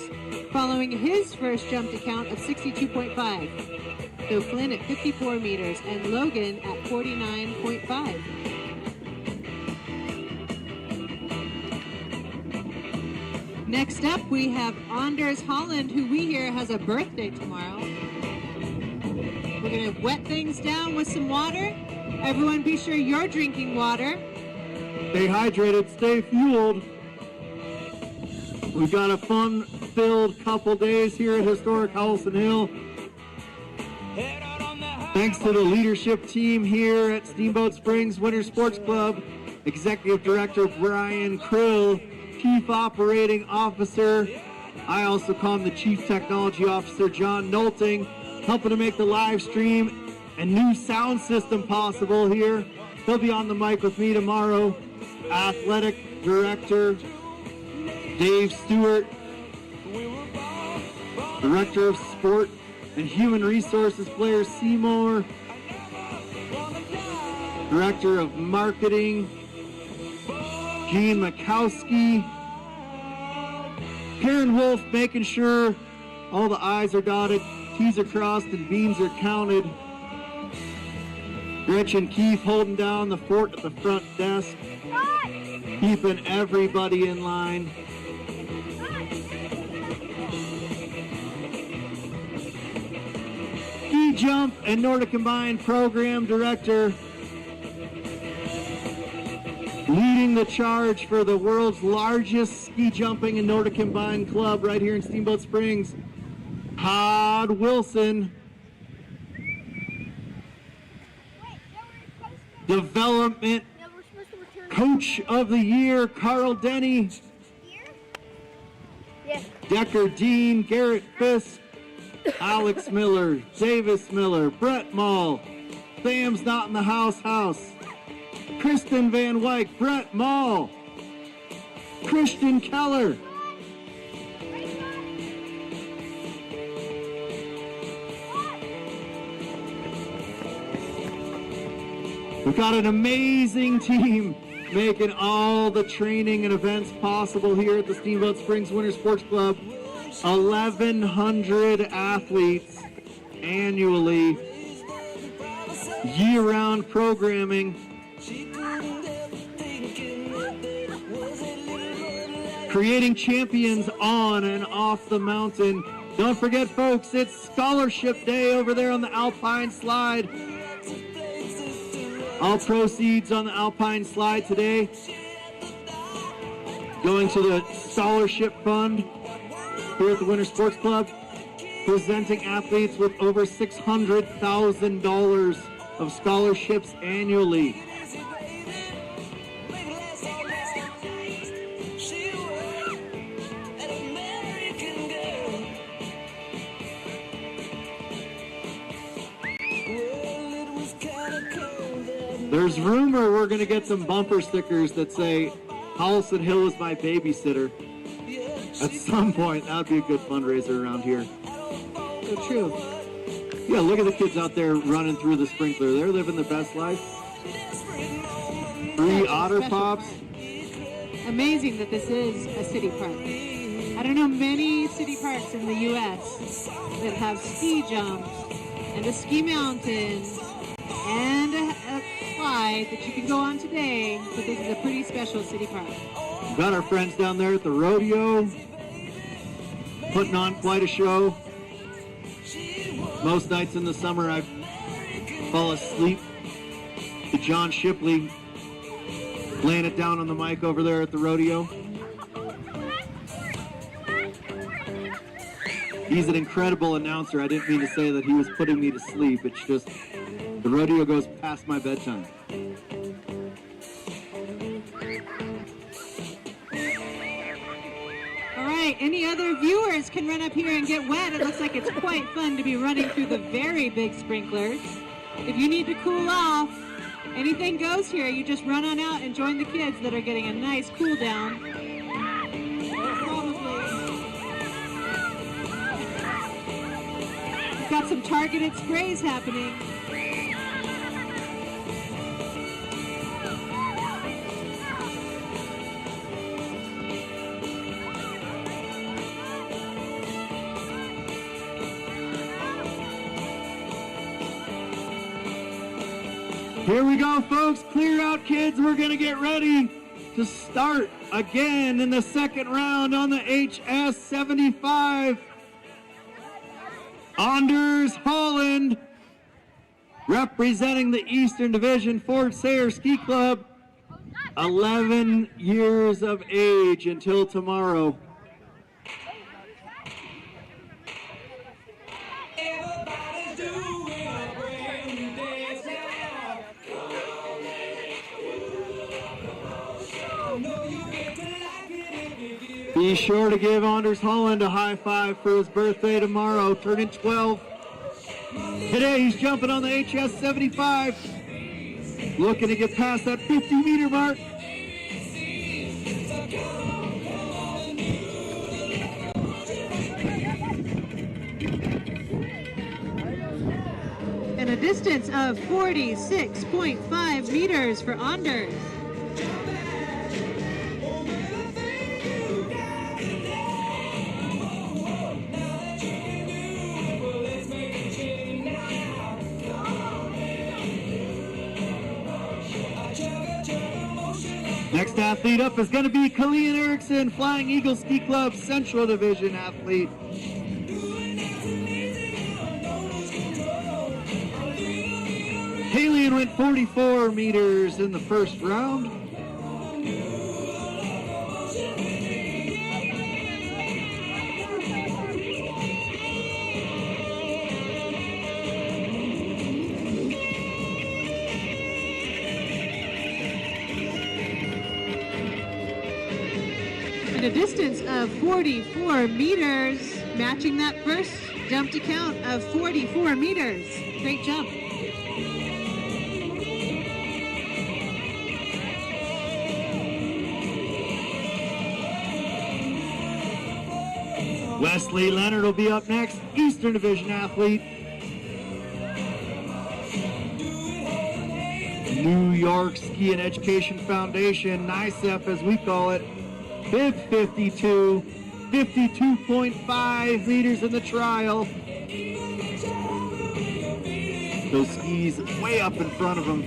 following his first jump to count of 62.5. So Flynn at 54 meters and Logan at 49.5. Next up, we have Anders Holland, who we hear has a birthday tomorrow. We're going to wet things down with some water. Everyone be sure you're drinking water. Stay hydrated, stay fueled. We've got a fun-filled couple days here at historic Howelsen Hill. Head out on the Thanks to the leadership team here at Steamboat Springs Winter Sports Club, Executive Director Brian Krill, Chief Operating Officer, I also call him the Chief Technology Officer, John Nolting, helping to make the live stream and new sound system possible here. He'll be on the mic with me tomorrow. Athletic Director Dave Stewart, Director of Sport and Human Resources Blair Seymour, Director of Marketing Gene Makowski, Karen Wolf making sure all the I's are dotted, T's are crossed, and beans are counted. Rich and Keith holding down the fort at the front desk, keeping everybody in line. Ski Jump and Nordic Combined Program Director, leading the charge for the world's largest ski jumping and Nordic Combined club right here in Steamboat Springs, Todd Wilson. Development Coach of the Year, Carl Denny. Decker Dean, Garrett Fisk, Alex Miller, Davis Miller, Brett Mall, Sam's Not in the House, Kristen Van Wyk, Brett Mall, Christian Keller. We've got an amazing team making all the training and events possible here at the Steamboat Springs Winter Sports Club. 1,100 athletes annually, year-round programming. Creating champions on and off the mountain. Don't forget, folks, it's Scholarship Day over there on the Alpine Slide. All proceeds on the Alpine Slide today going to the Scholarship Fund here at the Winter Sports Club, presenting athletes with over $600,000 of scholarships annually. There's rumor we're going to get some bumper stickers that say, Howelsen Hill is my babysitter. At some point, that would be a good fundraiser around here. So true. Yeah, look at the kids out there running through the sprinkler. They're living their best life. Free otter pops. Amazing that this is a city park. I don't know many city parks in the U.S. that have ski jumps and a ski mountain and a slide that you can go on today, but this is a pretty special city park. We've got our friends down there at the rodeo, putting on quite a show. Most nights in the summer I fall asleep to John Shipley laying it down on the mic over there at the rodeo. He's an incredible announcer. I didn't mean to say that he was putting me to sleep. It's just the rodeo goes past my bedtime. All right, any other viewers can run up here and get wet. It looks like it's quite fun to be running through the very big sprinklers. If you need to cool off, anything goes here. You just run on out and join the kids that are getting a nice cool down. We've got some targeted sprays happening. Here we go, folks. Clear out, kids. We're going to get ready to start again in the second round on the HS75. Anders Holland, representing the Eastern Division Fort Sayre Ski Club, 11 years of age until tomorrow. Be sure to give Anders Holland a high five for his birthday tomorrow, turning 12. Today he's jumping on the HS75, looking to get past that 50-meter mark. And a distance of 46.5 meters for Anders. Next athlete up is going to be Kalian Eriksson, Flying Eagle Ski Club Central Division athlete. Kalian went 44 meters in the first round. And a distance of 44 meters, matching that first jump to count of 44 meters. Great jump. Wesley Leonard will be up next, Eastern Division athlete. New York Ski and Education Foundation, NICEF as we call it. Bib 52, 52.5 meters in the trial. Those skis way up in front of him.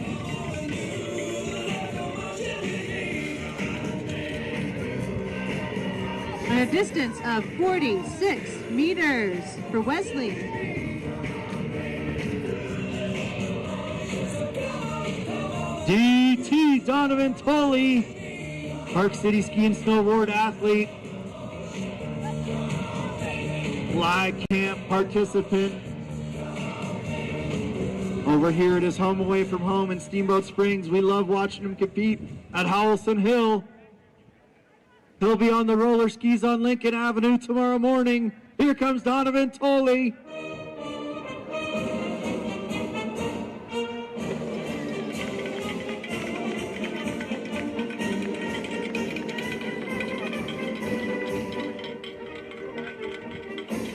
And a distance of 46 meters for Wesley. DT Donovan Tully, Park City Ski and Snowboard athlete, Fly Camp participant. Over here at his home away from home in Steamboat Springs, we love watching him compete at Howelsen Hill. He'll be on the roller skis on Lincoln Avenue tomorrow morning. Here comes Donovan Tully.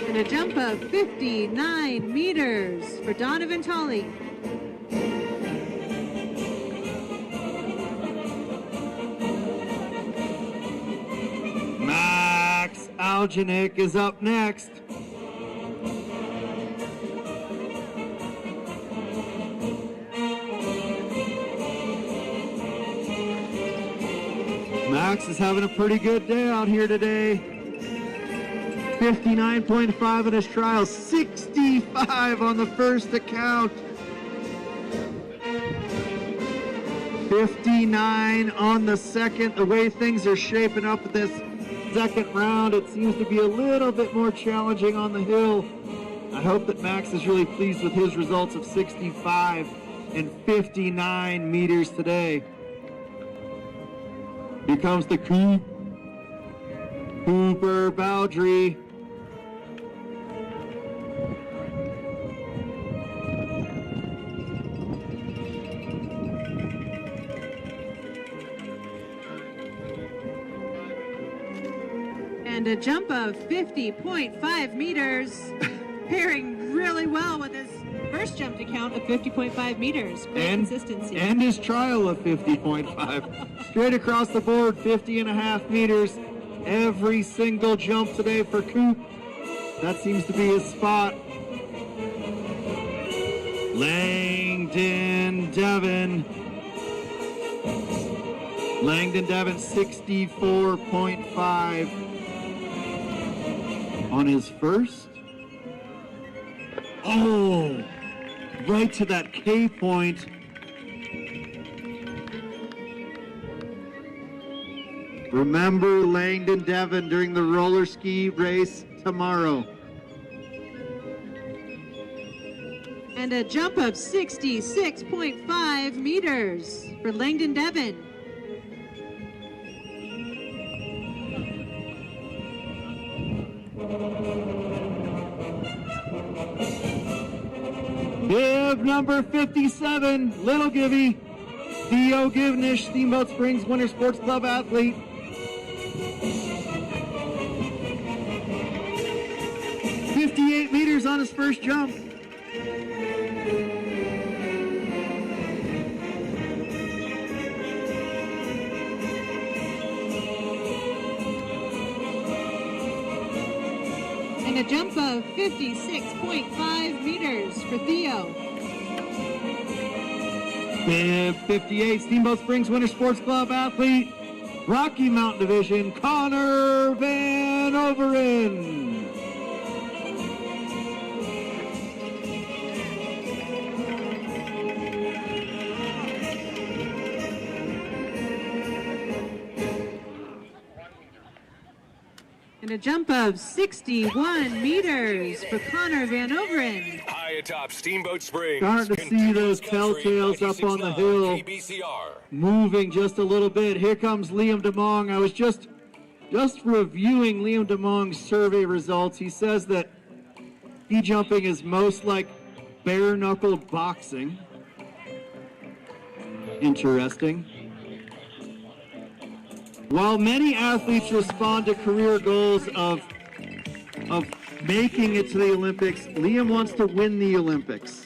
And a jump of 59 meters for Donovan Tully. Max Aljanik is up next. Max is having a pretty good day out here today. 59.5 in his trial, 65 on the first account. 59 on the second. The way things are shaping up at this second round, it seems to be a little bit more challenging on the hill. I hope that Max is really pleased with his results of 65 and 59 meters today. Here comes the Cooper Bowdry. And a jump of 50.5 meters, pairing really well with his first jump to count of 50.5 meters. Great consistency. And his trial of 50.5. Straight across the board, 50.5 meters. Every single jump today for Coop. That seems to be his spot. Langdon Devon. Langdon Devon, 64.5 on his first. Oh, right to that K point. Remember Langdon Devon during the roller ski race tomorrow. And a jump of 66.5 meters for Langdon Devon. Bib number 57, Little Givey, Theo Givnish, Steamboat Springs Winter Sports Club athlete. "58 meters on his first jump. And a jump of 56.5 meters for Theo. Bib 58, Steamboat Springs Winter Sports Club athlete, Rocky Mountain Division, Connor Van Overen. And a jump of 61 meters for Connor Van Overen. High atop Steamboat Springs. Starting to see those telltales up on the hill, KBCR. moving just a little bit. Here comes Liam DeMong. I was just reviewing Liam DeMong's survey results. He says that ski jumping is most like bare-knuckled boxing. Interesting. While many athletes respond to career goals of making it to the Olympics, Liam wants to win the Olympics.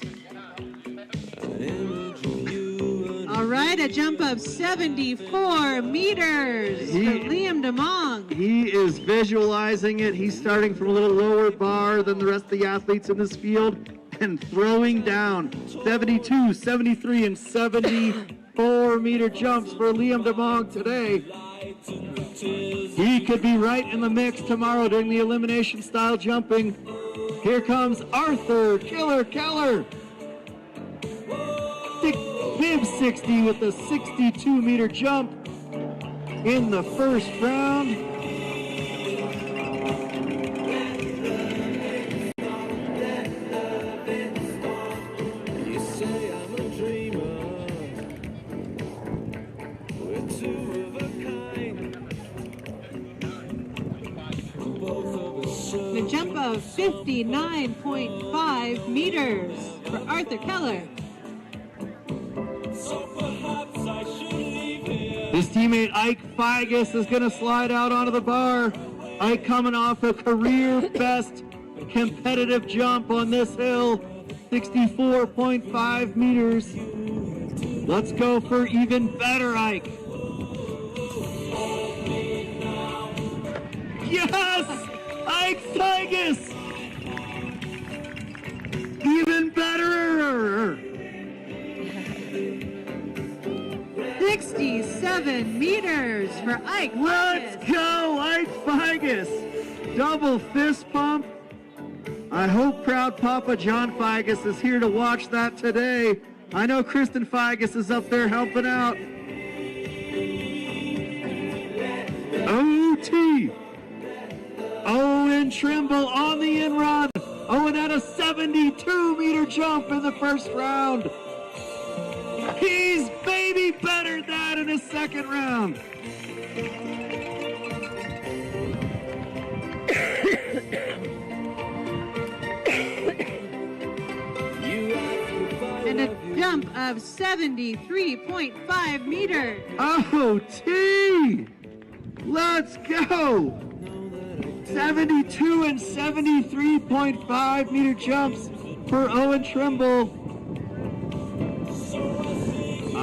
All right, a jump of 74 meters for Liam DeMong. He is visualizing it. He's starting from a little lower bar than the rest of the athletes in this field and throwing down 72, 73, and 74-meter jumps for Liam DeMong today. He could be right in the mix tomorrow during the elimination style jumping. Here comes Arthur Killer Keller. Bib 60 with a 62-meter jump in the first round. You say I'm a dreamer. We're two of a kind. Both of us A jump of 59.5 meters for Arthur Keller. so perhaps I should leave here. His teammate Ike Figus is going to slide out onto the bar. Ike coming off a career best competitive jump on this hill, 64.5 meters. Let's go for even better, Ike. Yes! Ike Figus! Even better! 67 meters for Ike. Let's go, Ike Figus! Double fist pump. I hope proud Papa John Figus is here to watch that today. I know Kristen Figus is up there helping out. OT. Owen Trimble on the in run. Owen had a 72-meter jump in the first round. He's baby bettered that in his second round. And a jump of 73.5 meters. OT! Let's go! 72 and 73.5 meter jumps for Owen Trimble.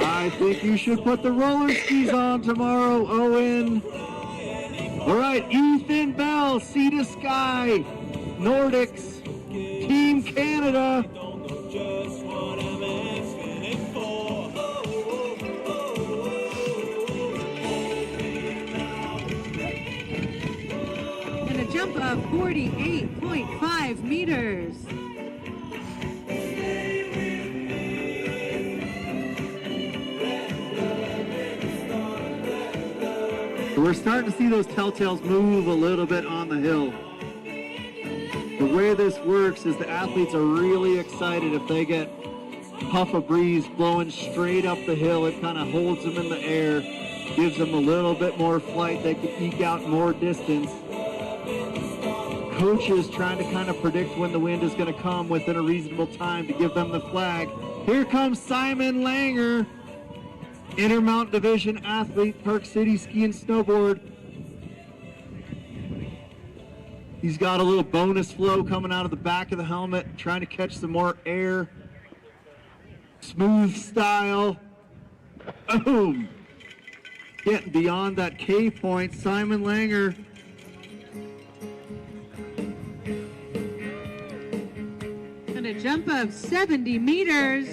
I think you should put the roller skis on tomorrow, Owen. All right, Ethan Bell, Sea to Sky, Nordics, Team Canada. And a jump of 48.5 meters. We're starting to see those telltales move a little bit on the hill. The way this works is the athletes are really excited if they get puff of breeze blowing straight up the hill. It kind of holds them in the air, gives them a little bit more flight. They can eke out more distance. coaches trying to kind of predict when the wind is going to come within a reasonable time to give them the flag. Here comes Simon Langer, Intermountain Division athlete, Park City Ski and Snowboard. He's got a little bonus flow coming out of the back of the helmet, trying to catch some more air. Smooth style. Boom. Getting beyond that K point, Simon Langer. And a jump of 70 meters.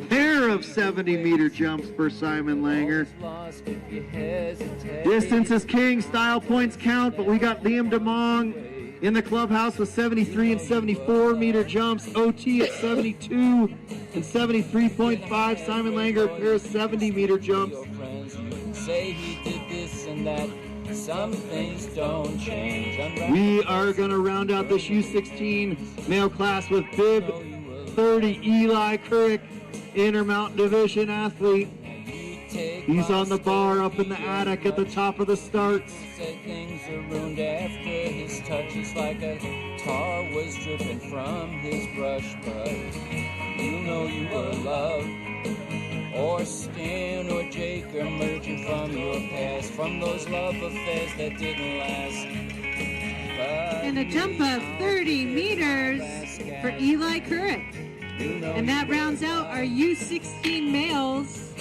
Pair of 70-meter jumps for Simon Langer. Distance is king, style points count, but we got Liam DeMong in the clubhouse with 73 and 74-meter jumps. OT at 72 and 73.5. Simon Langer, a pair of 70-meter jumps. Say he did this and that. Some things don't change. We are going to round out this U16 male class with bib 30 Eli Couric, Intermountain Division athlete. He's on the bar up in the attic at the top of the starts. Said things are ruined after his touch. It's like a tar was dripping from his brush, but you know you were loved. Or Stan or Jake emerging from your past, from those love affairs that didn't last. And a jump of 30 meters for Eli Couric. And that rounds out our U16 males.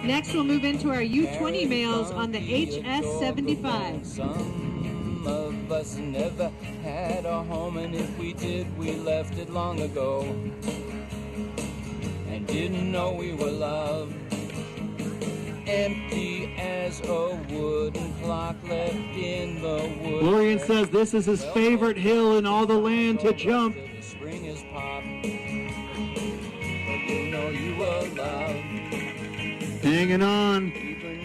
Next we'll move into our U20 males on the HS75. Some of us never had a home, and if we did, we left it long ago. And didn't know we were loved. Empty as a wooden clock left in the woods. Florian says this is his favorite hill in all the land to jump. Spring is pop. But you know you were loved. Hanging on,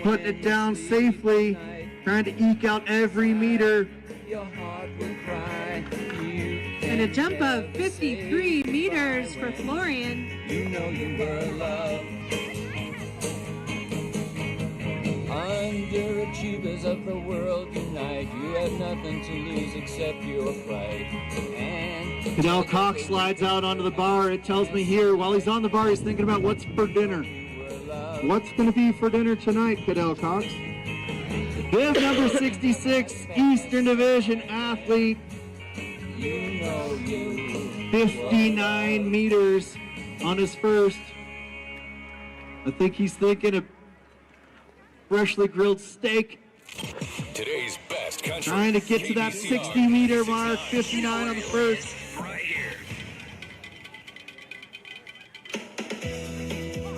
putting it down safely, trying to eke out every meter. Your heart will cry. And a jump of 53 meters for Florian. You know you were loved. Underachievers of the world unite. You have nothing to lose except your pride. And Cadell Cox slides out onto the bar. It tells me here, while he's on the bar, he's thinking about what's for dinner. What's going to be for dinner tonight, Cadell Cox? Bib number 66, Eastern Division athlete. 59 meters on his first. I think he's thinking of freshly grilled steak. Today's best country. Trying to get to that 60-meter mark, 59 on the first. Right here.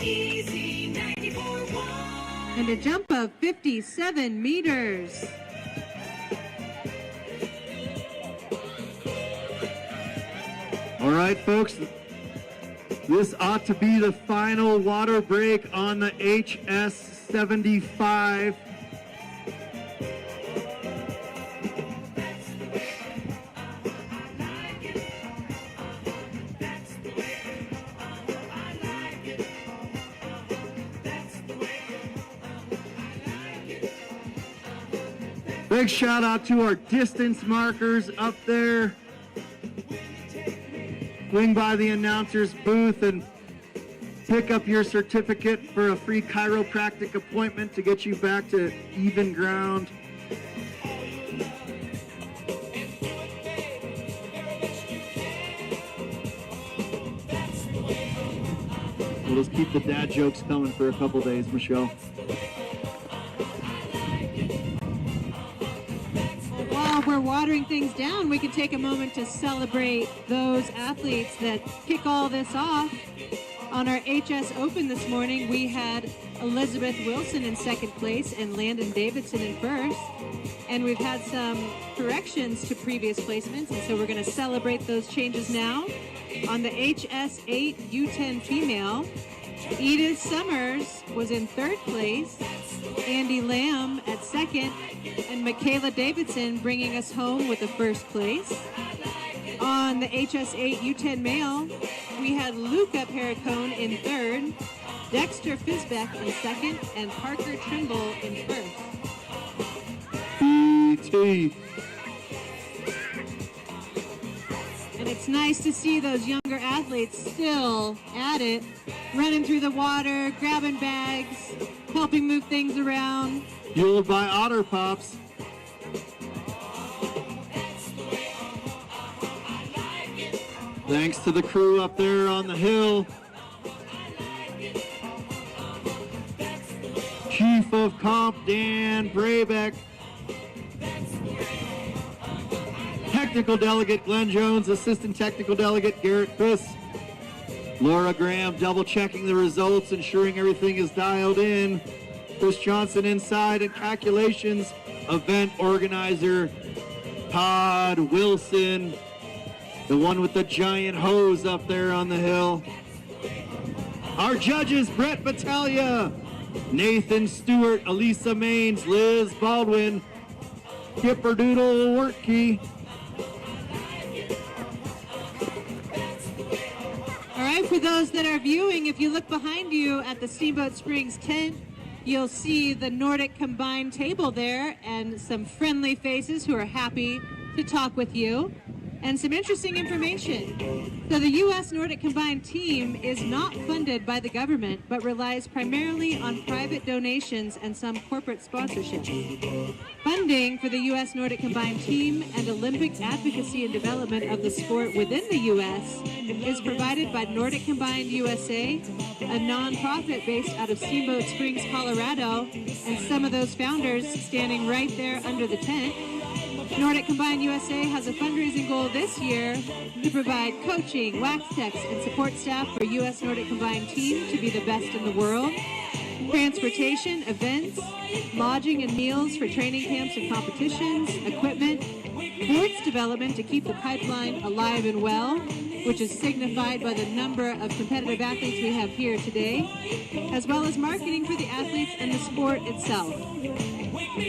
Easy 94.1. And a jump of 57 meters. All right, folks, this ought to be the final water break on the HS75. Big shout out to our distance markers up there. Swing by the announcer's booth and pick up your certificate for a free chiropractic appointment to get you back to even ground. We'll just keep the dad jokes coming for a couple days, Michelle. While we're watering things down, we can take a moment to celebrate those athletes that kick all this off. On our HS Open this morning, we had Elizabeth Wilson in second place and Landon Davidson in first. And we've had some corrections to previous placements, and so we're going to celebrate those changes now. On the HS8 U10 female, Edith Summers was in third place, Andy Lamb at second, and Michaela Davidson bringing us home with the first place. On the HS8 U10 male, we had Luca Pericone in third, Dexter Fisbeck in second, and Parker Trimble in first. PT. And it's nice to see those younger athletes still at it, running through the water, grabbing bags, helping move things around. Fueled by Otter Pops. Thanks to the crew up there on the hill. Chief of Comp Dan Brabeck. Technical Delegate Glenn Jones, Assistant Technical Delegate Garrett Fiss. Laura Graham double checking the results, ensuring everything is dialed in. Chris Johnson inside and calculations. Event organizer Todd Wilson, the one with the giant hose up there on the hill. Our judges, Brett Battaglia, Nathan Stewart, Elisa Maines, Liz Baldwin, Kipper Doodle Wortkey. All right, for those that are viewing, if you look behind you at the Steamboat Springs tent, you'll see the Nordic combined table there and some friendly faces who are happy to talk with you. And some interesting information. So the U.S. Nordic combined team is not funded by the government, but relies primarily on private donations and some corporate sponsorship. Funding for the U.S. Nordic combined team and Olympic advocacy and development of the sport within the U.S. is provided by Nordic Combined USA, a nonprofit based out of Steamboat Springs, Colorado, and some of those founders standing right there under the tent. Nordic Combined USA has a fundraising goal this year to provide coaching, wax techs, and support staff for U.S. Nordic Combined team to be the best in the world, transportation, events, lodging and meals for training camps and competitions, equipment, sports development to keep the pipeline alive and well, which is signified by the number of competitive athletes we have here today, as well as marketing for the athletes and the sport itself.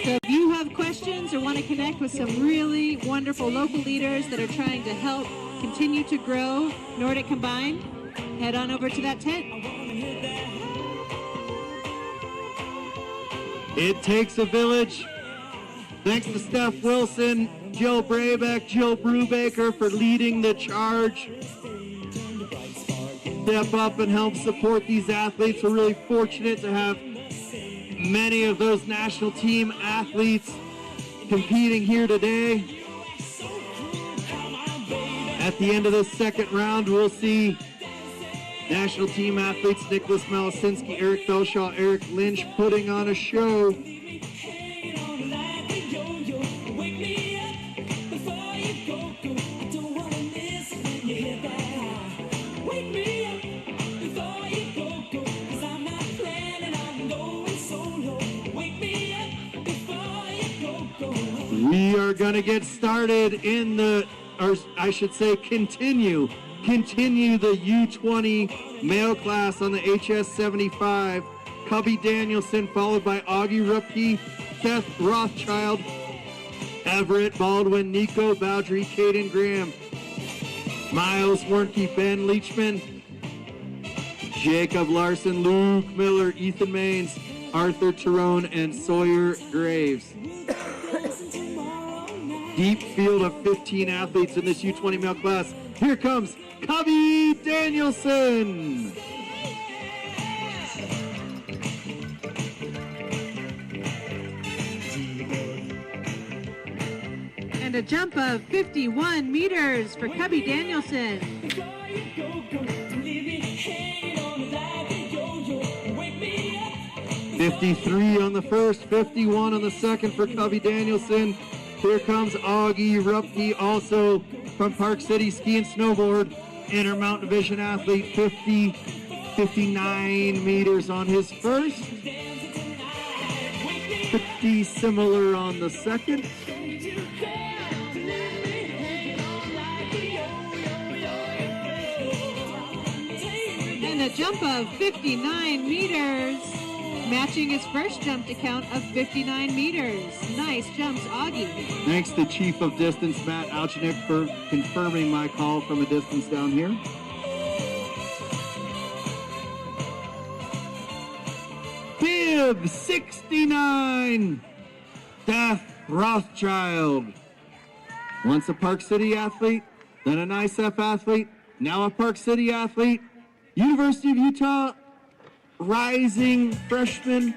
So if you have questions or want to connect with some really wonderful local leaders that are trying to help continue to grow Nordic Combined, head on over to that tent. It takes a village. Thanks to Steph Wilson, Jill Brabeck, Jill Brubaker for leading the charge. Step up and help support these athletes. We're really fortunate to have many of those national team athletes competing here today. At the end of the second round, we'll see national team athletes Nicholas Malasinski, Eric Felshaw, Eric Lynch putting on a show. We are going to get started in the, or I should say continue the U20 male class on the HS75. Cubby Danielson, followed by Augie Ruppke, Seth Rothschild, Everett Baldwin, Nico Bowdry, Caden Graham, Miles Warnke, Ben Leachman, Jacob Larson, Luke Miller, Ethan Maines, Arthur Tyrone, and Sawyer Graves. Deep field of 15 athletes in this U20 male class. Here comes Cubby Danielson. And a jump of 51 meters for Cubby Danielson. 53 on the first, 51 on the second for Cubby Danielson. Here comes Augie Ruppke, also from Park City Ski and Snowboard, Intermountain Division athlete, 59 meters on his first. Pretty similar on the second. And a jump of 59 meters. Matching his first jump to count of 59 meters. Nice jumps, Augie. Thanks to Chief of Distance Matt Alchinick for confirming my call from a distance down here. Bib 69, Seth Rothschild. Once a Park City athlete, then an ISF athlete, now a Park City athlete, University of Utah rising freshman.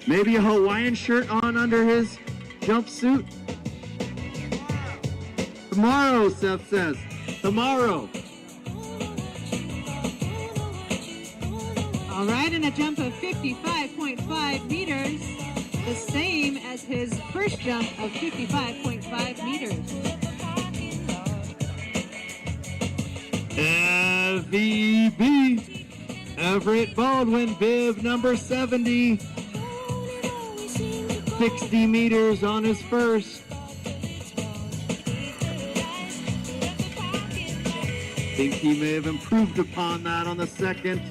Maybe a Hawaiian shirt on under his jumpsuit. Tomorrow, Seth says. Tomorrow. All right, and a jump of 55.5 meters, the same as his first jump of 55.5 meters. FEB, Everett Baldwin, bib number 70. 60 meters on his first. Think he may have improved upon that on the second.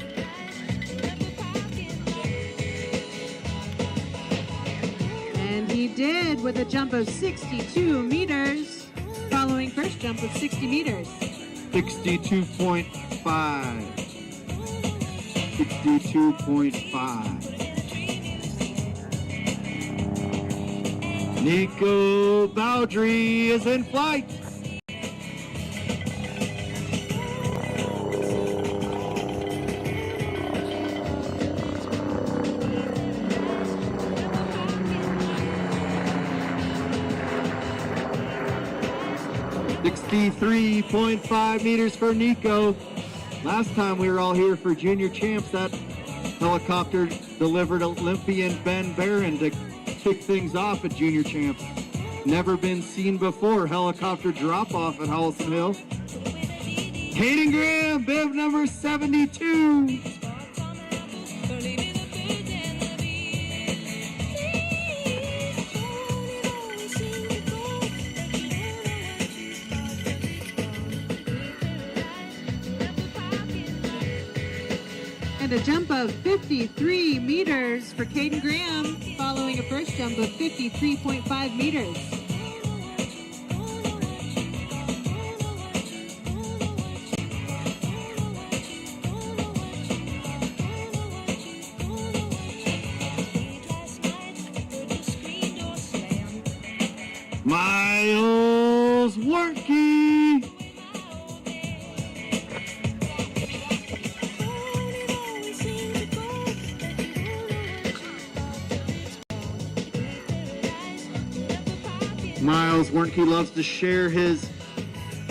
And he did with a jump of 62 meters, following first jump of 60 meters. 62.5. 62.5. Nico Bowdry is in flight. .5 meters for Nico. Last time we were all here for junior champs, that helicopter delivered Olympian Ben Barron to kick things off at junior champs. Never been seen before. Helicopter drop off at Howelsen Hill. Caden Graham, bib number 72. And a jump of 53 meters for Caden Graham, following a first jump of 53.5 meters. Miles Warnke. Miles Warnke loves to share his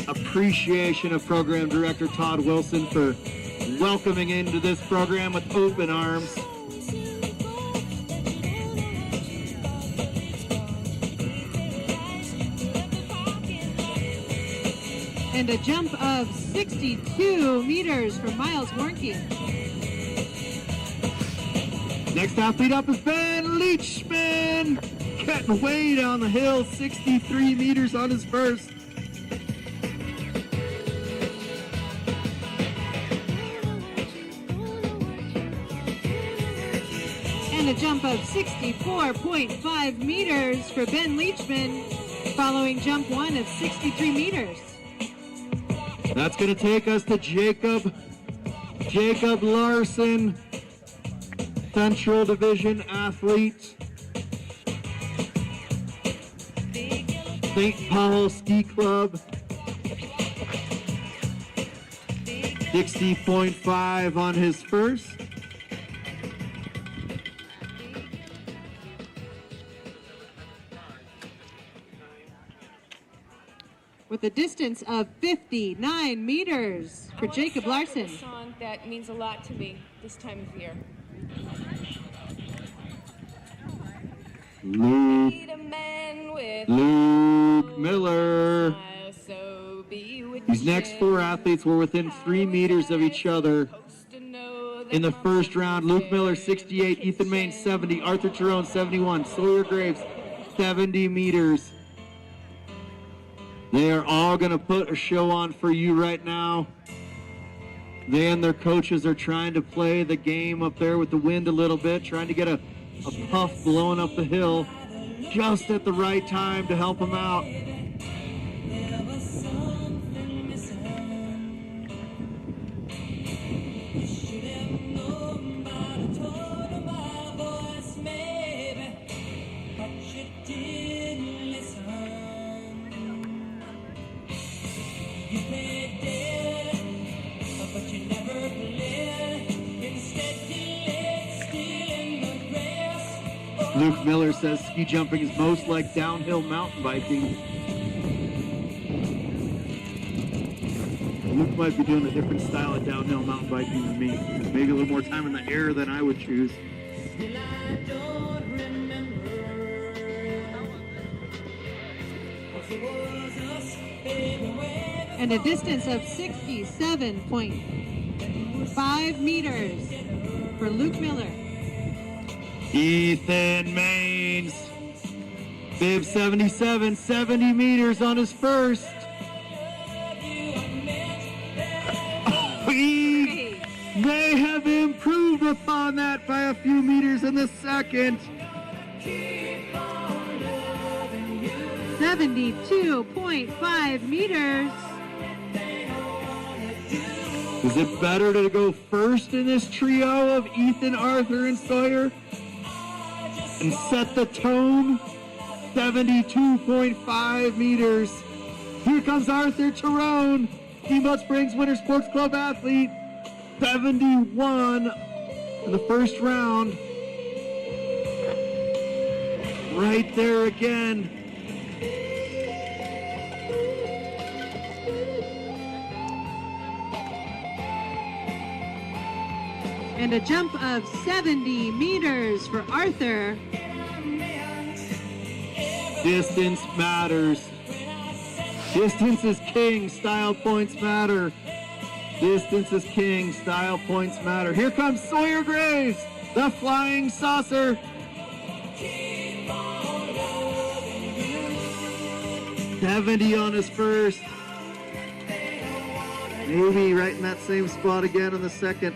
appreciation of Program Director Todd Wilson for welcoming into this program with open arms. And a jump of 62 meters for Miles Warnke. Next athlete up is Ben Leachman. Getting way down the hill, 63 meters on his first. And a jump of 64.5 meters for Ben Leachman, following jump one of 63 meters. That's going to take us to Jacob Larson, Central Division athlete. St. Paul Ski Club. 60.5 on his first. With a distance of 59 meters for Jacob Larson. A song that means a lot to me this time of year. Luke Miller. These next four athletes were within 3 meters of each other in the first round. Luke Miller, 68, Ethan Main, 70, Arthur Tyrone, 71, Sawyer Graves, 70 meters. They are all going to put a show on for you right now. They and their coaches are trying to play the game up there with the wind a little bit, trying to get a puff blowing up the hill just at the right time to help them out. Luke Miller says ski jumping is most like downhill mountain biking. Luke might be doing a different style of downhill mountain biking than me. Maybe a little more time in the air than I would choose. And a distance of 67.5 meters for Luke Miller. Ethan Maines, bib 77, 70 meters on his first. He may have improved upon that by a few meters in the second. 72.5 meters. Is it better to go first in this trio of Ethan, Arthur, and Sawyer and set the tone? 72.5 meters. Here comes Arthur Tyrone, Steamboat Springs Winter Sports Club athlete. 71 in the first round. Right there again. And a jump of 70 meters for Arthur. Distance matters. Distance is king, style points matter. Distance is king, style points matter. Here comes Sawyer Graves, the flying saucer. $70 on his first. Maybe right in that same spot again on the second.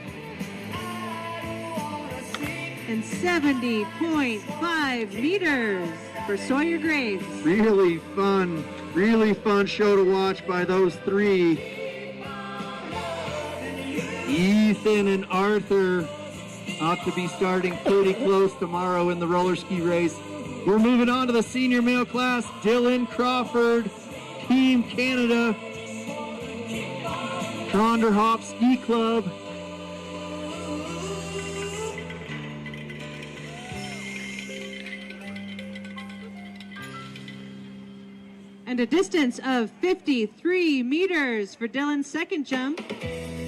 And 70.5 meters for Sawyer Graves. Really fun show to watch by those three. Ethan and Arthur ought to be starting pretty close tomorrow in the roller ski race. We're moving on to the senior male class. Dylan Crawford, Team Canada, Tronderhop Ski Club. And a distance of 53 meters for Dylan's second jump.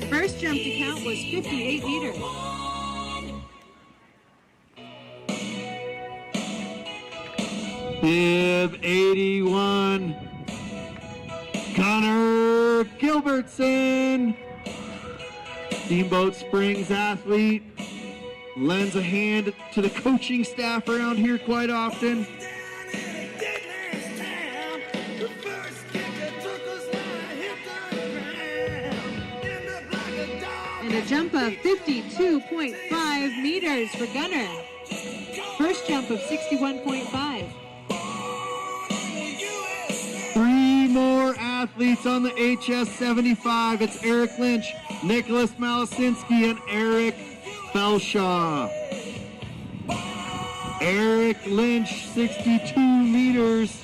First jump to count was 58 meters. Bib 81, Connor Gilbertson, Steamboat Springs athlete, lends a hand to the coaching staff around here quite often. And a jump of 52.5 meters for Gunner. First jump of 61.5. Three more athletes on the HS75. It's Eric Lynch, Nicholas Malasinski, and Eric Felshaw. Eric Lynch, 62 meters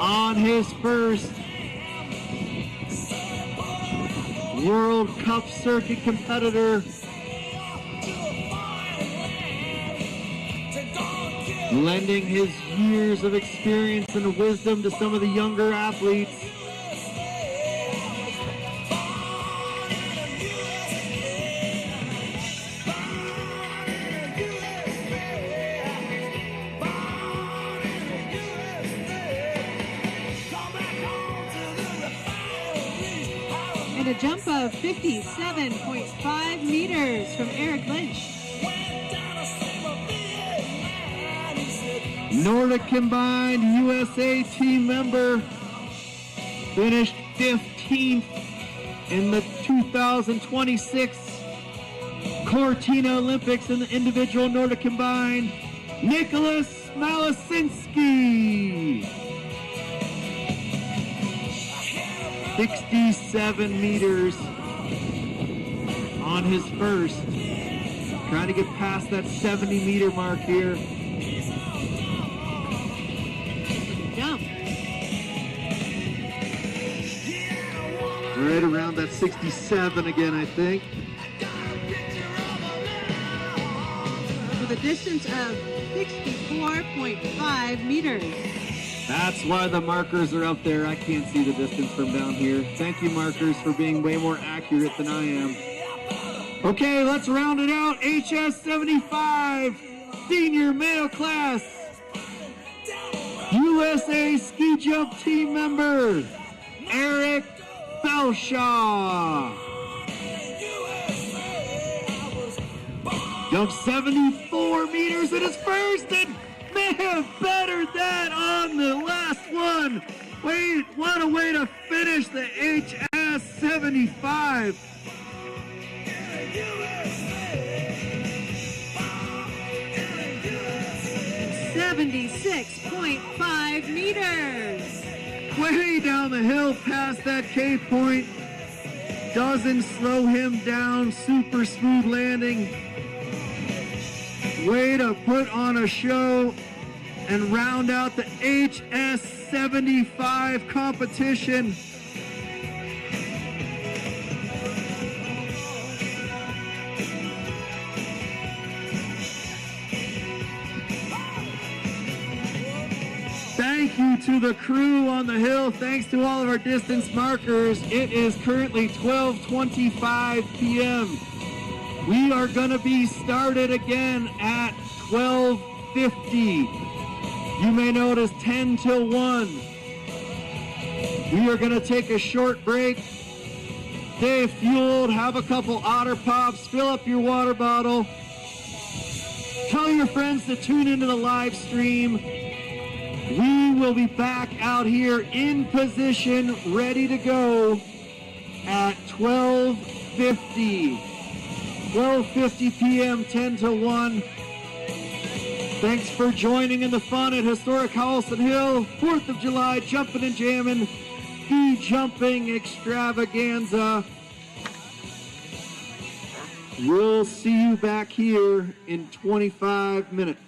on his first. World Cup circuit competitor. Lending his years of experience and wisdom to some of the younger athletes. And a jump of 57.5 meters from Eric Lynch. Nordic combined USA team member finished 15th in the 2026 Cortina Olympics in the individual Nordic combined. Nicholas Malasinski. 67 meters on his first. Trying to get past that 70-meter mark here. Jump. Right around that 67 again, I think. With a distance of 64.5 meters. That's why the markers are up there. I can't see the distance from down here. Thank you, markers, for being way more accurate than I am. Okay, let's round it out. HS75, senior male class, USA ski jump team member, Eric Belshaw. Jumped 74 meters in his first and may have bettered that on the last one. Wait, what a way to finish the HS75. 76.5 meters. Way down the hill past that K point. Doesn't slow him down. Super smooth landing. Way to put on a show and round out the HS75 competition. Thank you to the crew on the hill. Thanks to all of our distance markers. It is currently 12:25 p.m. We are going to be started again at 12:50. You may notice 10 till 1. We are going to take a short break. Stay fueled, have a couple Otter Pops, fill up your water bottle. Tell your friends to tune into the live stream. We will be back out here in position, ready to go at 12:50. 12:50 p.m., 10 to 1. Thanks for joining in the fun at historic Howelsen Hill, 4th of July, jumping and jamming, ski jumping extravaganza. We'll see you back here in 25 minutes.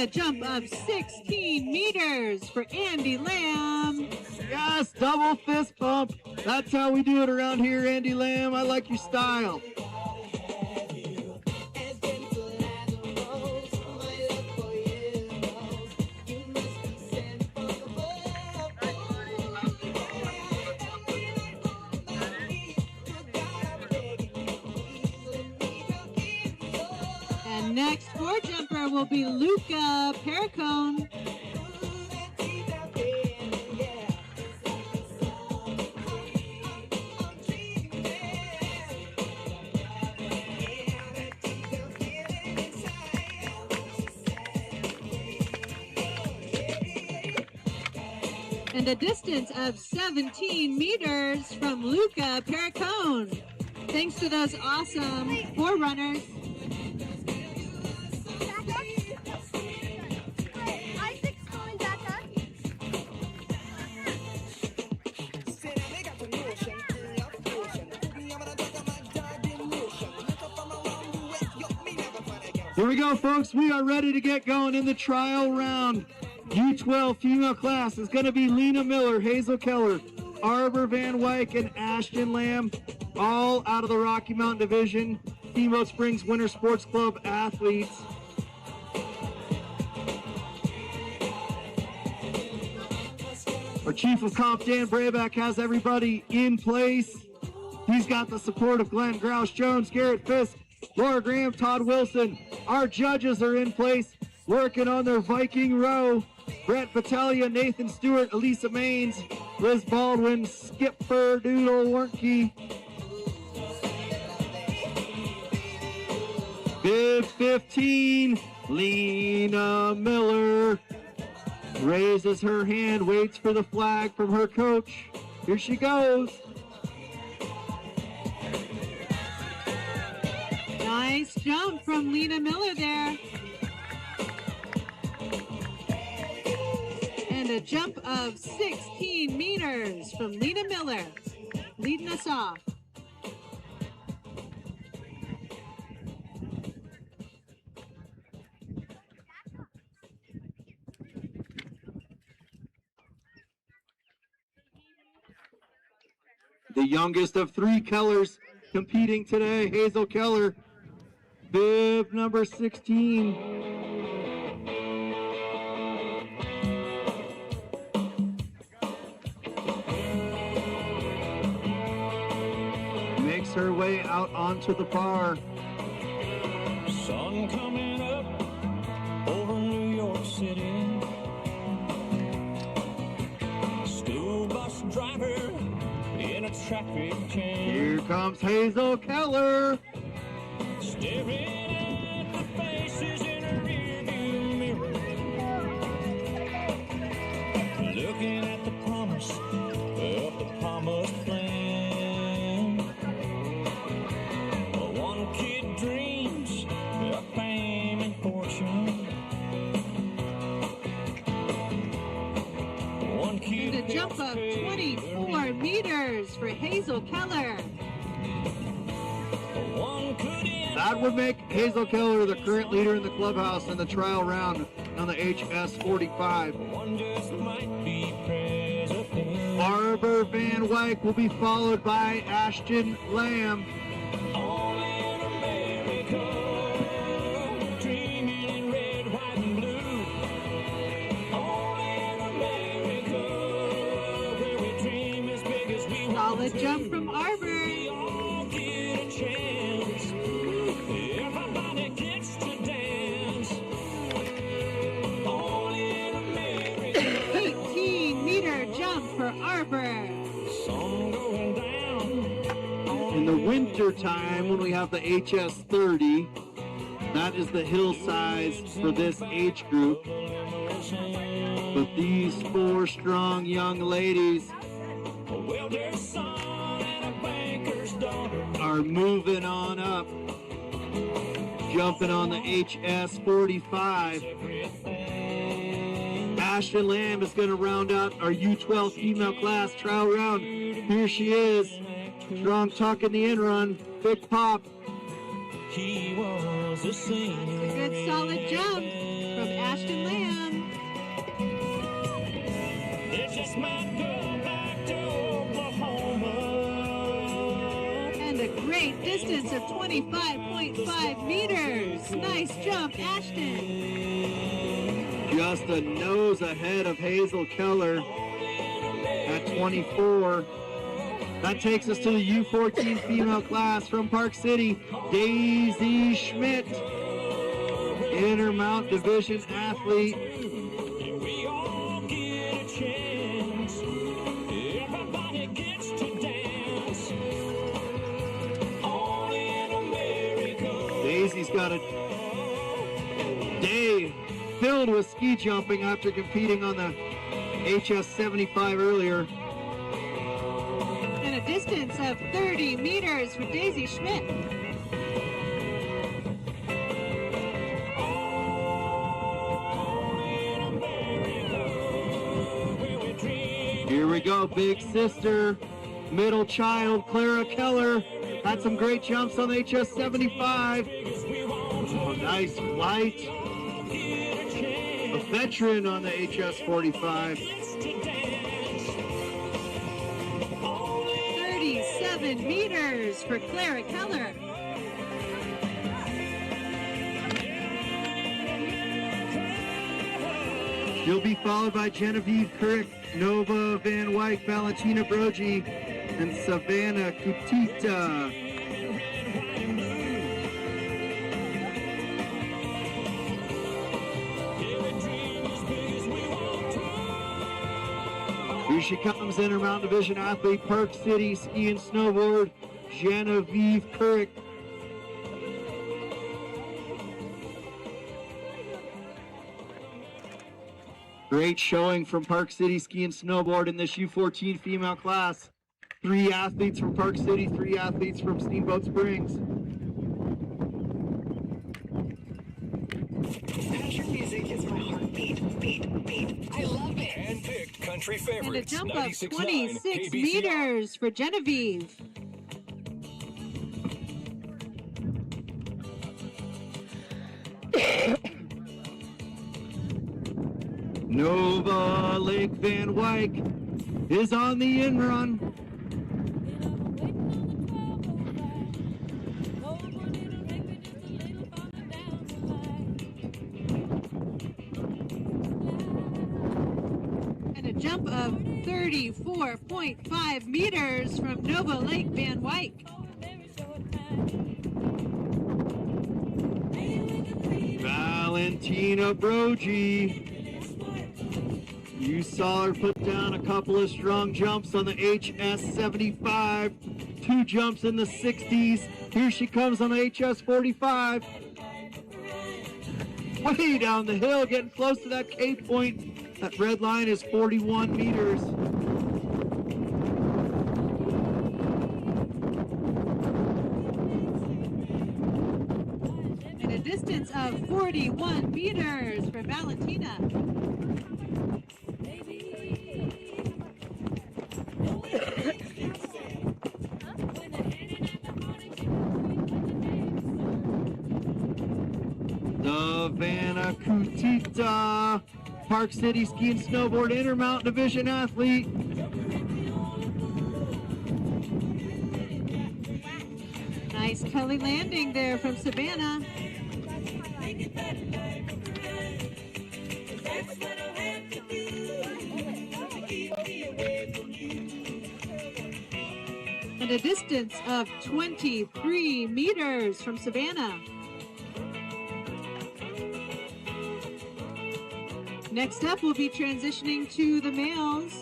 A jump of 16 meters for Andy Lamb. Yes, double fist bump. That's how we do it around here, Andy Lamb. I like your style. And next floor jumper will be Luca Pericone. And a distance of 17 meters from Luca Pericone. Thanks to those awesome forerunners. Here we go, folks. We are ready to get going in the trial round. U12 female class is going to be Lena Miller, Hazel Keller, Arbor Van Wyck, and Ashton Lamb, all out of the Rocky Mountain Division Steamboat Springs Winter Sports Club athletes. Our Chief of Comp, Dan Brayback, has everybody in place. He's got the support of Glenn Grouse Jones, Garrett Fisk, Laura Graham, Todd Wilson. Our judges are in place, working on their Viking row. Brett Battaglia, Nathan Stewart, Elisa Maines, Liz Baldwin, Skipper Doodle Warnke. Bib 15, Lena Miller raises her hand, waits for the flag from her coach. Here she goes. Nice jump from Lena Miller there. And a jump of 16 meters from Lena Miller, leading us off. The youngest of three Kellers competing today, Hazel Keller, bib number 16. Makes her way out onto the bar. Sun coming up over New York City. School bus driver in a traffic jam. Here comes Hazel Keller. Staring at the faces in a rearview mirror. Looking at the promise of the promised land. One kid dreams of fame and fortune. One kid And a jump of 24 meters for Hazel Keller. That would make Hazel Keller the current leader in the clubhouse in the trial round on the HS45. Arbor Van Wyck will be followed by Ashton Lamb. Solid jump from Arbor. 18-meter jump for Arbor. In the winter time, when we have the HS30, that is the hill size for this age group. But these four strong young ladies are moving on up, jumping on the HS45. Ashton Lamb is going to round out our U12 female class trial round. Here she is, strong tuck in the in run, big pop. He was a singer. A good solid jump from Ashton great distance of 25.5 meters. Nice jump, Ashton. Just a nose ahead of Hazel Keller at 24. That takes us to the U14 female class from Park City, Daisy Schmidt, Intermount Division athlete. We all get a chance. Everybody gets to dance. Only in America. Daisy's got a day filled with ski jumping after competing on the HS75 earlier. And a distance of 30 meters for Daisy Schmidt. Here we go, big sister, middle child, Clara Keller. Had some great jumps on the HS75. Oh, nice flight. A veteran on the HS45. 37 meters for Clara Keller. She'll be followed by Genevieve Kirk, Nova Van Wyk, Valentina Brogi, and Savannah Kutita. Here she comes, Intermountain Division athlete, Park City Ski and Snowboard, Genevieve Kirk. Great showing from Park City Ski and Snowboard in this U14 female class. 3 athletes from Park City, 3 athletes from Steamboat Springs. Your music is my heartbeat. Beat. I love it. Handpicked country favorites. And a jump of 96.9 26 KBCR. meters for Genevieve. Nova Lake Van Wyk is on the in run. And a jump of 34.5 meters from Nova Lake Van Wyk. Valentina Brogi. You saw her put down a couple of strong jumps on the HS75. 2 jumps in the 60s. Here she comes on the HS45. Way down the hill, getting close to that K point. That red line is 41 meters. And a distance of 41 meters for Valentina. Savannah Kutita, Park City Ski and Snowboard Intermountain Division athlete. Nice Kelly landing there from Savannah. And a distance of 23 meters from Savannah. Next up, we'll be transitioning to the males.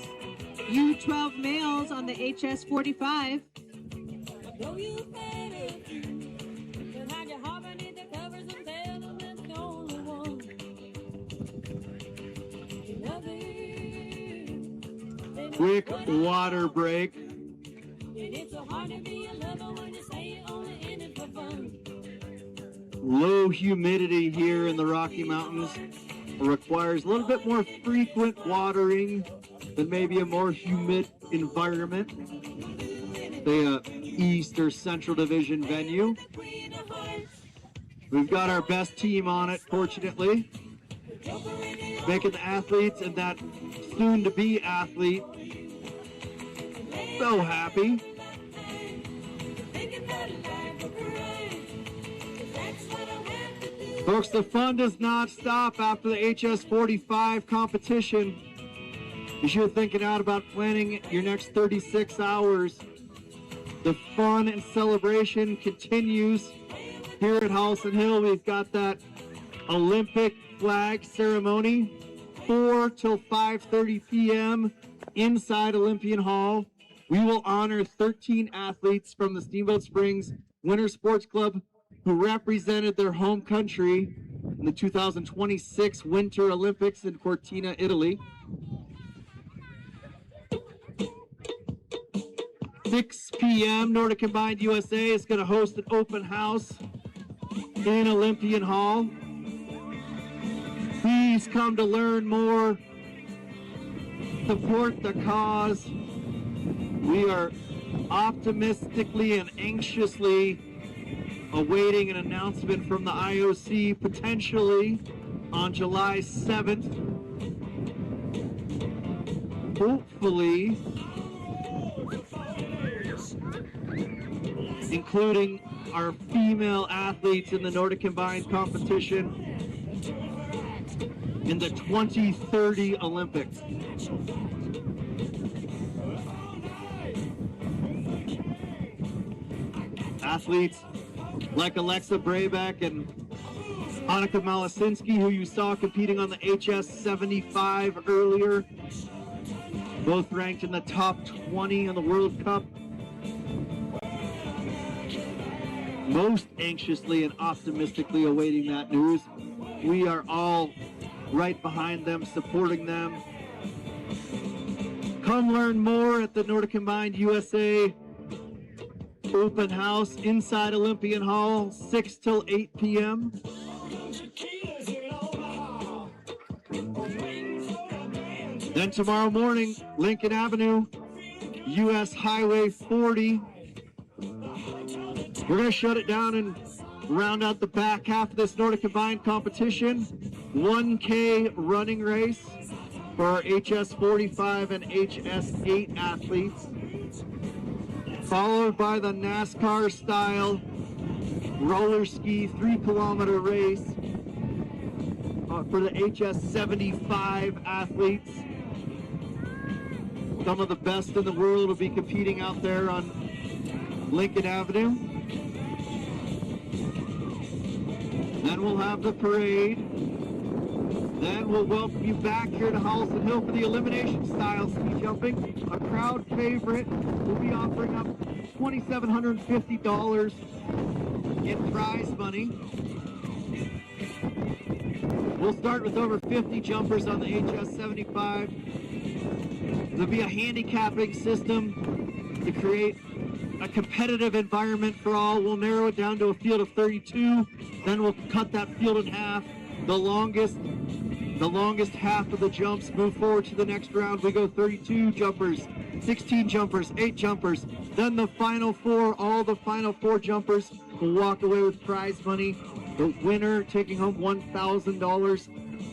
U12 males on the HS45. Quick water break. Low humidity here in the Rocky Mountains requires a little bit more frequent watering than maybe a more humid environment. The East or Central Division venue. We've got our best team on it, fortunately. Making the athletes and that soon-to-be athlete so happy. Folks, the fun does not stop after the HS45 competition. As you're thinking out about planning your next 36 hours, the fun and celebration continues here at Howelsen Hill. We've got that Olympic flag ceremony, 4 till 5:30 p.m. inside Olympian Hall. We will honor 13 athletes from the Steamboat Springs Winter Sports Club who represented their home country in the 2026 Winter Olympics in Cortina, Italy. 6 p.m. Nordic Combined USA is going to host an open house in Olympian Hall. Please come to learn more, support the cause. We are optimistically and anxiously awaiting an announcement from the IOC potentially on July 7th. Hopefully, including our female athletes in the Nordic Combined competition in the 2030 Olympics. Athletes like Alexa Braybeck and Annika Malasinski, who you saw competing on the HS75 earlier, both ranked in the top 20 in the World Cup. Most anxiously and optimistically awaiting that news. We are all right behind them, supporting them. Come learn more at the Nordic Combined USA open house inside Olympian Hall, 6 till 8 p.m. Then tomorrow morning, Lincoln Avenue, US Highway 40. We're going to shut it down and round out the back half of this Nordic Combined competition. 1K running race for our HS45 and HS8 athletes, followed by the NASCAR style roller ski 3-kilometer race for the HS75 athletes. Some of the best in the world will be competing out there on Lincoln Avenue. Then we'll have the parade. Then we'll welcome you back here to Howelsen Hill for the elimination style ski jumping. A crowd favorite. We'll be offering up $2,750 in prize money. We'll start with over 50 jumpers on the HS75. There'll be a handicapping system to create a competitive environment for all. We'll narrow it down to a field of 32. Then we'll cut that field in half. The longest half of the jumps move forward to the next round. We go 32 jumpers, 16 jumpers, 8 jumpers. Then the final four, all the final 4 jumpers will walk away with prize money. The winner taking home $1,000.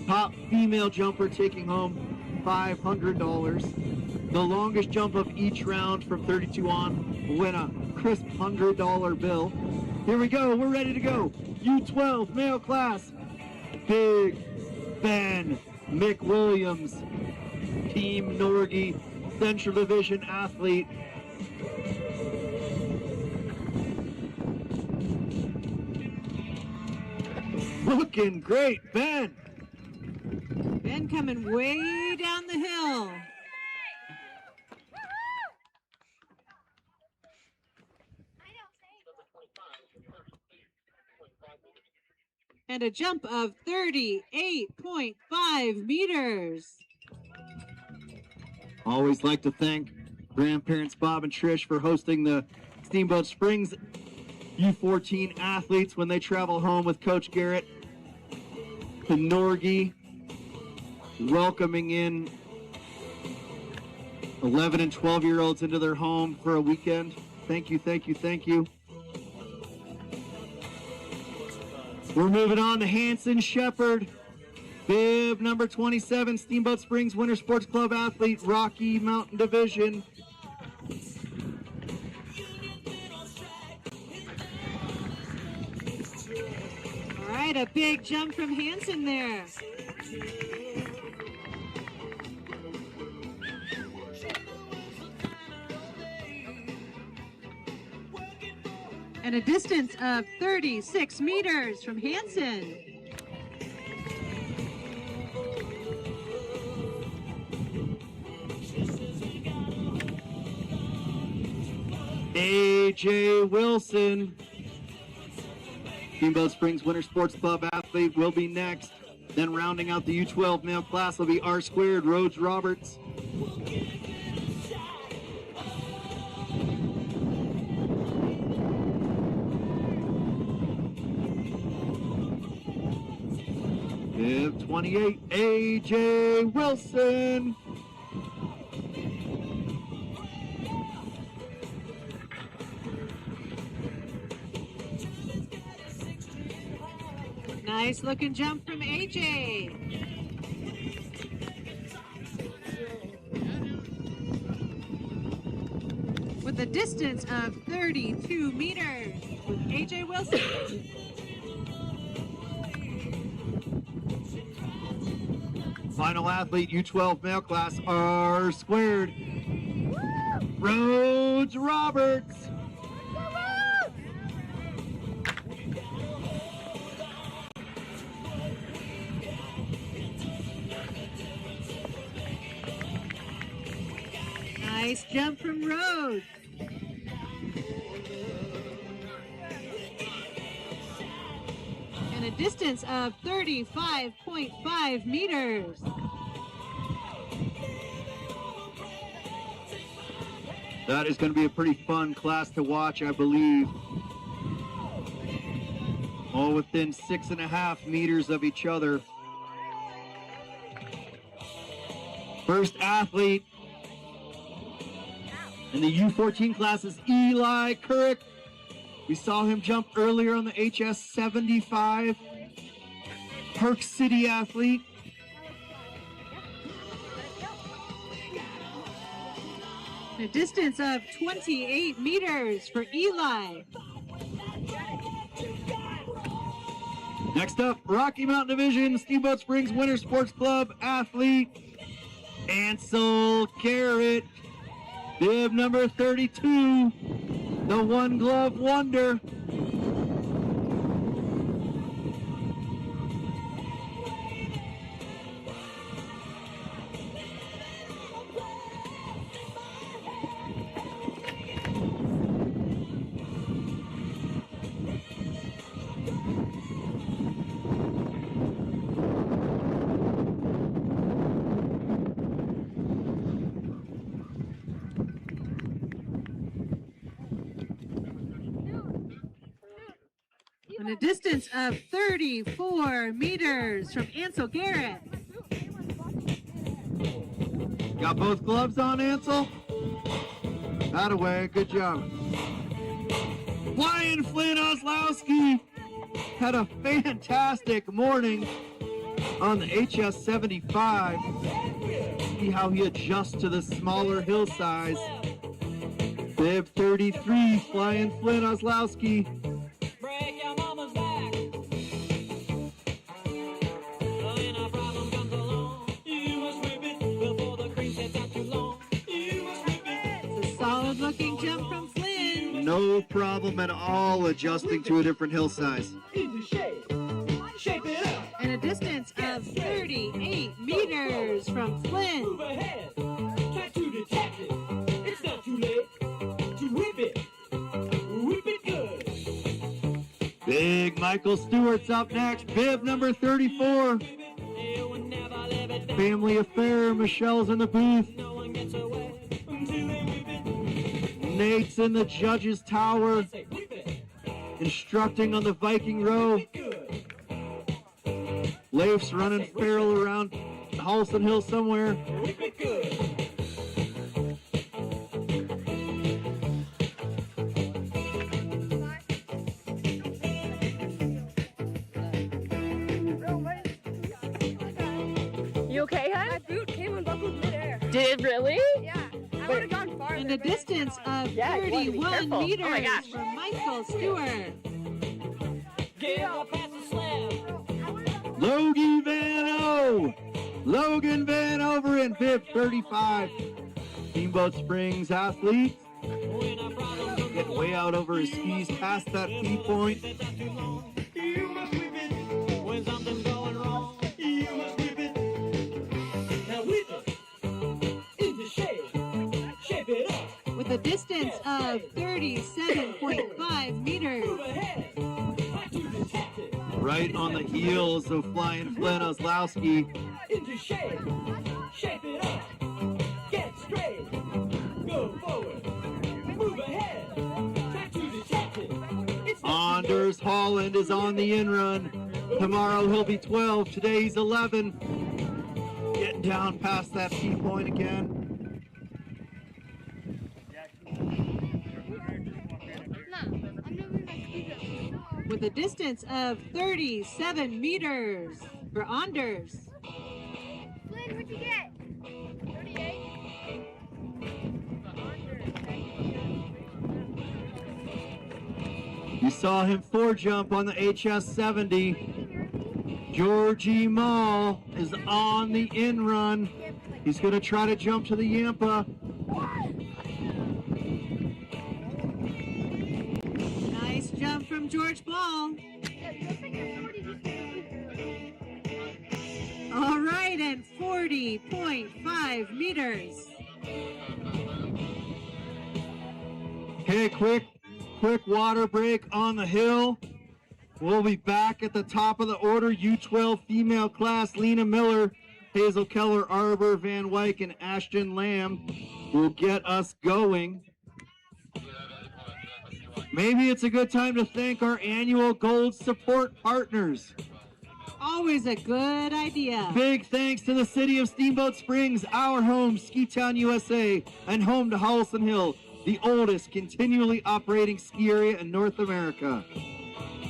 Top female jumper taking home $500. The longest jump of each round from 32 on will win a crisp $100 bill. Here we go, we're ready to go. U12 male class. Big Ben McWilliams, Team Nordic Central Division athlete. Looking great, Ben. Ben coming way down the hill. And a jump of 38.5 meters. Always like to thank grandparents Bob and Trish for hosting the Steamboat Springs U14 athletes when they travel home with Coach Garrett to Norgi, welcoming in 11 and 12-year-olds into their home for a weekend. Thank you, thank you, thank you. We're moving on to Hanson Shepard, bib number 27, Steamboat Springs Winter Sports Club athlete, Rocky Mountain Division. All right, right, a big jump from Howelsen there. And a distance of 36 meters from Howelsen. AJ Wilson, Steamboat Springs Winter Sports Club athlete, will be next. Then rounding out the U12 male class will be R2 Rhodes Roberts. Bib 28, AJ Wilson. Nice looking jump from AJ. With a distance of 32 meters with AJ Wilson. Final athlete, U12 male class, R2 Rhodes Roberts. Nice jump from Rhodes. And a distance of 35.5 meters. That is going to be a pretty fun class to watch, I believe. All within 6.5 meters of each other. First athlete in the U14 class is Eli Couric. We saw him jump earlier on the HS75. Park City athlete. A distance of 28 meters for Eli. Next up, Rocky Mountain Division, Steamboat Springs Winter Sports Club athlete, Ansel Garrett. Bib number 32, the One Glove Wonder. And a distance of 34 meters from Ansel Garrett. Got both gloves on, Ansel? That away, good job. Brian Flynn Oslowski had a fantastic morning on the HS75. See how he adjusts to the smaller hill size. Bib 33, Flying Flynn Oslowski. Looking jump from Flynn. No problem at all adjusting to a different hill size. And a distance of 38 meters from Flynn. Big Michael Stewart's up next. Bib number 34. Family affair. Michelle's in the booth. Nate's in the judge's tower, instructing on the Viking row. Leif's running feral around Howelsen Hill somewhere. You okay, hon? My boot came unbuckled midair. Did it really? Yeah, I would have gone farther. And a distance of 31 meters from Michael Stewart. Get up past the slab. Logan Van over in bib 35. Steamboat Springs athlete. Getting way out over his skis past that P point. With a distance of 37.5 meters. Right on the heels of flying Flynn Oslowski. Into shape. Shape it up. Get straight. Go forward. Move ahead. Try to detect it. Anders Holland is on the in run. Tomorrow he'll be 12. Today he's 11. Getting down past that P point again. With a distance of 37 meters for Anders. Flynn, what'd you get? 38. You saw him 4-jump on the HS70. Georgie Mall is on the in run. He's going to try to jump to the Yampa. Nice jump from George Ball. All right, and 40.5 meters. Okay, quick water break on the hill. We'll be back at the top of the order. U12 female class, Lena Miller, Hazel Keller, Arbor, Van Wyck, and Ashton Lamb will get us going. Maybe it's a good time to thank our annual Gold support partners. Always a good idea. Big thanks to the city of Steamboat Springs, our home, Ski Town, USA, and home to Howelsen Hill, the oldest continually operating ski area in North America.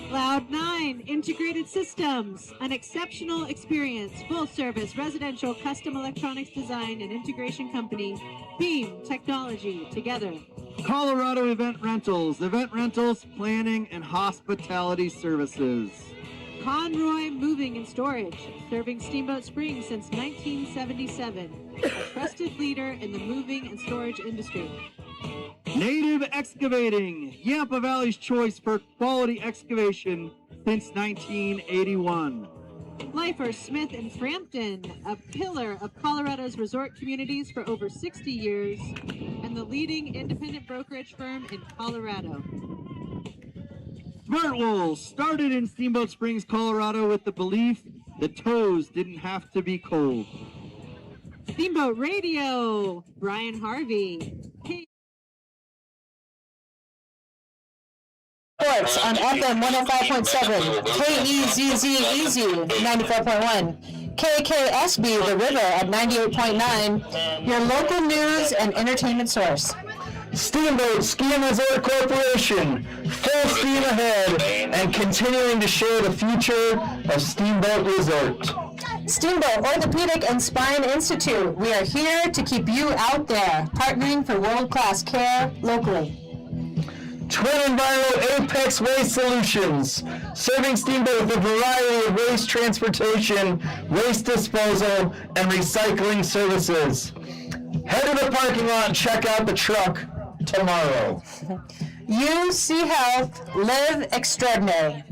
Cloud 9 Integrated Systems, an exceptional experience, full service residential custom electronics design and integration company. Beam Technology together. Colorado Event Rentals, planning and hospitality services. Conroy Moving and Storage, serving Steamboat Springs since 1977, a trusted leader in the moving and storage industry. Native Excavating, Yampa Valley's choice for quality excavation since 1981. Lifer Smith and Frampton, a pillar of Colorado's resort communities for over 60 years, and the leading independent brokerage firm in Colorado. Smart Wool started in Steamboat Springs, Colorado with the belief that toes didn't have to be cold. Steamboat Radio, Brian Harvey. Sports on FM 105.7, KEZZ 94.1, KKSB The River at 98.9, your local news and entertainment source. Steamboat Ski and Resort Corporation, full steam ahead and continuing to share the future of Steamboat Resort. Steamboat Orthopedic and Spine Institute, we are here to keep you out there, partnering for world-class care locally. Twin Enviro Apex Waste Solutions, serving Steamboat with a variety of waste transportation, waste disposal, and recycling services. Head to the parking lot and check out the truck tomorrow. UC Health, live extraordinary.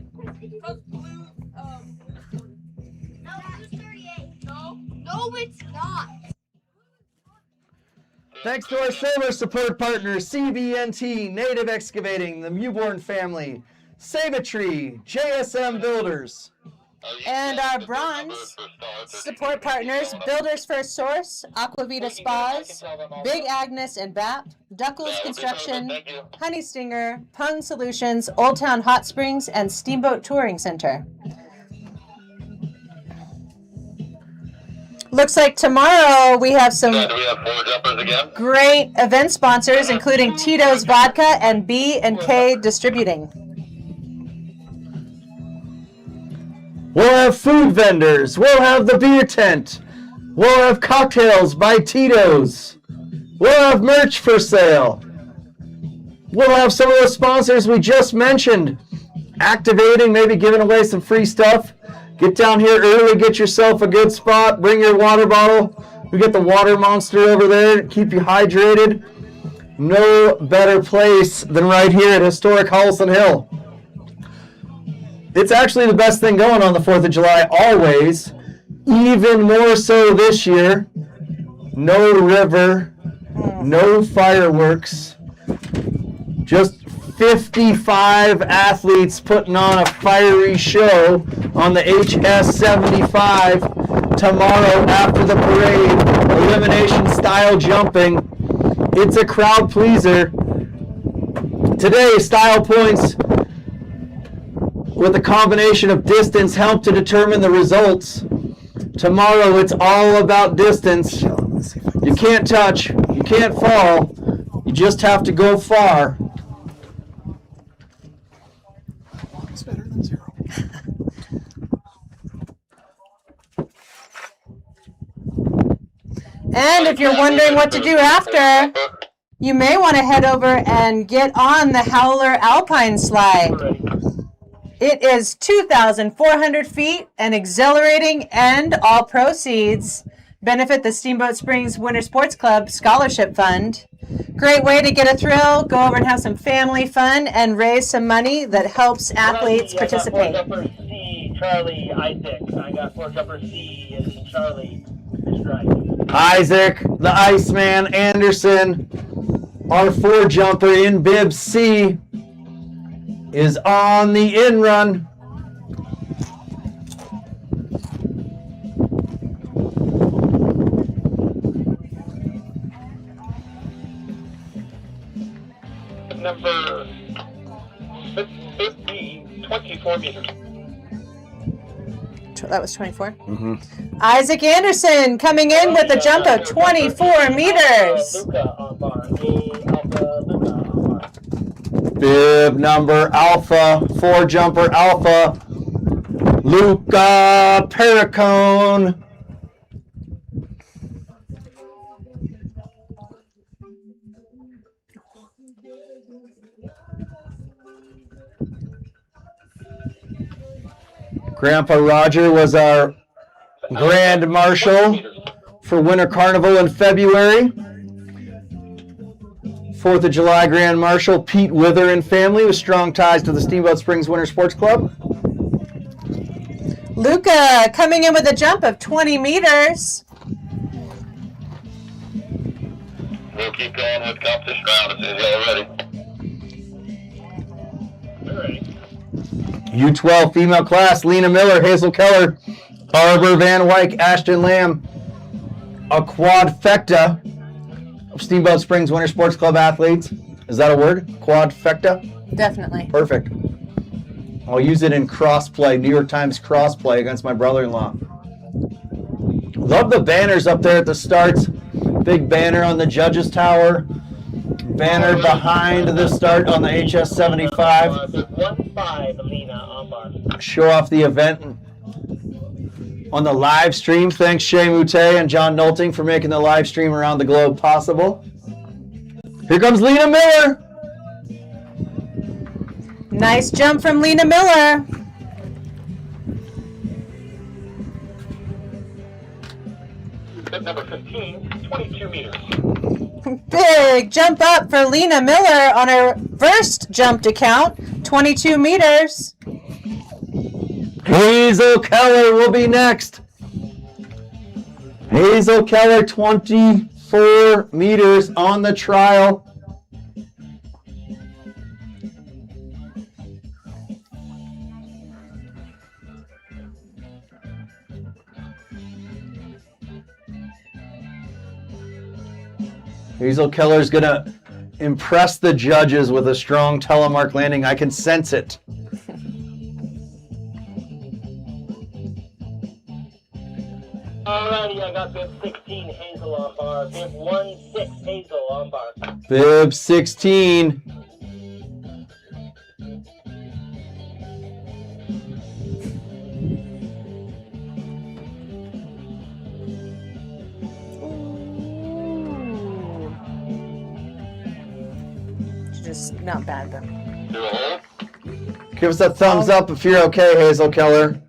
No, it's not. Thanks to our solar support partners, CBNT, Native Excavating, the Mewborn Family, Save-A-Tree, JSM Builders. And our bronze support partners, Builders First Source, Aquavita Spas, Big Agnes and BAP, Duckles Construction, Honey Stinger, Pung Solutions, Old Town Hot Springs, and Steamboat Touring Center. Looks like tomorrow we have some great event sponsors, including Tito's Vodka and B&K Distributing. We'll have food vendors. We'll have the beer tent. We'll have cocktails by Tito's. We'll have merch for sale. We'll have some of the sponsors we just mentioned activating, maybe giving away some free stuff. Get down here early, get yourself a good spot, bring your water bottle. We get the water monster over there to keep you hydrated. No better place than right here at historic Howelsen Hill. It's actually the best thing going on the 4th of July always, even more so this year. No river, no fireworks, just 55 athletes putting on a fiery show on the HS75 tomorrow after the parade. Elimination style jumping. It's a crowd pleaser. Today, style points with a combination of distance help to determine the results. Tomorrow, it's all about distance. You can't touch, you can't fall, you just have to go far. It's better than 0. And if you're wondering what to do after, you may want to head over and get on the Howler Alpine Slide. It is 2,400 feet and exhilarating, and all proceeds benefit the Steamboat Springs Winter Sports Club Scholarship Fund. Great way to get a thrill, go over and have some family fun, and raise some money that helps athletes participate. I got 4 jumper C, Charlie, Isaac. I got 4 jumper C and Charlie. Isaac, the Iceman, Anderson, our 4 jumper in bib C is on the in run. Number 50, 24 meters. That was 24. Isaac Anderson coming in with a jump of 24 meters. Bib number Alpha, 4 jumper Alpha, Luca Perricone. Grandpa Roger was our Grand Marshal for Winter Carnival in February. 4th of July Grand Marshal Pete Wither and family with strong ties to the Steamboat Springs Winter Sports Club. Luca coming in with a jump of 20 meters. We'll keep going with competition round as soon as y'all ready. We're ready. U12 female class, Lena Miller, Hazel Keller, Arbor Van Wyck, Ashton Lamb, a quadfecta of Steamboat Springs Winter Sports Club athletes. Is that a word? Quadfecta? Definitely. Perfect. I'll use it in crossplay, New York Times crossplay against my brother-in-law. Love the banners up there at the starts. Big banner on the judges tower. Banner behind the start on the HS75. 1-5, Lena on bar. Show off the event on the live stream. Thanks Shay Mute and John Nolting for making the live stream around the globe possible. Here comes Lena Miller. Nice jump from Lena Miller. Bib number 15, 22 meters. Big jump up for Lena Miller on her first jump to count, 22 meters. Hazel Keller will be next. Hazel Keller, 24 meters on the trial. Hazel Keller's going to impress the judges with a strong telemark landing. I can sense it. Alrighty, I got bib 16, Hazel on bar. Bib 1-6, Hazel on bar. Bib 16. Just not bad though. Give us a thumbs up if you're okay, Hazel Keller.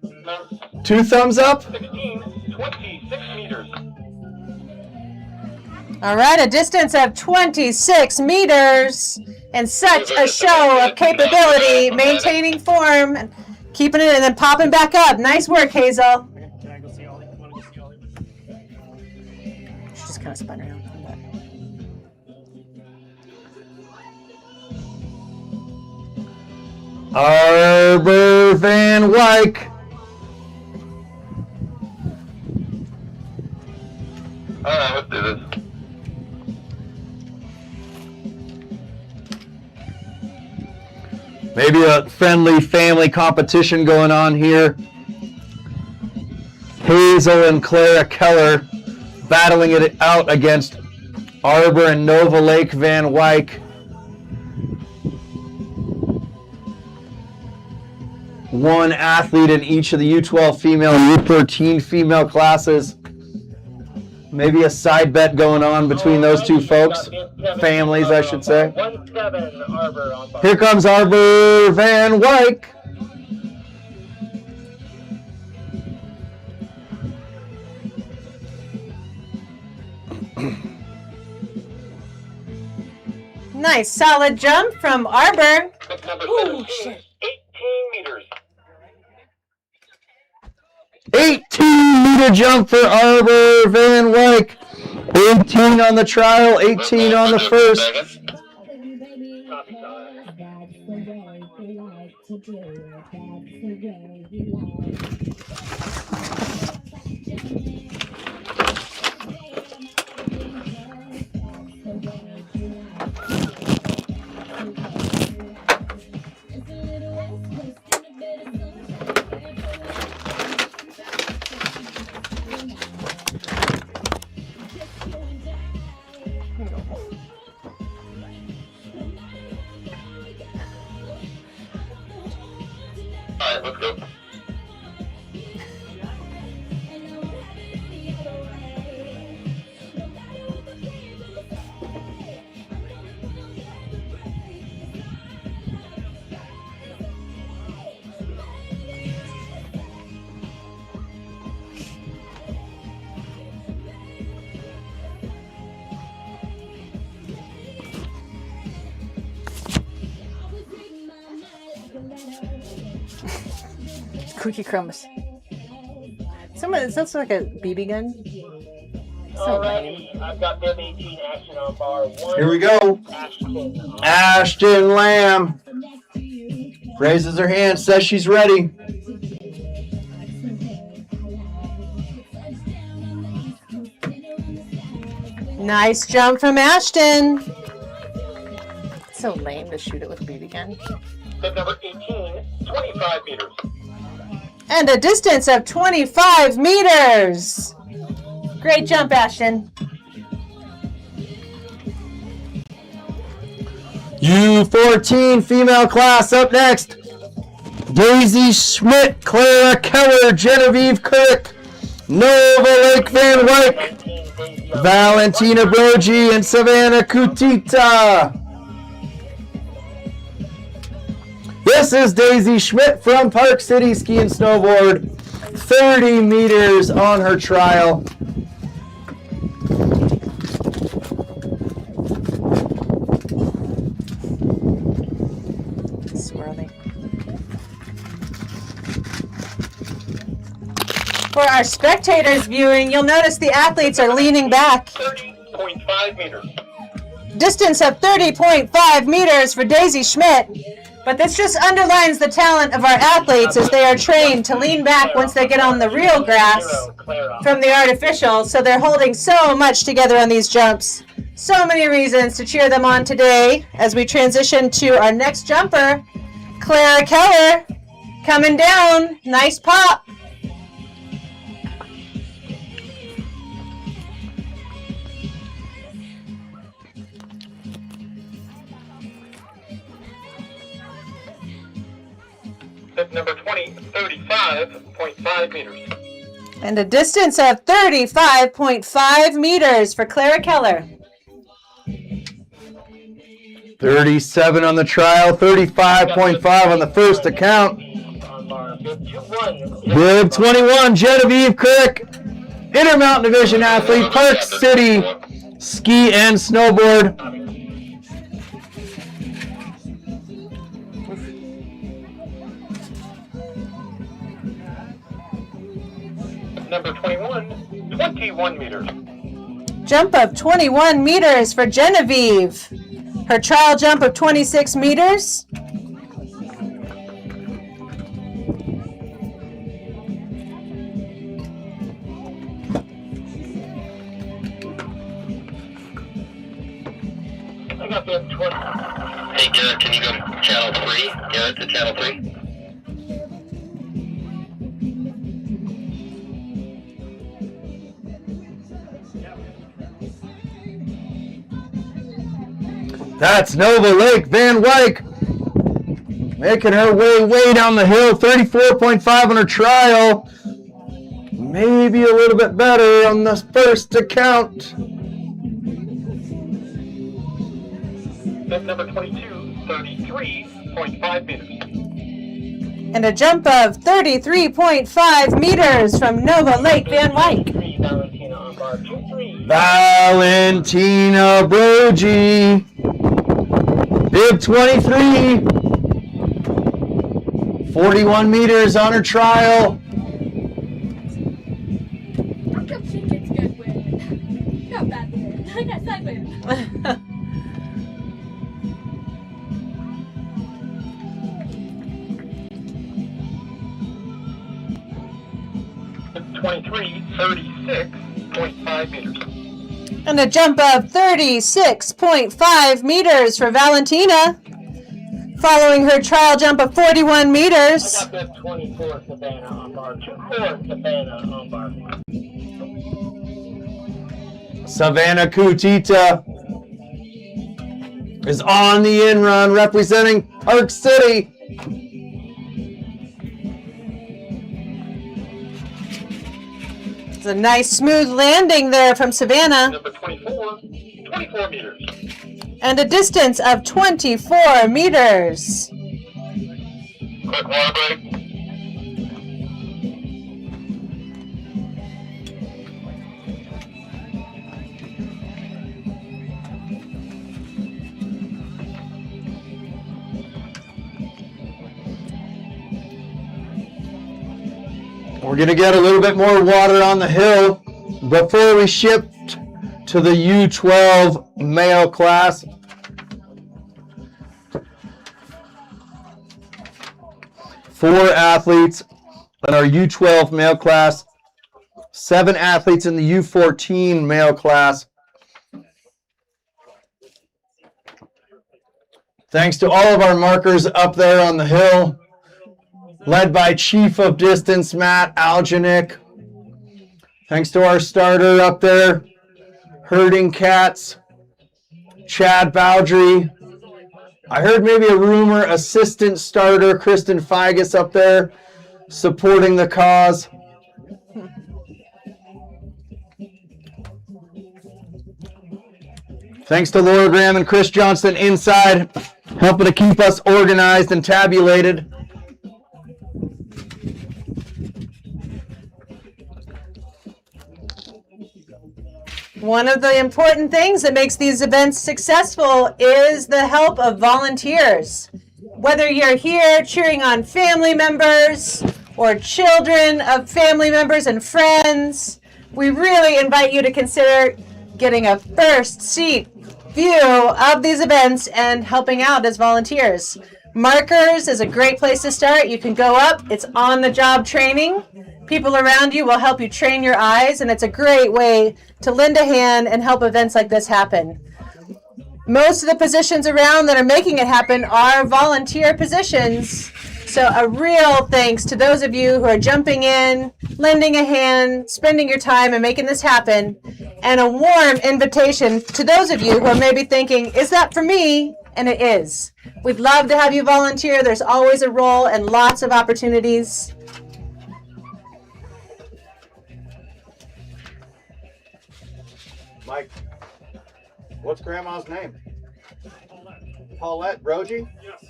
2 thumbs up. 26 meters. All right, a distance of 26 meters. And such a show of capability, maintaining form, and keeping it and then popping back up. Nice work, Hazel. Can I go see Ollie? Want to go see Ollie? She just kind of spun around. Arbor Van Wyck. All right, let's do this. Maybe a friendly family competition going on here. Hazel and Clara Keller battling it out against Arbor and Nova Lake Van Wyck. One athlete in each of the U12 female and U13 female classes. Maybe a side bet going on between those two folks. Families, I should say. Here comes Arbor Van Wyck. Nice, solid jump from Arbor. Ooh, shit. 18 meters. 18-meter jump for Arbor Van Wyck. 18 on the trial, 18 on the first. All right, let's go. Cookie crumbs. This looks like a BB gun. So lame. I've got them 18 action on bar 1. Here we go. Ashton Lamb raises her hand, says she's ready. Nice jump from Ashton. It's so lame to shoot it with a BB gun. Step number 18, 25 meters. And a distance of 25 meters. Great jump, Ashton. U14 female class up next. Daisy Schmidt, Clara Keller, Genevieve Kirk, Nova Lake Van Wyck, Valentina Brogi, and Savannah Kutita. This is Daisy Schmidt from Park City Ski and Snowboard. 30 meters on her trial. Swirly. For our spectators viewing, you'll notice the athletes are leaning back. 30.5 meters. Distance of 30.5 meters for Daisy Schmidt. But this just underlines the talent of our athletes as they are trained to lean back once they get on the real grass from the artificial. So they're holding so much together on these jumps. So many reasons to cheer them on today as we transition to our next jumper, Clara Keller, coming down. Nice pop. Step number 20, 35.5 meters. And a distance of 35.5 meters for Clara Keller. 37 on the trial, 35.5 on the first account. On bar Bib 21, Genevieve Cook, Intermountain Division athlete, Park City ski and snowboard. Number 21, 21 meters. Jump of 21 meters for Genevieve. Her trial jump of 26 meters. I got the 20. Hey Garrett, can you go to channel 3? Garrett to channel 3. That's Nova Lake Van Wyck making her way down the hill. 34.5 on her trial. Maybe a little bit better on this first account. Number 22, 33.5 meters. And a jump of 33.5 meters from Nova Lake Van Wyck. Valentina Brogy. Bib 23. 41 meters on her trial. How come she gets good wind? Not bad wind. I got side wind. 36.5 meters. And a jump of 36.5 meters for Valentina. Following her trial jump of 41 meters. I got that 24 Savannah on bar. 24 Savannah on bar. Savannah Kutita is on the in run representing Park City. It's a nice smooth landing there from Savannah. Number 24 meters. And a distance of 24 meters. Quick water break. We're going to get a little bit more water on the hill before we shift to the U12 male class. Four athletes in our U12 male class, 7 athletes in the U14 male class. Thanks to all of our markers up there on the hill, led by Chief of Distance Matt Algenick. Thanks to our starter up there, Herding Cats, Chad Bowdry. I heard maybe a rumor, assistant starter Kristen Figus up there supporting the cause. Thanks to Laura Graham and Chris Johnston inside, helping to keep us organized and tabulated. One of the important things that makes these events successful is the help of volunteers. Whether you're here cheering on family members or children of family members and friends, we really invite you to consider getting a first seat view of these events and helping out as volunteers. Markers is a great place to start. You can go up. It's on-the-job training. People around you will help you train your eyes, and it's a great way to lend a hand and help events like this happen. Most of the positions around that are making it happen are volunteer positions. So a real thanks to those of you who are jumping in, lending a hand, spending your time and making this happen. And a warm invitation to those of you who are maybe thinking, is that for me? And it is. We'd love to have you volunteer. There's always a role and lots of opportunities. Mike, what's Grandma's name? Paulette Brogy? Yes.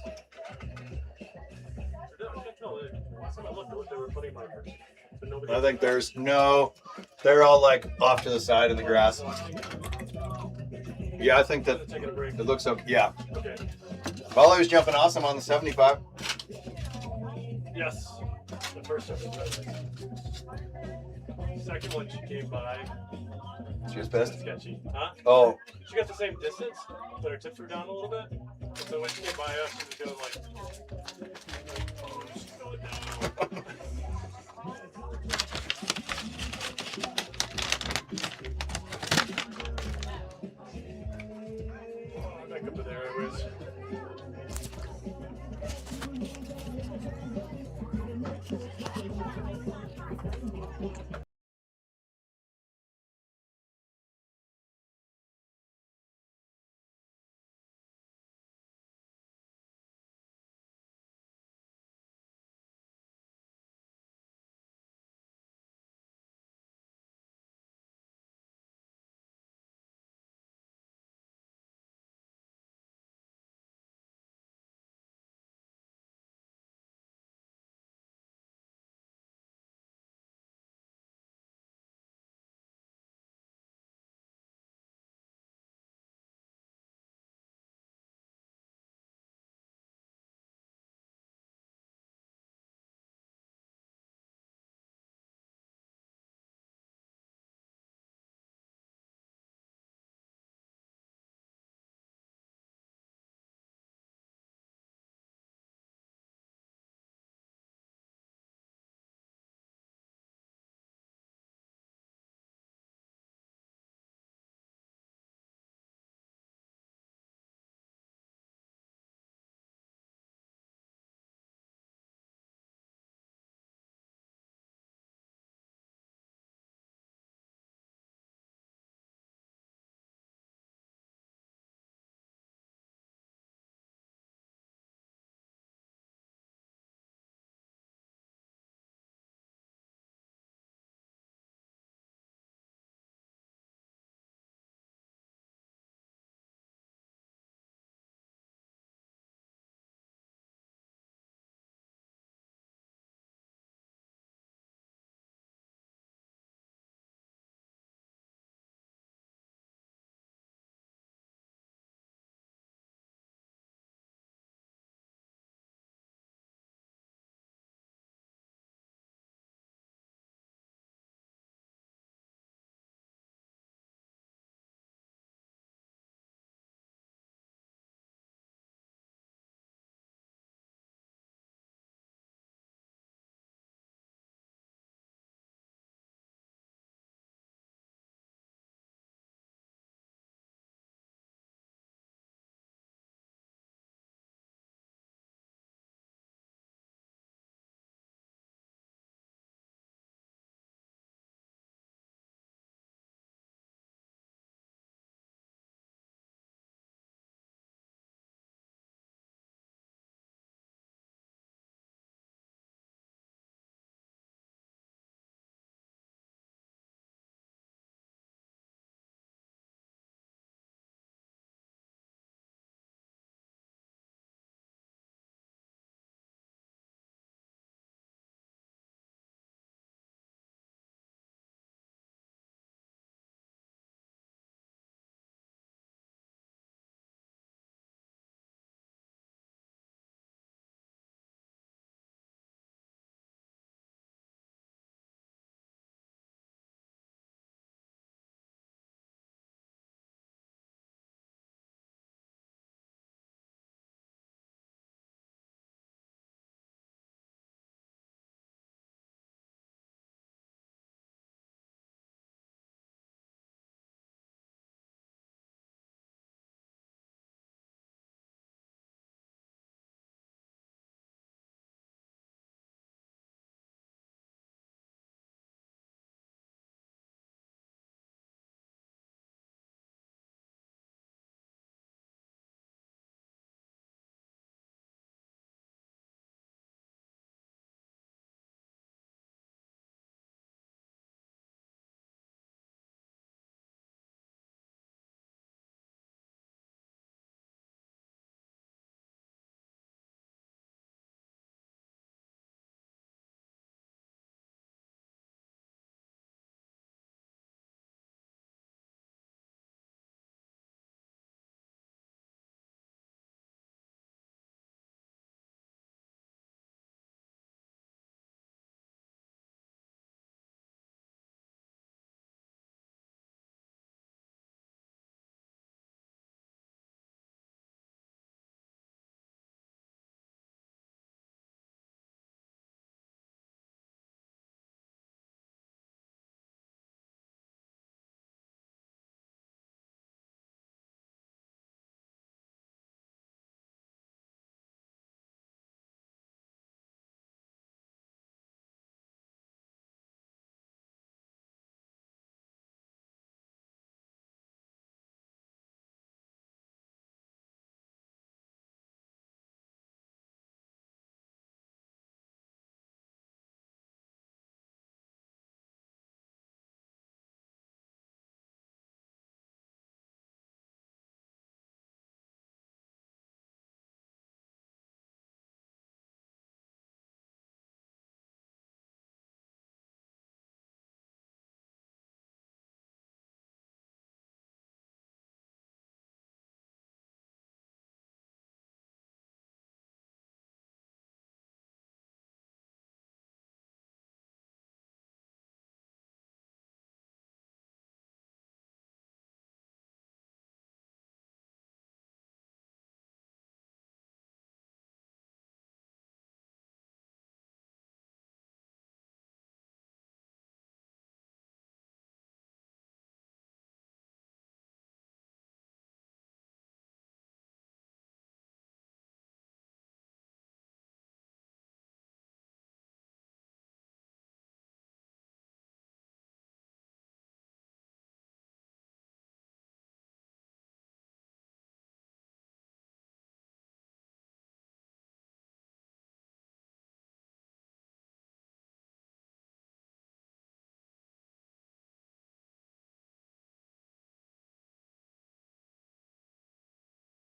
I think there's no, they're all like off to the side in the grass. Yeah, I think that it looks up. Yeah. Molly was jumping awesome on the 75. Yes. The first one was really nice. Second one, she came by. She was pissed? Sketchy. Huh? Oh. She got the same distance, but her tips were down a little bit. So when she came by us, she was going like, oh, she's going down. Back up to there, anyways.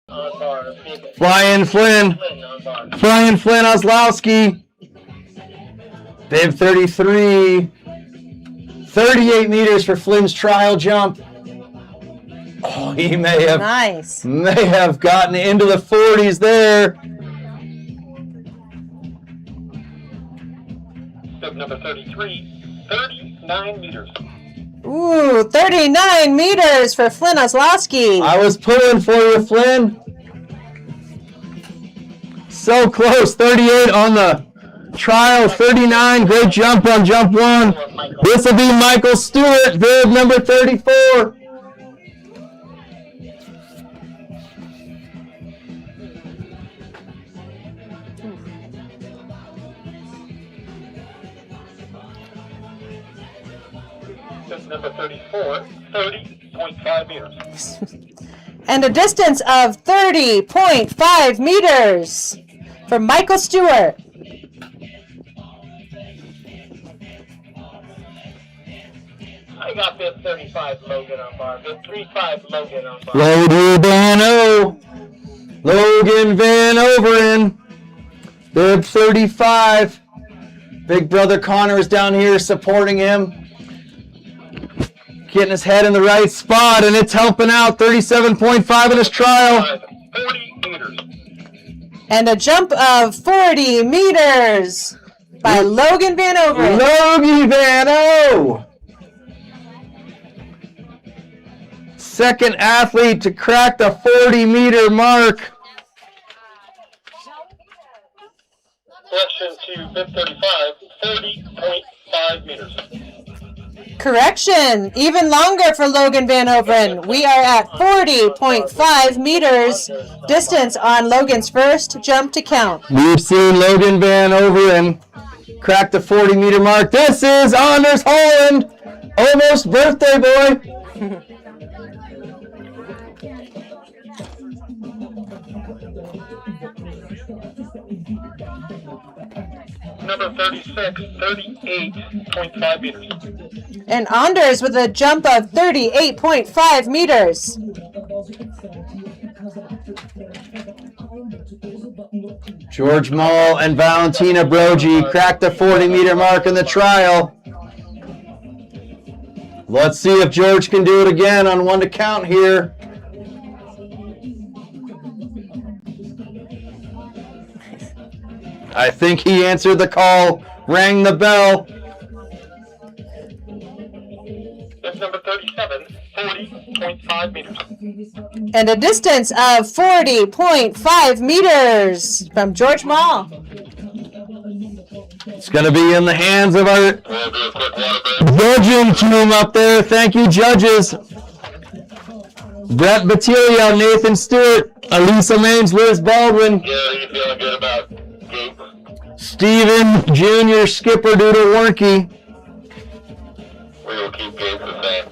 Flying Flynn. Flying Flynn Oslowski. Bib 33. 38 meters for Flynn's trial jump. Oh, he may have gotten into the 40s there. Step number 33, 39 meters. Ooh, 39 meters for Flynn Oslowski. I was pulling for you, Flynn. So close. 38 on the trial. 39. Great jump on jump one. This will be Michael Stewart, bib number 34. Number 34, 30.5 meters. And a distance of 30.5 meters for Michael Stewart. I got this 35 Logan on bar. This 35 Logan on bar. Logan Van Overen. Bib 35. Big brother Connor is down here supporting him. Getting his head in the right spot, and it's helping out. 37.5 in his trial. 40 meters. And a jump of 40 meters by Logan Van Overen. Logie Van O. Second athlete to crack the 40-meter mark. Correction to bib 35, 30.5 meters. Correction, even longer for Logan Van Overen. We are at 40.5 meters distance on Logan's first jump to count. We've seen Logan Van Overen crack the 40-meter mark. This is Anders Holland. Almost birthday boy. Number 36, 38.5 meters. And Anders with a jump of 38.5 meters. George Mall and Valentina Brogi cracked the 40-meter mark in the trial. Let's see if George can do it again on one to count here. I think he answered the call, rang the bell. That's number 37, 40.5 meters. And a distance of 40.5 meters from George Mall. It's going to be in the hands of our judging team up there. Thank you, judges. Brett Battaglia, Nathan Stewart, Elisa Maines, Liz Baldwin. Yeah, you feeling good about Gabe? Steven Jr., Skipper Doodle Warnke. We will keep Gabe the same.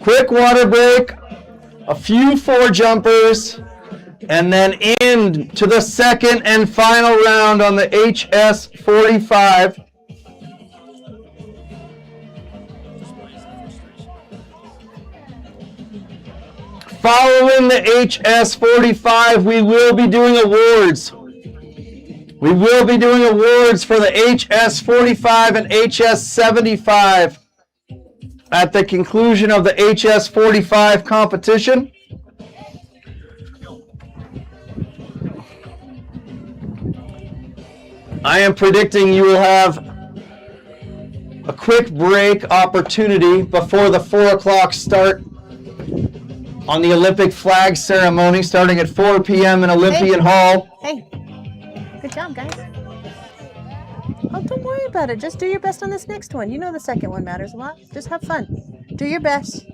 Quick water break, a few 4 jumpers, and then into the second and final round on the HS45. Following the HS45, we will be doing awards. We will be doing awards for the HS45 and HS75 at the conclusion of the HS45 competition. I am predicting you will have a quick break opportunity before the 4 o'clock start on the Olympic flag ceremony, starting at 4 p.m. in Olympian Hall. Hey, good job, guys. Oh, don't worry about it. Just do your best on this next one. You know the second one matters a lot. Just have fun. Do your best.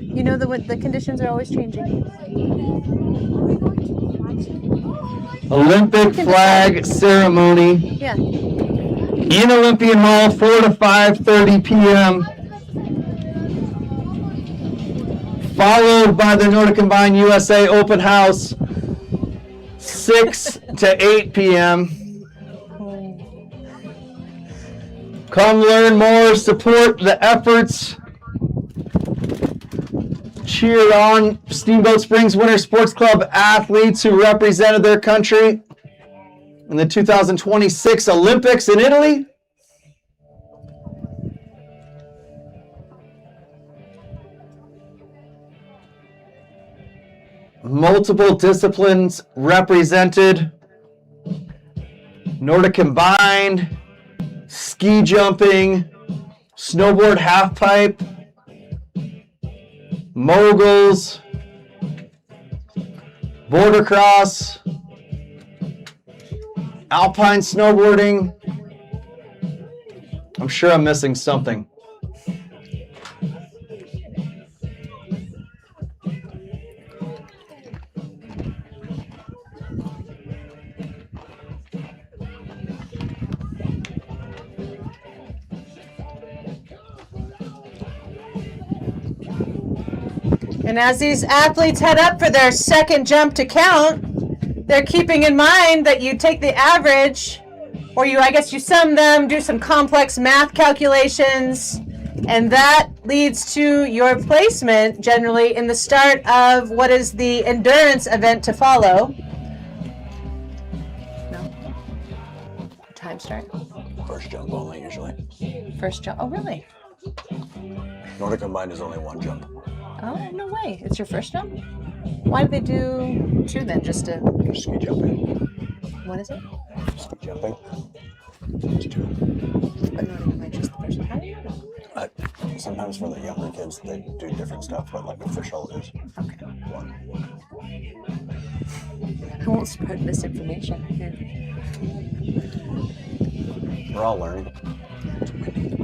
You know the conditions are always changing. Olympic flag ceremony. Yeah. In Olympian Hall, 4 to 5:30 p.m. Followed by the Nordic Combined USA Open House, 6 to 8 p.m. Come learn more, support the efforts. Cheer on Steamboat Springs Winter Sports Club athletes who represented their country in the 2026 Olympics in Italy. Multiple disciplines represented. Nordic combined, ski jumping, snowboard halfpipe, moguls, border cross, alpine snowboarding. I'm sure I'm missing something. And as these athletes head up for their second jump to count, they're keeping in mind that you take the average, or I guess you sum them, do some complex math calculations, and that leads to your placement generally in the start of what is the endurance event to follow. No. Time start? First jump only, usually. First jump. Oh, really? Nordic combined is only one jump. Oh, no way. It's your first jump? Why do they do two then? Just to... Ski jumping. What is it? Ski jumping. It's two. But Nordic combined just the first one. How do you know? Sometimes for the younger kids, they do different stuff, but like official is okay. One. I won't spread misinformation here. We're all learning. It's windy.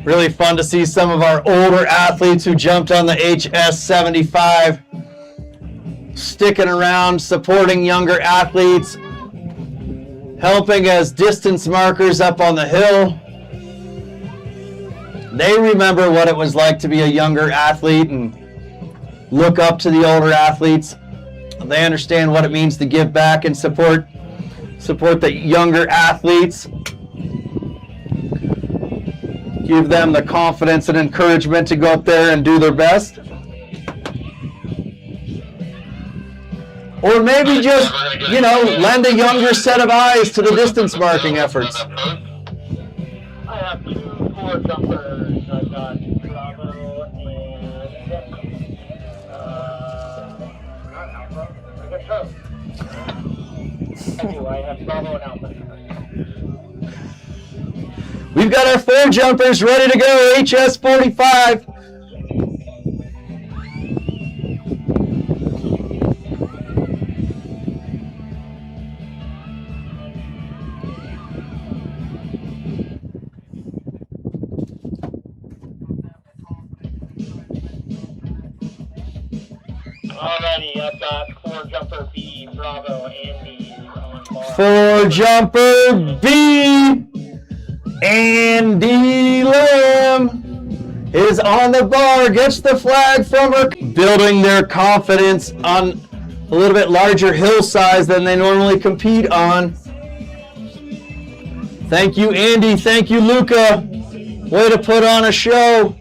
Really fun to see some of our older athletes who jumped on the HS75 sticking around, supporting younger athletes, helping as distance markers up on the hill. They remember what it was like to be a younger athlete and look up to the older athletes. They understand what it means to give back and support the younger athletes. Give them the confidence and encouragement to go up there and do their best. Or maybe just, lend a younger set of eyes to the distance marking efforts. I have 2 4 jumpers. I've got Bravo and not Alpha. I got Charlie. Anyway, I have Bravo and Alpha. We've got our 4 jumpers ready to go, HS45. Alrighty, I've got 4 jumper B, Bravo, Andy on bar. 4 jumper B. Andy Lamb is on the bar, gets the flag from her. Building their confidence on a little bit larger hill size than they normally compete on. Thank you, Andy. Thank you, Luca. Way to put on a show.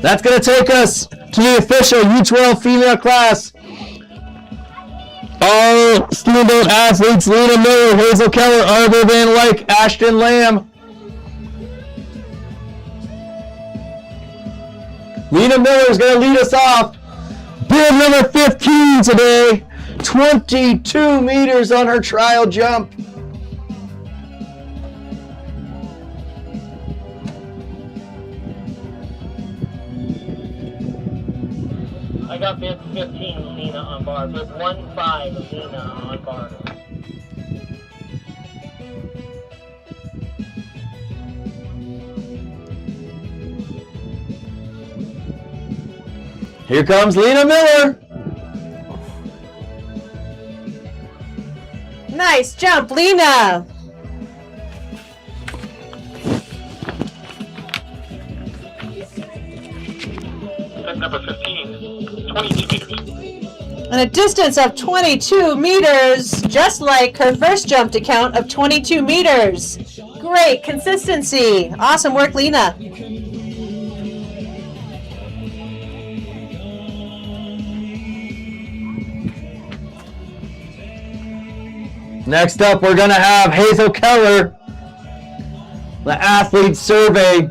That's going to take us to the official U12 female class. All Steamboat athletes: Lena Miller, Hazel Keller, Arvo Van Wyk, Ashton Lamb. Lena Miller is going to lead us off. Bib number 15 today. 22 meters on her trial jump. I got bib 15, Lena on bar. Bib 1-5, Lena on bar. Here comes Lena Miller. Nice jump, Lena. Number 15, 22 meters. And a distance of 22 meters, just like her first jump to count of 22 meters. Great consistency. Awesome work, Lena. Next up, we're going to have Hazel Keller, the athlete survey.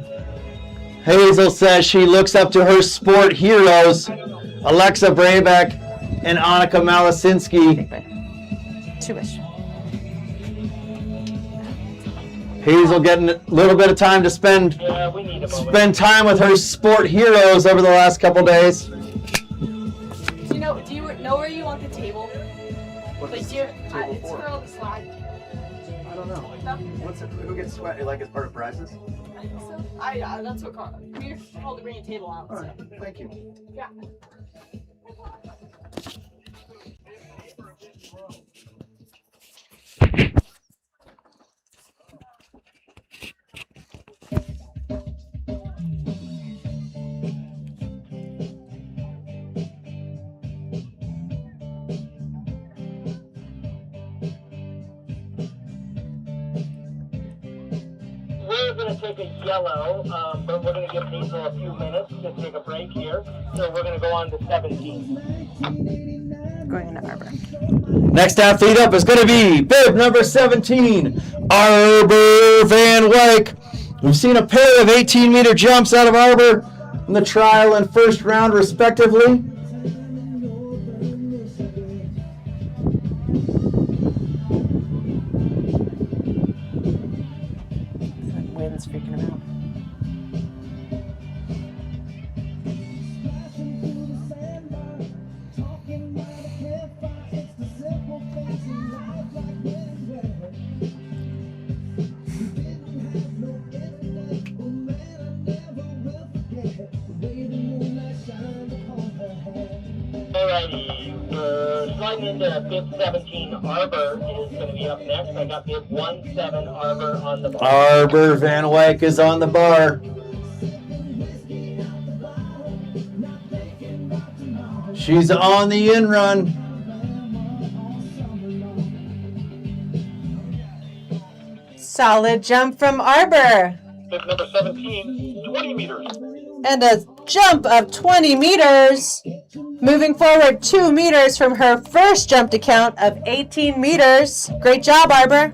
Hazel says she looks up to her sport heroes, Alexa Brabeck and Annika Malasinski. Two-ish. Hazel getting a little bit of time to spend time with her sport heroes over the last couple days. Do you know where you want the table? Like, it's for all the slack. I don't know. What's it? Who gets sweaty? Like as part of prizes? I think so. That's what Carl. We're told to bring a table out. All right. Thank you. Yeah. We're going to take a yellow, but we're going to give Hazel a few minutes to take a break here. So we're going to go on to 17. Going into Arbor. Next athlete up is going to be bib number 17, Arbor Van Wyk. We've seen a pair of 18-meter jumps out of Arbor in the trial and first round, respectively. Wind's freaking him out. Alrighty, we're sliding into bib 17. Arbor is going to be up next. I got bib 17 Arbor on the bar. Arbor Van Wyk is on the bar. She's on the in run. Solid jump from Arbor. Bib number 17, 20 meters. And a jump of 20 meters. Moving forward 2 meters from her first jump to count of 18 meters. Great job, Arbor.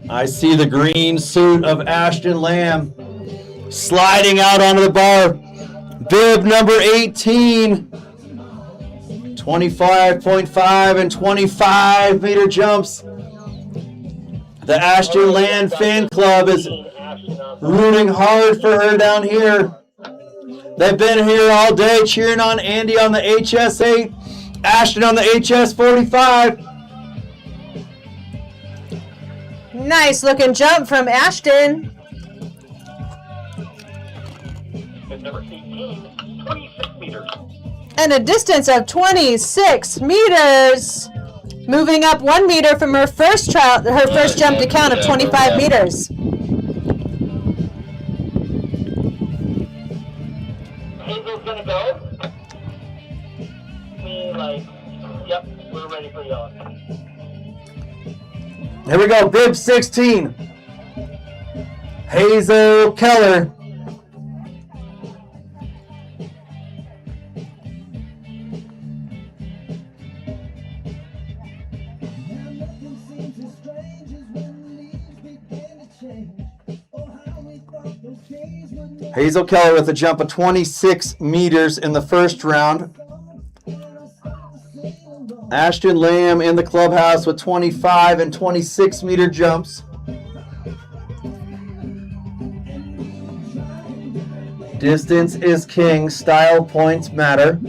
I see the green suit of Ashton Lamb sliding out onto the bar. Bib number 18, 25.5 and 25-meter jumps. The Ashton Lamb fan club is rooting hard for her down here. They've been here all day cheering on Andy on the HS8, Ashton on the HS45. Nice looking jump from Ashton. Number 18, 26 meters. And a distance of 26 meters. Moving up 1 meter from her first jump to count of 25 meters. Hazel's gonna go. Yep, we're ready for y'all. Here we go, bib 16. Hazel Keller. Hazel Keller with a jump of 26 meters in the first round. Ashton Lamb in the clubhouse with 25 and 26 meter jumps. Distance is king. Style points matter.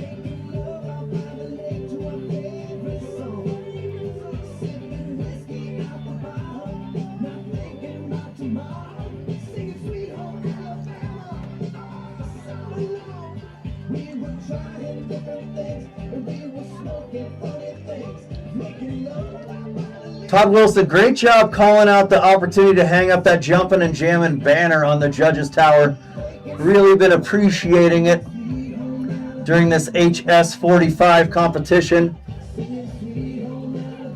Todd Wilson, great job calling out the opportunity to hang up that jumping and jamming banner on the judges' tower. Really been appreciating it during this HS45 competition.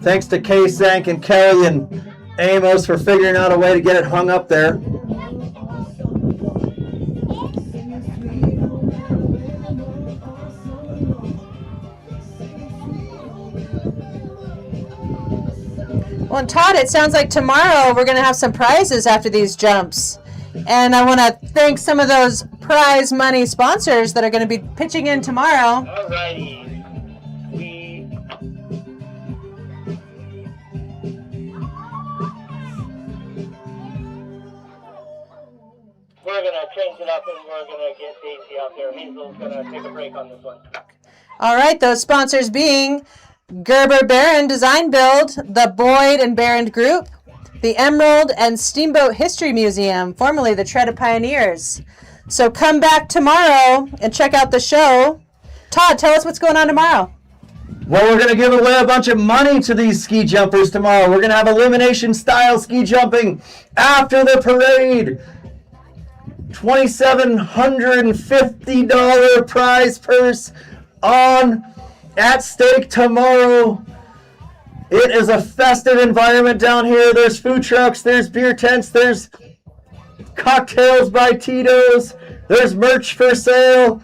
Thanks to K-Sank and Kelly and Amos for figuring out a way to get it hung up there. Well, and Todd, it sounds like tomorrow we're going to have some prizes after these jumps. And I want to thank some of those prize money sponsors that are going to be pitching in tomorrow. Alrighty. We're going to change it up and we're going to get Daisy out there. Hazel's going to take a break on this one. All right, those sponsors being Gerber Barron Design Build, the Boyd and Barron Group, the Emerald and Steamboat History Museum, formerly the Tread of Pioneers. So come back tomorrow and check out the show. Todd, tell us what's going on tomorrow. Well, we're going to give away a bunch of money to these ski jumpers tomorrow. We're going to have elimination style ski jumping after the parade. $2,750 prize purse at stake tomorrow. It is a festive environment down here. There's food trucks, there's beer tents, there's cocktails by Tito's, there's merch for sale.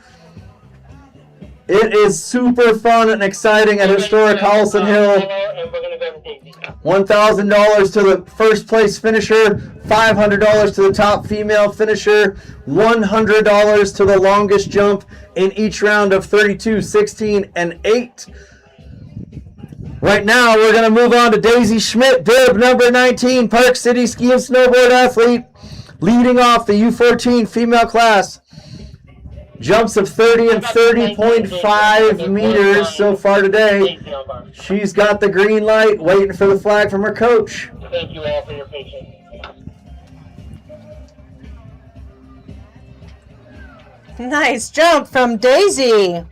It is super fun and exciting at historic Howelsen Hill. $1,000 to the first place finisher, $500 to the top female finisher, $100 to the longest jump in each round of 32, 16, and 8. Right now, we're going to move on to Daisy Schmidt, bib number 19, Park City ski and snowboard athlete, leading off the U14 female class. Jumps of 30 and 30.5 meters so far today. She's got the green light, waiting for the flag from her coach. Thank you all for your patience. Nice jump from Daisy.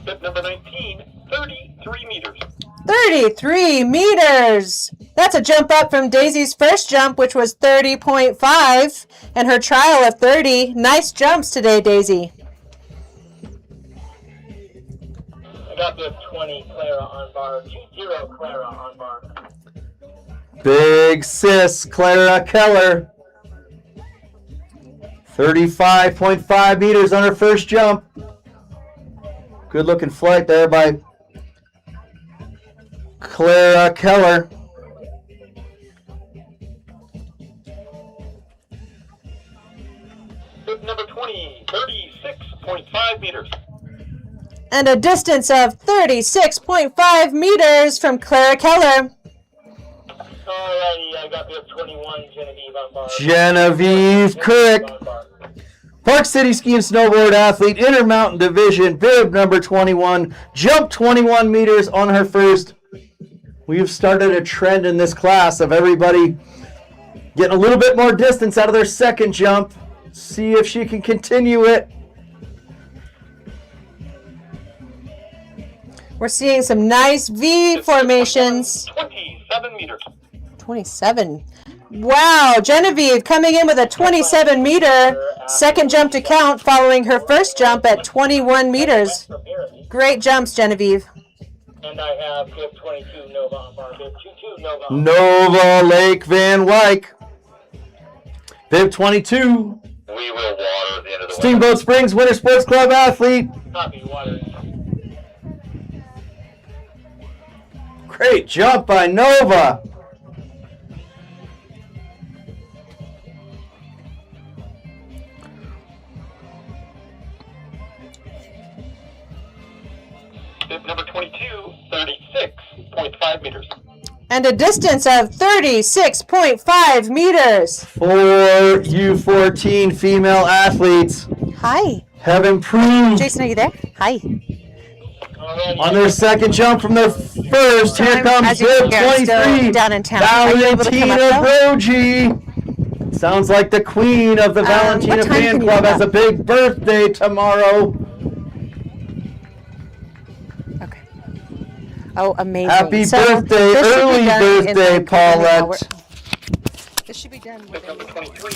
Step number 19, 33 meters. 33 meters. That's a jump up from Daisy's first jump, which was 30.5, and her trial of 30. Nice jumps today, Daisy. I got the 20 Clara on bar, 20 Clara on bar. Big sis, Clara Keller. 35.5 meters on her first jump. Good looking flight there by Clara Keller. Number 20, 36.5 meters. And a distance of 36.5 meters from Clara Keller. Alrighty, I got the 21 Genevieve on bar. Genevieve Crick. Park City ski and snowboard athlete, Intermountain Division, bib number 21, jumped 21 meters on her first. We've started a trend in this class of everybody getting a little bit more distance out of their second jump. See if she can continue it. We're seeing some nice V formations. 27 meters. 27. Wow, Genevieve coming in with a 27 meter second jump to count following her first jump at 21 meters. Great jumps, Genevieve. And I have bib 22 Nova on bar, bib 22 Nova. Nova Lake Van Wyck. Bib 22. We will water at the end of the Steamboat Springs Winter Sports Club athlete. Copy, water. Great jump by Nova. Bib number 22, 36.5 meters. And a distance of 36.5 meters. 4 U14 female athletes Hi. have improved. Jason, are you there? Hi. On their second jump from their first. Here comes bib 23. Down in town. Valentina Brogi. Sounds like the queen of the Valentina fan club has a big birthday tomorrow. Okay. Oh, amazing. Happy birthday, early birthday, Paulette. This should be done with number 23,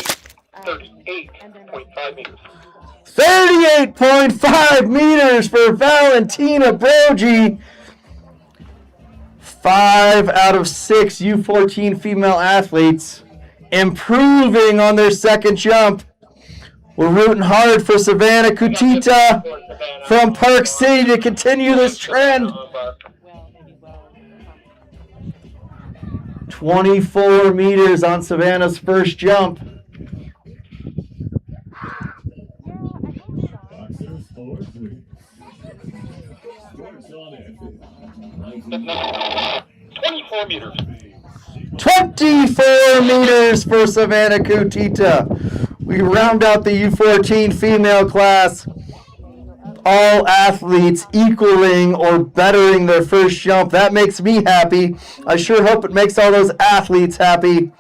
38.5 meters. 38.5 meters for Valentina Brogi. 5 out of 6 U14 female athletes improving on their second jump. We're rooting hard for Savannah Kutita from Park City to continue this trend. 24 meters on Savannah's first jump. $24 meters. 24 meters for Savannah Kutita. We round out the U14 female class. All athletes equaling or bettering their first jump. That makes me happy. I sure hope it makes all those athletes happy.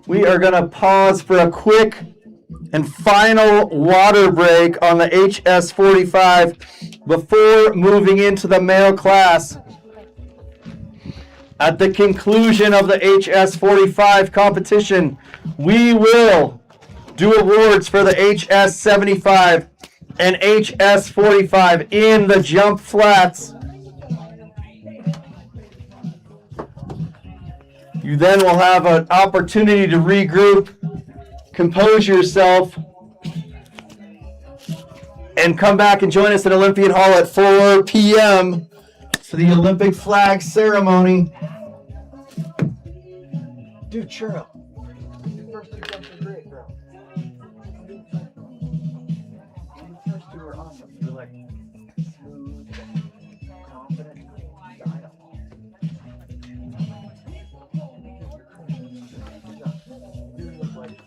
We are going to pause for a quick and final water break on the HS45 before moving into the male class. At the conclusion of the HS45 competition, we will do awards for the HS75 and HS45 in the jump flats. You then will have an opportunity to regroup, compose yourself, and come back and join us at Olympian Hall at 4 p.m. for the Olympic flag ceremony. Dude, Cheryl, your first 2 jumps are great, bro. The first 2 were awesome. You were like smooth, confident, style. You look like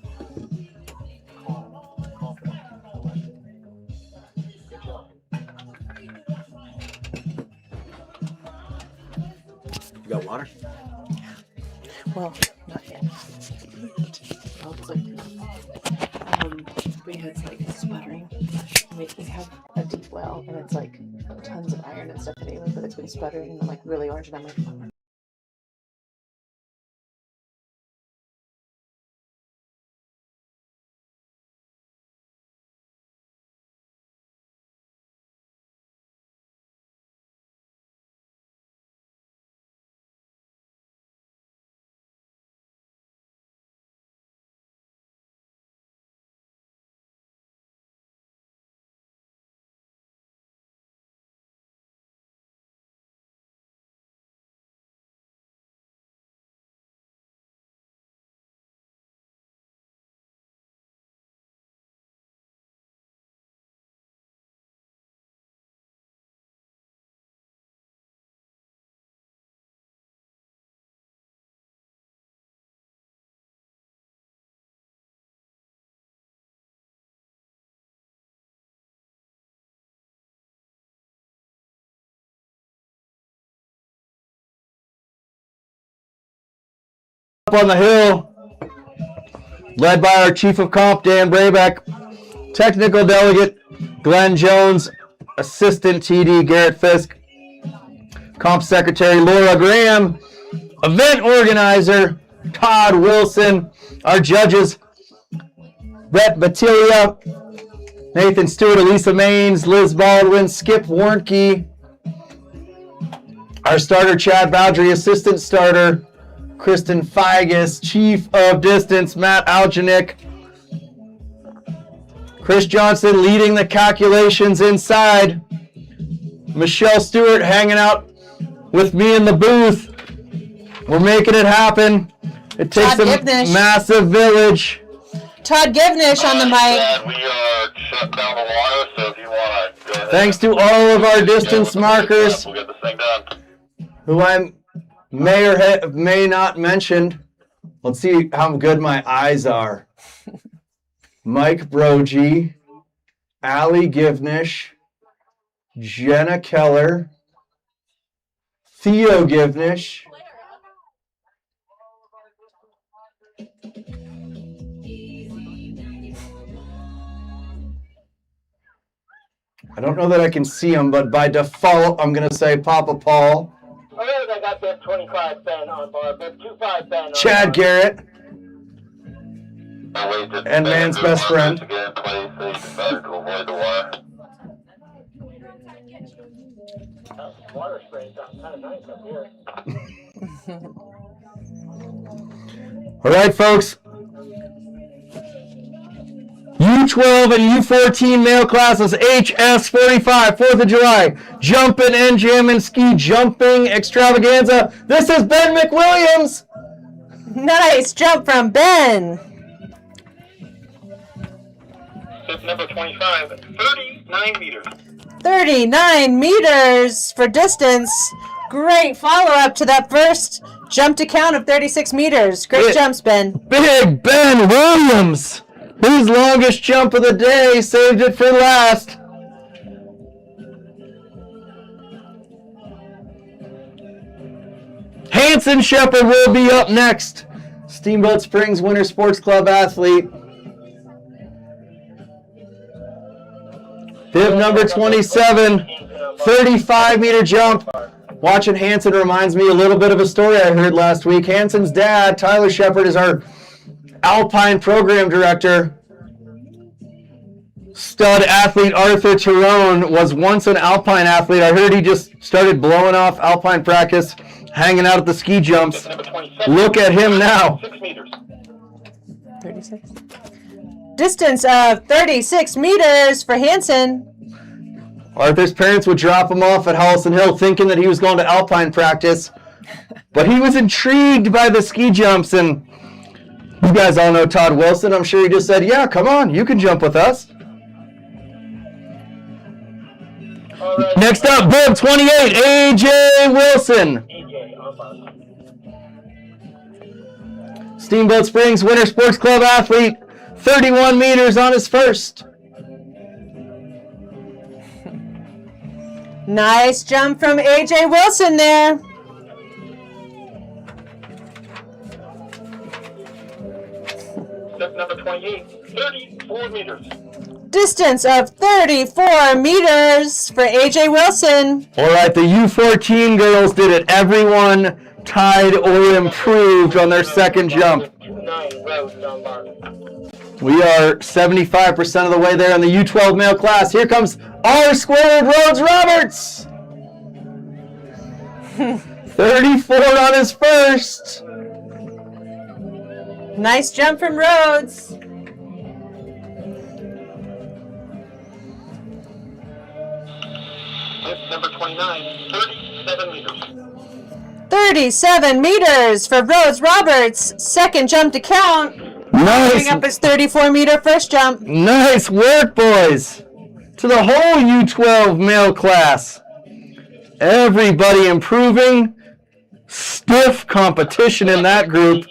calm, confident, collected. Good job. You got water? Well, not yet. Oh, it's like, we had like sputtering. We have a deep well, and it's like tons of iron and stuff anyway, but it's been sputtering and I'm like really orange, and I'm like, Up on the hill, led by our Chief of Comp, Dan Braybeck, Technical Delegate, Glenn Jones, Assistant TD, Garrett Fisk, Comp Secretary, Laura Graham, Event Organizer, Todd Wilson, our judges, Brett Batilia, Nathan Stewart, Elisa Maines, Liz Baldwin, Skip Warnke, our starter, Chad Bowdry, Assistant Starter, Kristen Figus, Chief of Distance, Matt Algenick, Chris Johnson leading the calculations inside, Michelle Stewart hanging out with me in the booth. We're making it happen. It takes Todd a Givnish. massive village. Todd Givnish on the mic. We are shut down the water, so if you want to go ahead. Thanks to all of our distance markers, We'll get this thing done. who I'm may or may not mentioned. Let's see how good my eyes are. Mike Brogy, Allie Givnish, Jenna Keller, Theo Givnish, I don't know that I can see him, but by default, I'm going to say Papa Paul. All right, I got bib 25 Ben on bar, bib 25 Ben on Chad bar. Garrett. And man's best friend. Water spray sounds kind of nice up here. All right, folks. U12 and U14 male classes, HS45, 4th of July, Jumping and Jamming Ski Jumping Extravaganza. This is Ben McWilliams. Nice jump from Ben. Tip number 25, 39 meters. 39 meters for distance. Great follow-up to that first jump to count of 36 meters. Great jumps, Ben. Big Ben Williams. His longest jump of the day, saved it for last. Hanson Shepard will be up next. Steamboat Springs Winter Sports Club athlete. Bib number 27, 35-meter jump. Watching Hanson reminds me a little bit of a story I heard last week. Hanson's dad, Tyler Shepard, is our Alpine program director. Stud athlete Arthur Tyrone was once an Alpine athlete. I heard he just started blowing off Alpine practice, hanging out at the ski jumps. Look at him now. 36. Distance of 36 meters for Hanson. Arthur's parents would drop him off at Howelsen Hill thinking that he was going to Alpine practice, but he was intrigued by the ski jumps, and you guys all know Todd Wilson. I'm sure he just said, yeah, come on, you can jump with us. Right. Next up, bib 28, AJ Wilson. Steamboat Springs Winter Sports Club athlete, 31 meters on his first. Nice jump from AJ Wilson there. Step number 28, 34 meters. Distance of 34 meters for AJ Wilson. All right, the U14 girls did it. Everyone tied or improved on their second jump. We are 75% of the way there in the U12 male class. Here comes R-squared Rhodes Roberts. 34 on his first. Nice jump from Rhodes. Number 29, 37 meters. 37 meters for Rhodes Roberts. Second jump to count. Nice. Putting up his 34-meter first jump. Nice work, boys. To the whole U12 male class. Everybody improving. Stiff competition in that group.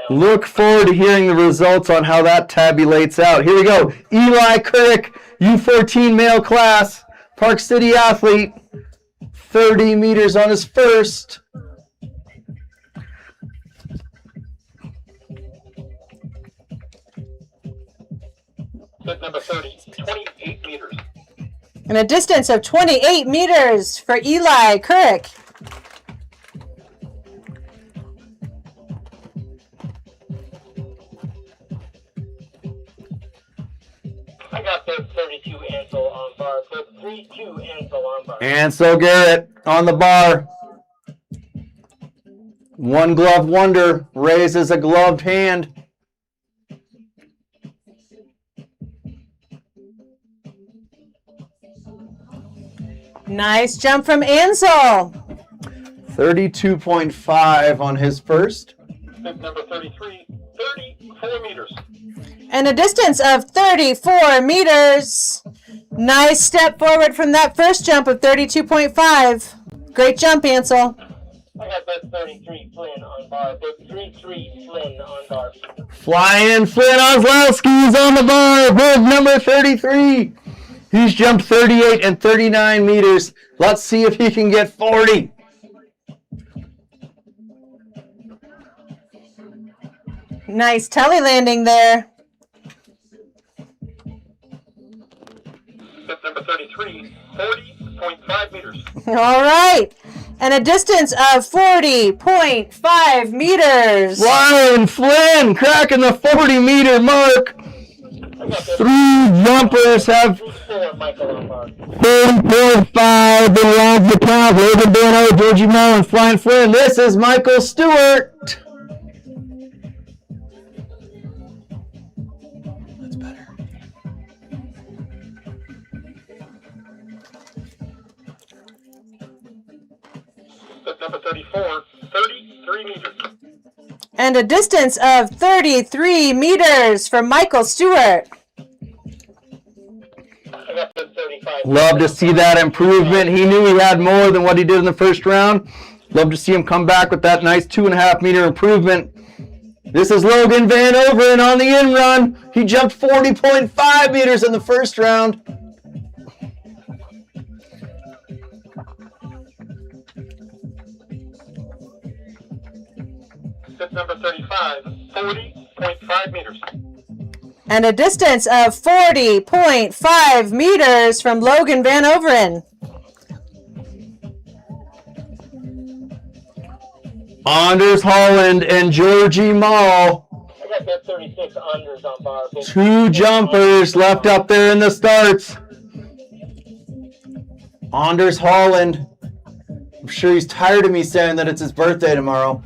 Look forward to hearing the results on how that tabulates out. Here we go. Eli Kurrick, U14 male class, Park City athlete, 30 meters on his first. Step number 30, 28 meters. And a distance of 28 meters for Eli Kurrick. I got bib 32 Ansel on bar, bib 32 Ansel on bar. Ansel Garrett on the bar. One glove wonder raises a gloved hand. Nice jump from Ansel. 32.5 on his first. Step number 33, 34 meters. And a distance of 34 meters. Nice step forward from that first jump of 32.5. Great jump, Ansel. I got bib 33 Flynn on bar. Bib 33 Flynn on bar. Flying Flynn Oslowski's on the bar. Bib number 33. He's jumped 38 and 39 meters. Let's see if he can get 40. Nice telly landing there. Bib number 33, 40.5 meters. All right. And a distance of 40.5 meters. Flying Flynn cracking the 40-meter mark. 3 jumpers have 30.5 in the count. Logan Bano, Georgie Moe, and Flying Flynn. This is Michael Stewart. That's better. Number 34, 33 meters. And a distance of 33 meters from Michael Stewart. Love to see that improvement. He knew he had more than what he did in the first round. Love to see him come back with that nice 2.5 meter improvement. This is Logan Van Overen on the in run. He jumped 40.5 meters in the first round. Number 35, 40.5 meters. And a distance of 40.5 meters from Logan Van Overen. Anders Holland and Georgie Mall. I got bib 36 Anders on bar. 2 jumpers left up there in the starts. Anders Holland. I'm sure he's tired of me saying that it's his birthday tomorrow.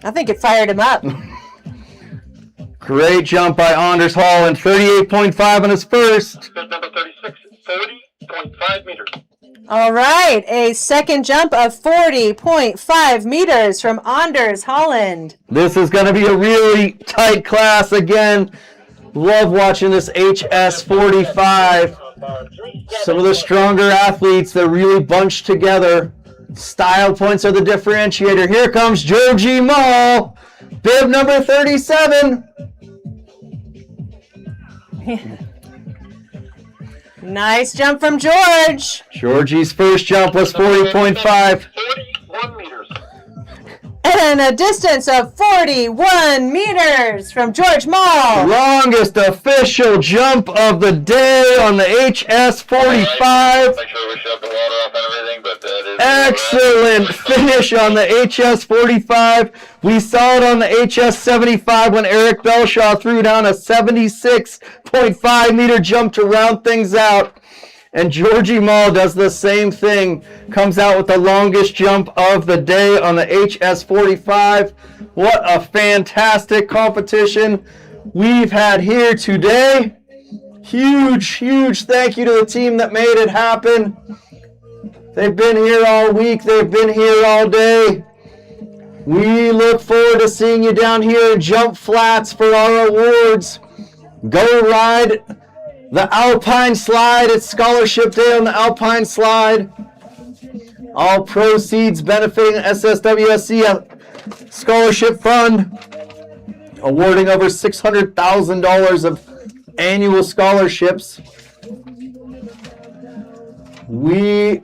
I think it fired him up. Great jump by Anders Holland. 38.5 on his first. Number 36, 40.5 meters. All right, a second jump of 40.5 meters from Anders Holland. This is going to be a really tight class again. Love watching this HS45. Some of the stronger athletes, they're really bunched together. Style points are the differentiator. Here comes Georgie Mall, bib number 37. Nice jump from George. Georgie's first jump was 40.5. 41 meters. And a distance of 41 meters from George Mall. Longest official jump of the day on the HS45. Make sure we shut the water off and everything, but that is Excellent finish on the HS45. We saw it on the HS75 when Eric Belshaw threw down a 76.5 meter jump to round things out. And Georgie Mall does the same thing. Comes out with the longest jump of the day on the HS45. What a fantastic competition we've had here today. Huge, huge thank you to the team that made it happen. They've been here all week. They've been here all day. We look forward to seeing you down here in Jump Flats for our awards. Go ride the Alpine Slide. It's Scholarship Day on the Alpine Slide. All proceeds benefiting SSWSC Scholarship Fund, awarding over $600,000 of annual scholarships. We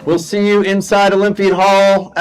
will see you inside Olympian Hall.